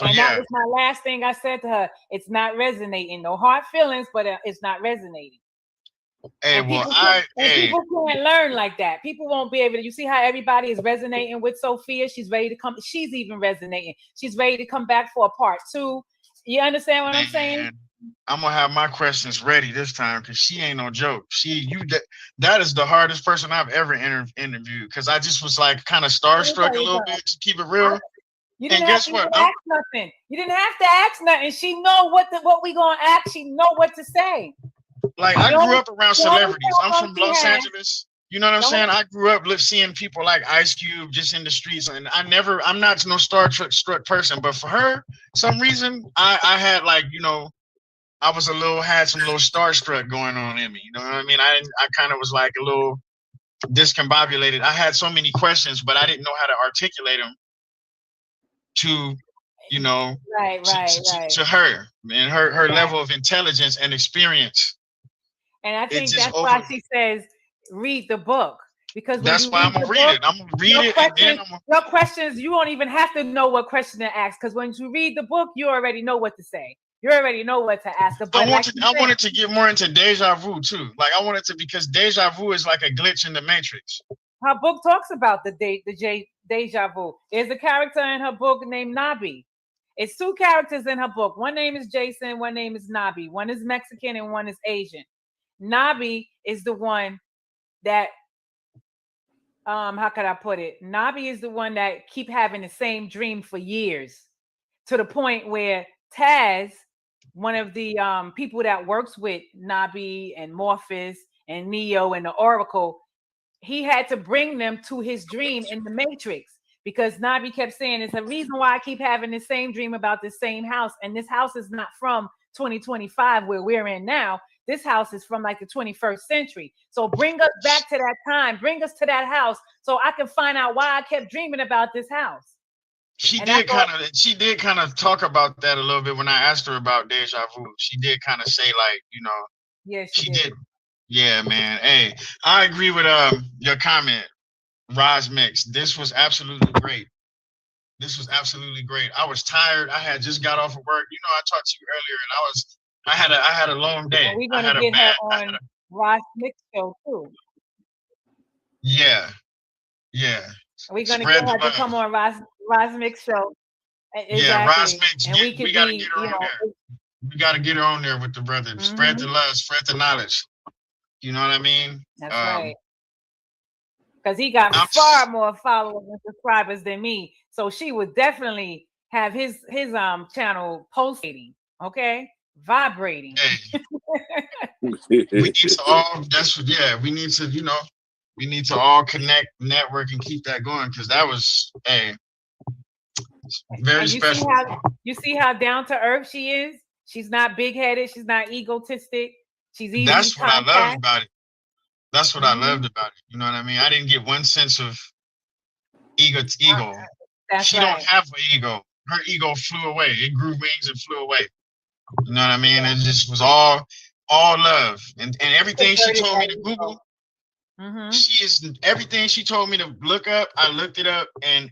That was my last thing I said to her. It's not resonating. No hard feelings, but it's not resonating. Hey, people can't learn like that. People won't be able to. You see how everybody is resonating with Sophia? She's ready to come. She's even resonating. She's ready to come back for a part 2. You understand what I'm saying? I'm gonna have my questions ready this time, because she ain't no joke. That is the hardest person I've ever interviewed, because I just was like kind of starstruck a little bit, to keep it real. You didn't have to ask nothing. You didn't have to ask nothing. She know what we gonna ask. She know what to say. Like, I grew up around celebrities. I'm from Los Angeles. You know what I'm saying? I grew up seeing people like Ice Cube just in the streets, and I'm not no starstruck person, but for her, some reason, I had, like, you know, I was had some little starstruck going on in me. You know what I mean? I kind of was like a little discombobulated. I had so many questions, but I didn't know how to articulate them to, you know, to her, and her level of intelligence and experience. And I think that's why she says, read the book. Because that's why I'm gonna read it. I'm gonna read it, and then your questions, you won't even have to know what question to ask, because when you read the book, you already know what to say. You already know what to ask. But I wanted to get more into deja vu too. Like, I wanted to, because deja vu is like a glitch in the Matrix. Her book talks about the deja vu. There's a character in her book named Nabi. It's 2 characters in her book. One name is Jason, one name is Nabi. One is Mexican and one is Asian. Nabi is the one that, how could I put it? Nabi is the one that keep having the same dream for years, to the point where Taz, one of the people that works with Nabi and Morpheus and Neo and the Oracle, he had to bring them to his dream in the Matrix, because Nabi kept saying it's a reason why I keep having the same dream about the same house. And this house is not from 2025 where we're in now. This house is from like the 21st century. So bring us back to that time. Bring us to that house so I can find out why I kept dreaming about this house. She did kind of talk about that a little bit when I asked her about deja vu. She did kind of say, like, you know, yeah, she did. Yeah, man. Hey, I agree with your comment, Roz Mix. This was absolutely great. This was absolutely great. I was tired. I had just got off of work. You know, I talked to you earlier, and I had a long day. Well, we're gonna get her on Roz Mix show too. Yeah. We're gonna get her to come on Roz Mix show. Exactly. Yeah, Roz Mix. And we gotta get her on there. We gotta get her on there with the brother. Spread the love, spread the knowledge. You know what I mean? That's right. Because he got far more followers and subscribers than me. So she would definitely have his channel pulsating, okay? Vibrating. Hey. We need to all we need to all connect, network, and keep that going, because that was very special. You see how down to earth she is? She's not big-headed, she's not egotistic. She's easy. That's what I love about it. That's what I loved about it. You know what I mean? I didn't get one sense of ego. She don't have an ego. Her ego flew away. It grew wings and flew away. You know what I mean? It just was all love. And everything she told me to Google, she is everything she told me to look up. I looked it up, and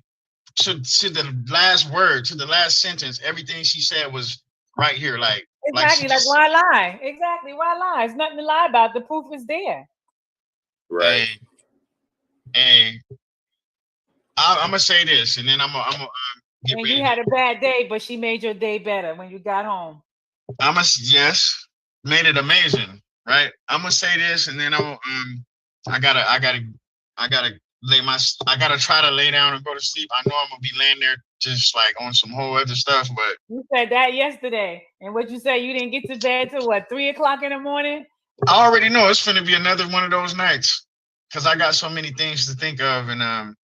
to the last word, to the last sentence, everything she said was right here. Like exactly, like why lie? Exactly, why lie? There's nothing to lie about. The proof is there. Right. Hey, I'm gonna say this, and then I'm gonna get and ready. You had a bad day, but she made your day better when you got home. Made it amazing, right? I'm gonna say this, and then I gotta try to lay down and go to sleep. I know I'm gonna be laying there just like on some whole other stuff, but you said that yesterday, and what you say, you didn't get to bed till what, 3 o'clock in the morning? I already know it's gonna be another one of those nights, because I got so many things to think of, and I'm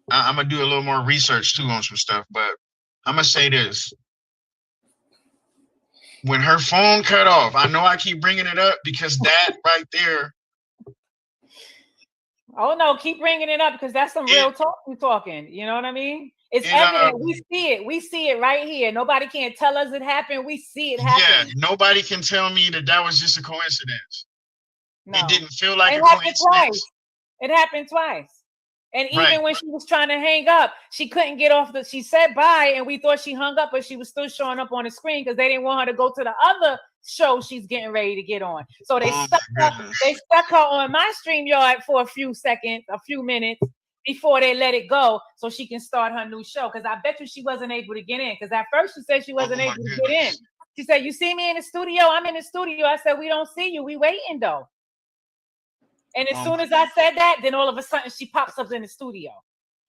gonna do a little more research too on some stuff. But I'm gonna say this: when her phone cut off, I know I keep bringing it up because that right there. Oh no, keep bringing it up, because that's some real talk we're talking. You know what I mean? It's evident. We see it. We see it right here. Nobody can't tell us it happened. We see it happen. Yeah, nobody can tell me that was just a coincidence. No. It didn't feel like a coincidence. Twice. It happened twice. And even when she was trying to hang up, she couldn't get off she said bye, and we thought she hung up, but she was still showing up on the screen because they didn't want her to go to the other show she's getting ready to get on. So they stuck her on my StreamYard for a few minutes before they let it go so she can start her new show. Because I bet you she wasn't able to get in. Because at first she said she wasn't able to get in. She said, "You see me in the studio? I'm in the studio." I said, "We don't see you. We waiting though." And as soon as I said that, then all of a sudden she pops up in the studio,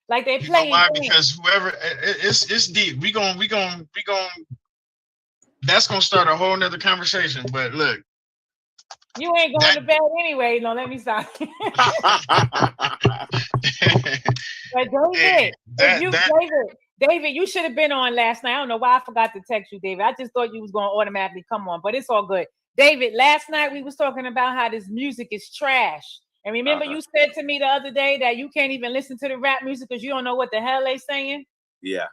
like they playing. Why? Because whoever it's deep. We gon' that's gonna start a whole nother conversation. But look, you ain't going to bed anyway. No, let me stop. But David, you should have been on last night. I don't know why I forgot to text you, David. I just thought you was going to automatically come on, but it's all good. David, last night we was talking about how this music is trash. And remember you said to me the other day that you can't even listen to the rap music because you don't know what the hell they saying? Yeah.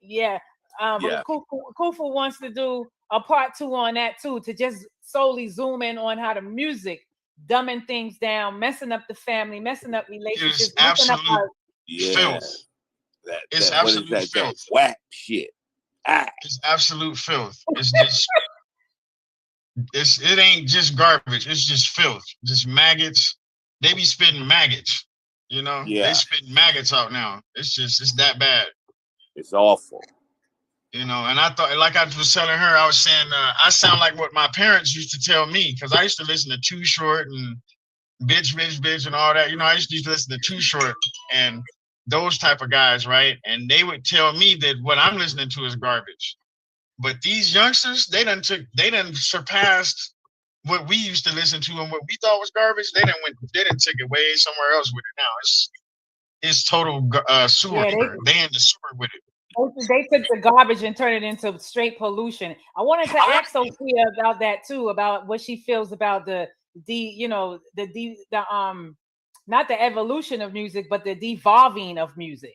Yeah. Kufu wants to do a part 2 on that too, to just solely zoom in on how the music dumbing things down, messing up the family, messing up relationships. It's absolute filth. It's absolute filth. Whack shit. It's absolute filth. It's just it ain't just garbage. It's just filth. Just maggots. They be spitting maggots. You know? Yeah. They spitting maggots out now. It's that bad. It's awful. You know, and I thought, like I was telling her, I was saying, I sound like what my parents used to tell me, because I used to listen to Too Short and bitch, and all that. You know, I used to listen to Too Short and those type of guys, right? And they would tell me that what I'm listening to is garbage. But these youngsters, they done surpassed what we used to listen to and what we thought was garbage, they didn't take it way somewhere else with it now. It's total sewer. Yeah, They in the sewer with it. they took the garbage and turned it into straight pollution. I wanted to ask Sophia about that too, about what she feels about the not the evolution of music, but the devolving of music.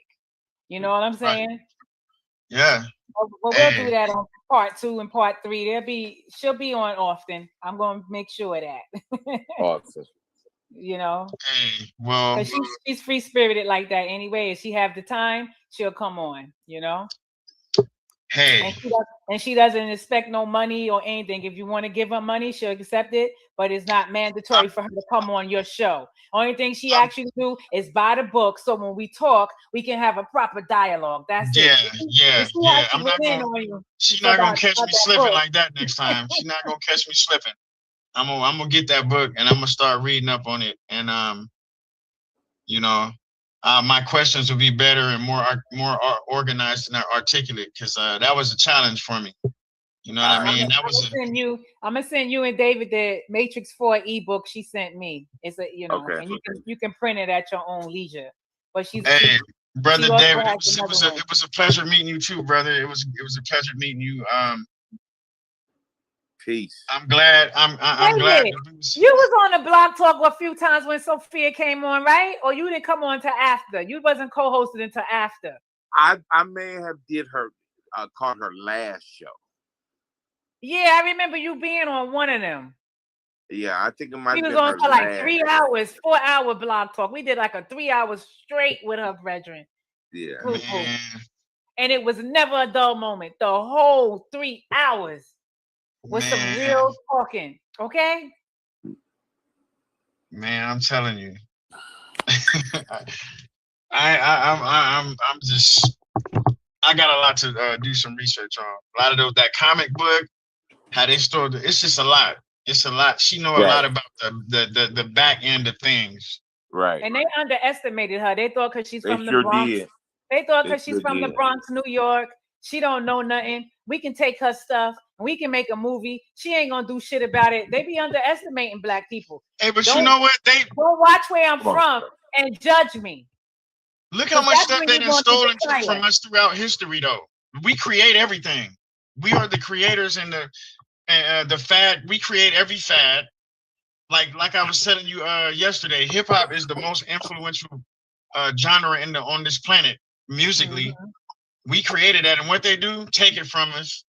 You know what I'm saying? Right. Yeah. But we'll do that on part 2 and part 3. She'll be on often. I'm gonna make sure of that. Awesome. You know, well, she's free spirited like that anyway. If she have the time, she'll come on. You know. Hey. And she doesn't expect no money or anything. If you want to give her money, she'll accept it, but it's not mandatory for her to come on your show. Only thing she actually do is buy the book, so when we talk, we can have a proper dialogue. That's it. Yeah. She's not gonna catch me slipping like that next time. She's not gonna catch me slipping. I'm gonna get that book and I'm gonna start reading up on it, and my questions will be better and more organized and articulate, because that was a challenge for me. You know what I mean? I'm gonna send you and David the Matrix 4 ebook she sent me. It's and you can print it at your own leisure. But brother David, it was a pleasure meeting you too, brother. It was a pleasure meeting you. Peace. I'm glad. I'm glad. You was on the Blog Talk a few times when Sophia came on, right? Or you didn't come on till after? You wasn't co-hosted until after. I may have caught her last show. Yeah, I remember you being on one of them. Yeah, I think it might. She was on for like 3 hours, 4-hour Blog Talk. We did like a 3 hours straight with her brethren. Yeah. And it was never a dull moment. The whole 3 hours. With some real talking, okay? Man, I'm telling you, I'm just, I got a lot to do some research on. A lot of that comic book, how they stored it. It's just a lot. It's a lot. She know a lot about the back end of things. Right. And they underestimated her. They thought because she's from the Bronx. They thought because she's from the Bronx, New York, she don't know nothing. We can take her stuff. We can make a movie. She ain't gonna do shit about it. They be underestimating Black people. Hey, but you know what? They don't watch where I'm from and judge me. Look how much stuff they done stolen from us throughout history, though. We create everything. We are the creators and the fad. We create every fad. Like I was telling you yesterday, hip hop is the most influential genre on this planet musically. Mm-hmm. We created that, and what they do, take it from us.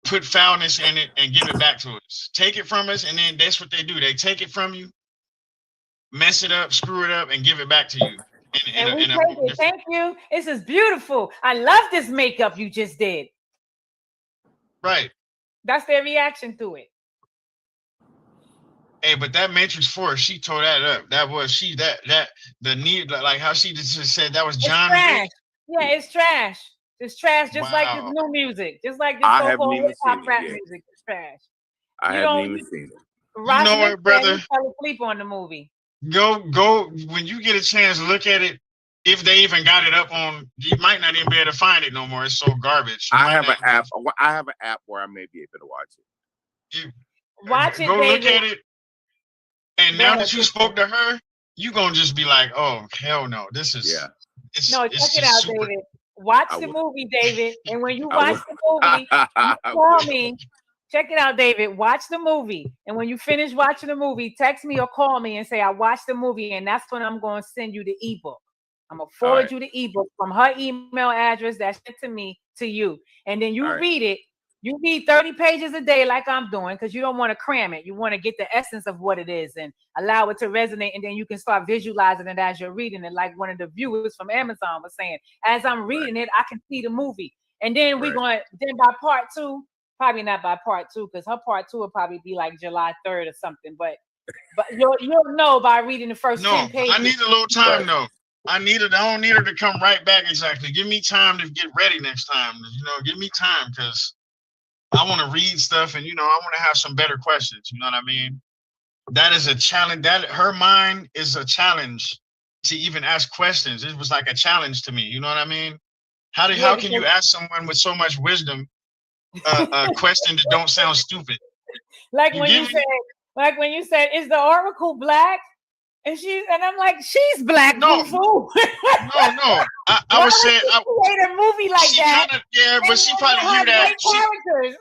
Put foulness in it and give it back to us. Take it from us, and then that's what they do. They take it from you, mess it up, screw it up, and give it back to you. Thank you. This is beautiful. I love this makeup you just did. Right. That's their reaction to it. Hey, but that Matrix 4, she tore that up. That was the need, like how she just said that was John. Yeah, it's trash. It's trash, just like this new music, just like this so-called hip-hop rap music. It's trash. I haven't even seen it. You know what, brother? Fell asleep on the movie. Go when you get a chance, look at it. If they even got it up on, you might not even be able to find it no more. It's so garbage. I have an app. I have an app where I may be able to watch it. Watch it, go David. Look at it. And now that you spoke to her, you gonna just be like, "Oh hell no, this is." Yeah. Check it out, David. Watch the movie, David. And when you watch the movie, you call me. Check it out, David. Watch the movie. And when you finish watching the movie, text me or call me and say, I watched the movie. And that's when I'm going to send you the ebook. I'm going to forward you the ebook from her email address that's sent to me to you. And then you read it. You read 30 pages a day like I'm doing, because you don't want to cram it. You want to get the essence of what it is and allow it to resonate. And then you can start visualizing it as you're reading it. Like one of the viewers from Amazon was saying, as I'm reading it, I can see the movie. And then then by part 2, probably not by part 2, because her part 2 will probably be like July 3rd or something. But you'll know by reading the first 10 pages. I need a little time though. I don't need her to come right back exactly. Give me time to get ready next time. Give me time, because I want to read stuff, and I want to have some better questions. You know what I mean? That is a challenge. That her mind is a challenge to even ask questions. It was like a challenge to me. You know what I mean? How can you ask someone with so much wisdom question that don't sound stupid. Like You when get you me? said, is the oracle black? And I'm like, she's black, No, Kufu. no. I Why was saying, would you create a movie like she that? kind of, yeah, but she probably have hear that. white characters.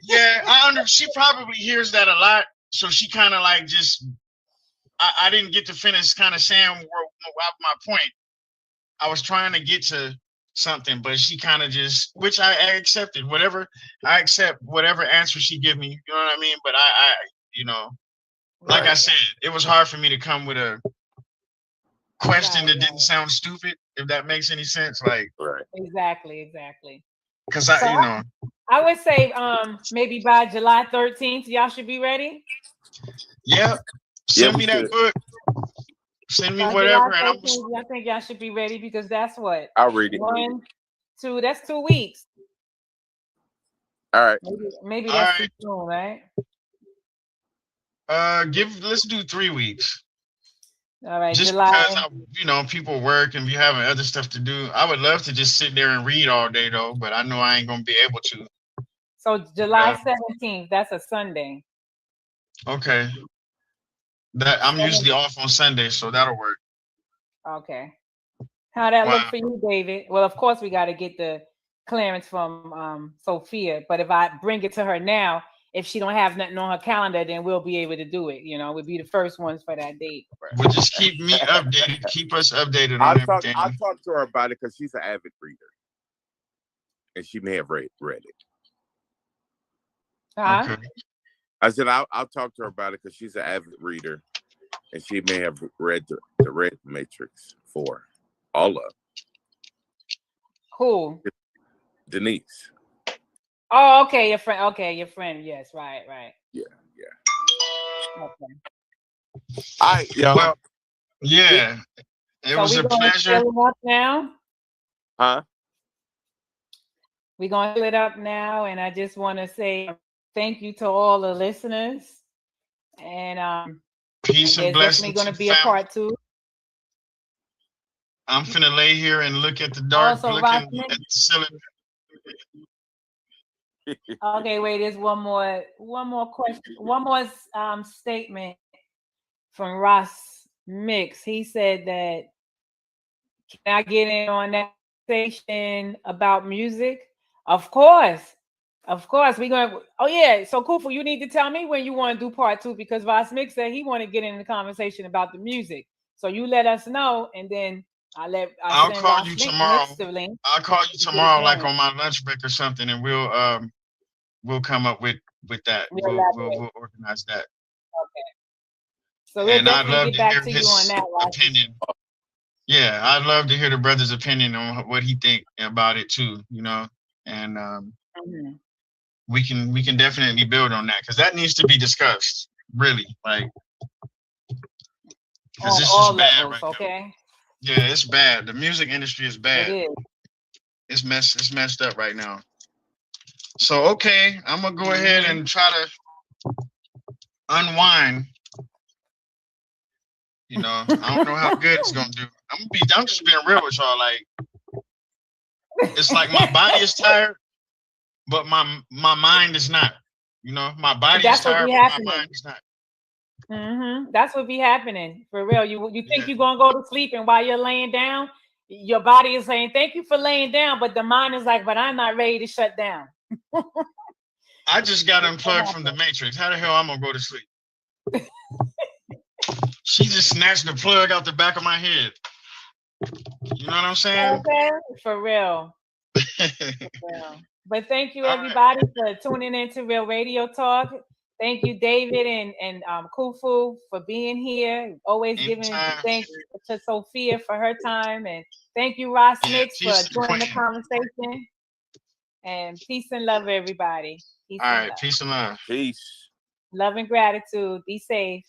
Yeah, she probably hears that a lot. So she kind of like just, I didn't get to finish kind of saying my point. I was trying to get to something, but she kind of just, which I accepted. I accept whatever answer she give me. You know what I mean? But I you know, like I said, it was hard for me to come with a question that didn't sound stupid, if that makes any sense. Like, Exactly. Because I would say maybe by July 13th, y'all should be ready. Yeah. Send me that book. Send me whatever. And I think y'all should be ready because that's what? I'll read it. 1, 2, that's 2 weeks. All right. Maybe that's too soon, right? Let's do 3 weeks. All right, just July. Because people work and be having other stuff to do. I would love to just sit there and read all day though, but I know I ain't gonna be able to. So July 17th, that's a Sunday. Okay. That I'm usually off on Sunday, so that'll work. Okay. How that look for you, David? Well, of course we got to get the clearance from Sophia, but if I bring it to her now, if she don't have nothing on her calendar, then we'll be able to do it. We'll be the first ones for that date. Well, just keep me updated. Keep us updated on everything. I'll talk to her about it because she's an avid reader, and she may have read it. Okay. I said I'll talk to her about it because she's an avid reader, and she may have read the Red Matrix 4, all of. Who? Denise. Oh, okay, your friend. Okay, your friend. Yes, right. Yeah. Okay. All right, y'all. Well, yeah, it was a pleasure. Fill it up now. Huh? We're gonna fill it up now, and I just want to say thank you to all the listeners, and peace and blessings. Definitely going to be a part 2. I'm finna lay here and look at the dark, looking at the ceiling. Okay, wait. There's one more question. One more statement from Ross Mix. He said that, can I get in on that station about music? Of course. We're going. Oh yeah. So Kufu, you need to tell me when you want to do part 2 because Ross Mix said he want to get in the conversation about the music. So you let us know, and then I'll call you tomorrow. I'll call you tomorrow, like on my lunch break or something, and we'll come up with that. We'll organize that. Okay. So we'll definitely get back to you on that opinion. Yeah, I'd love to hear the brother's opinion on what he think about it too. And we can definitely build on that because that needs to be discussed. Really, like, because it's just bad right now. Yeah, it's bad. The music industry is bad. It is. It's messed up right now. So okay, I'm gonna go ahead and try to unwind. I don't know how good it's gonna do. I'm just being real with y'all. Like, it's like my body is tired, but my mind is not. My body is tired, but my mind is not. That's what be happening for real. You think you're gonna go to sleep, and while you're laying down, your body is saying thank you for laying down, but the mind is like, but I'm not ready to shut down. I just got unplugged from the Matrix. How the hell I'm gonna go to sleep? She just snatched the plug out the back of my head. You know what I'm saying? Okay, for real. But thank you everybody for tuning into Real Radio Talk. Thank you, David and Kufu, for being here. Always giving thanks to Sophia for her time, and thank you, Ross Mix, for joining the conversation. And peace and love, everybody. All right, peace and love. Peace. Love and gratitude. Be safe.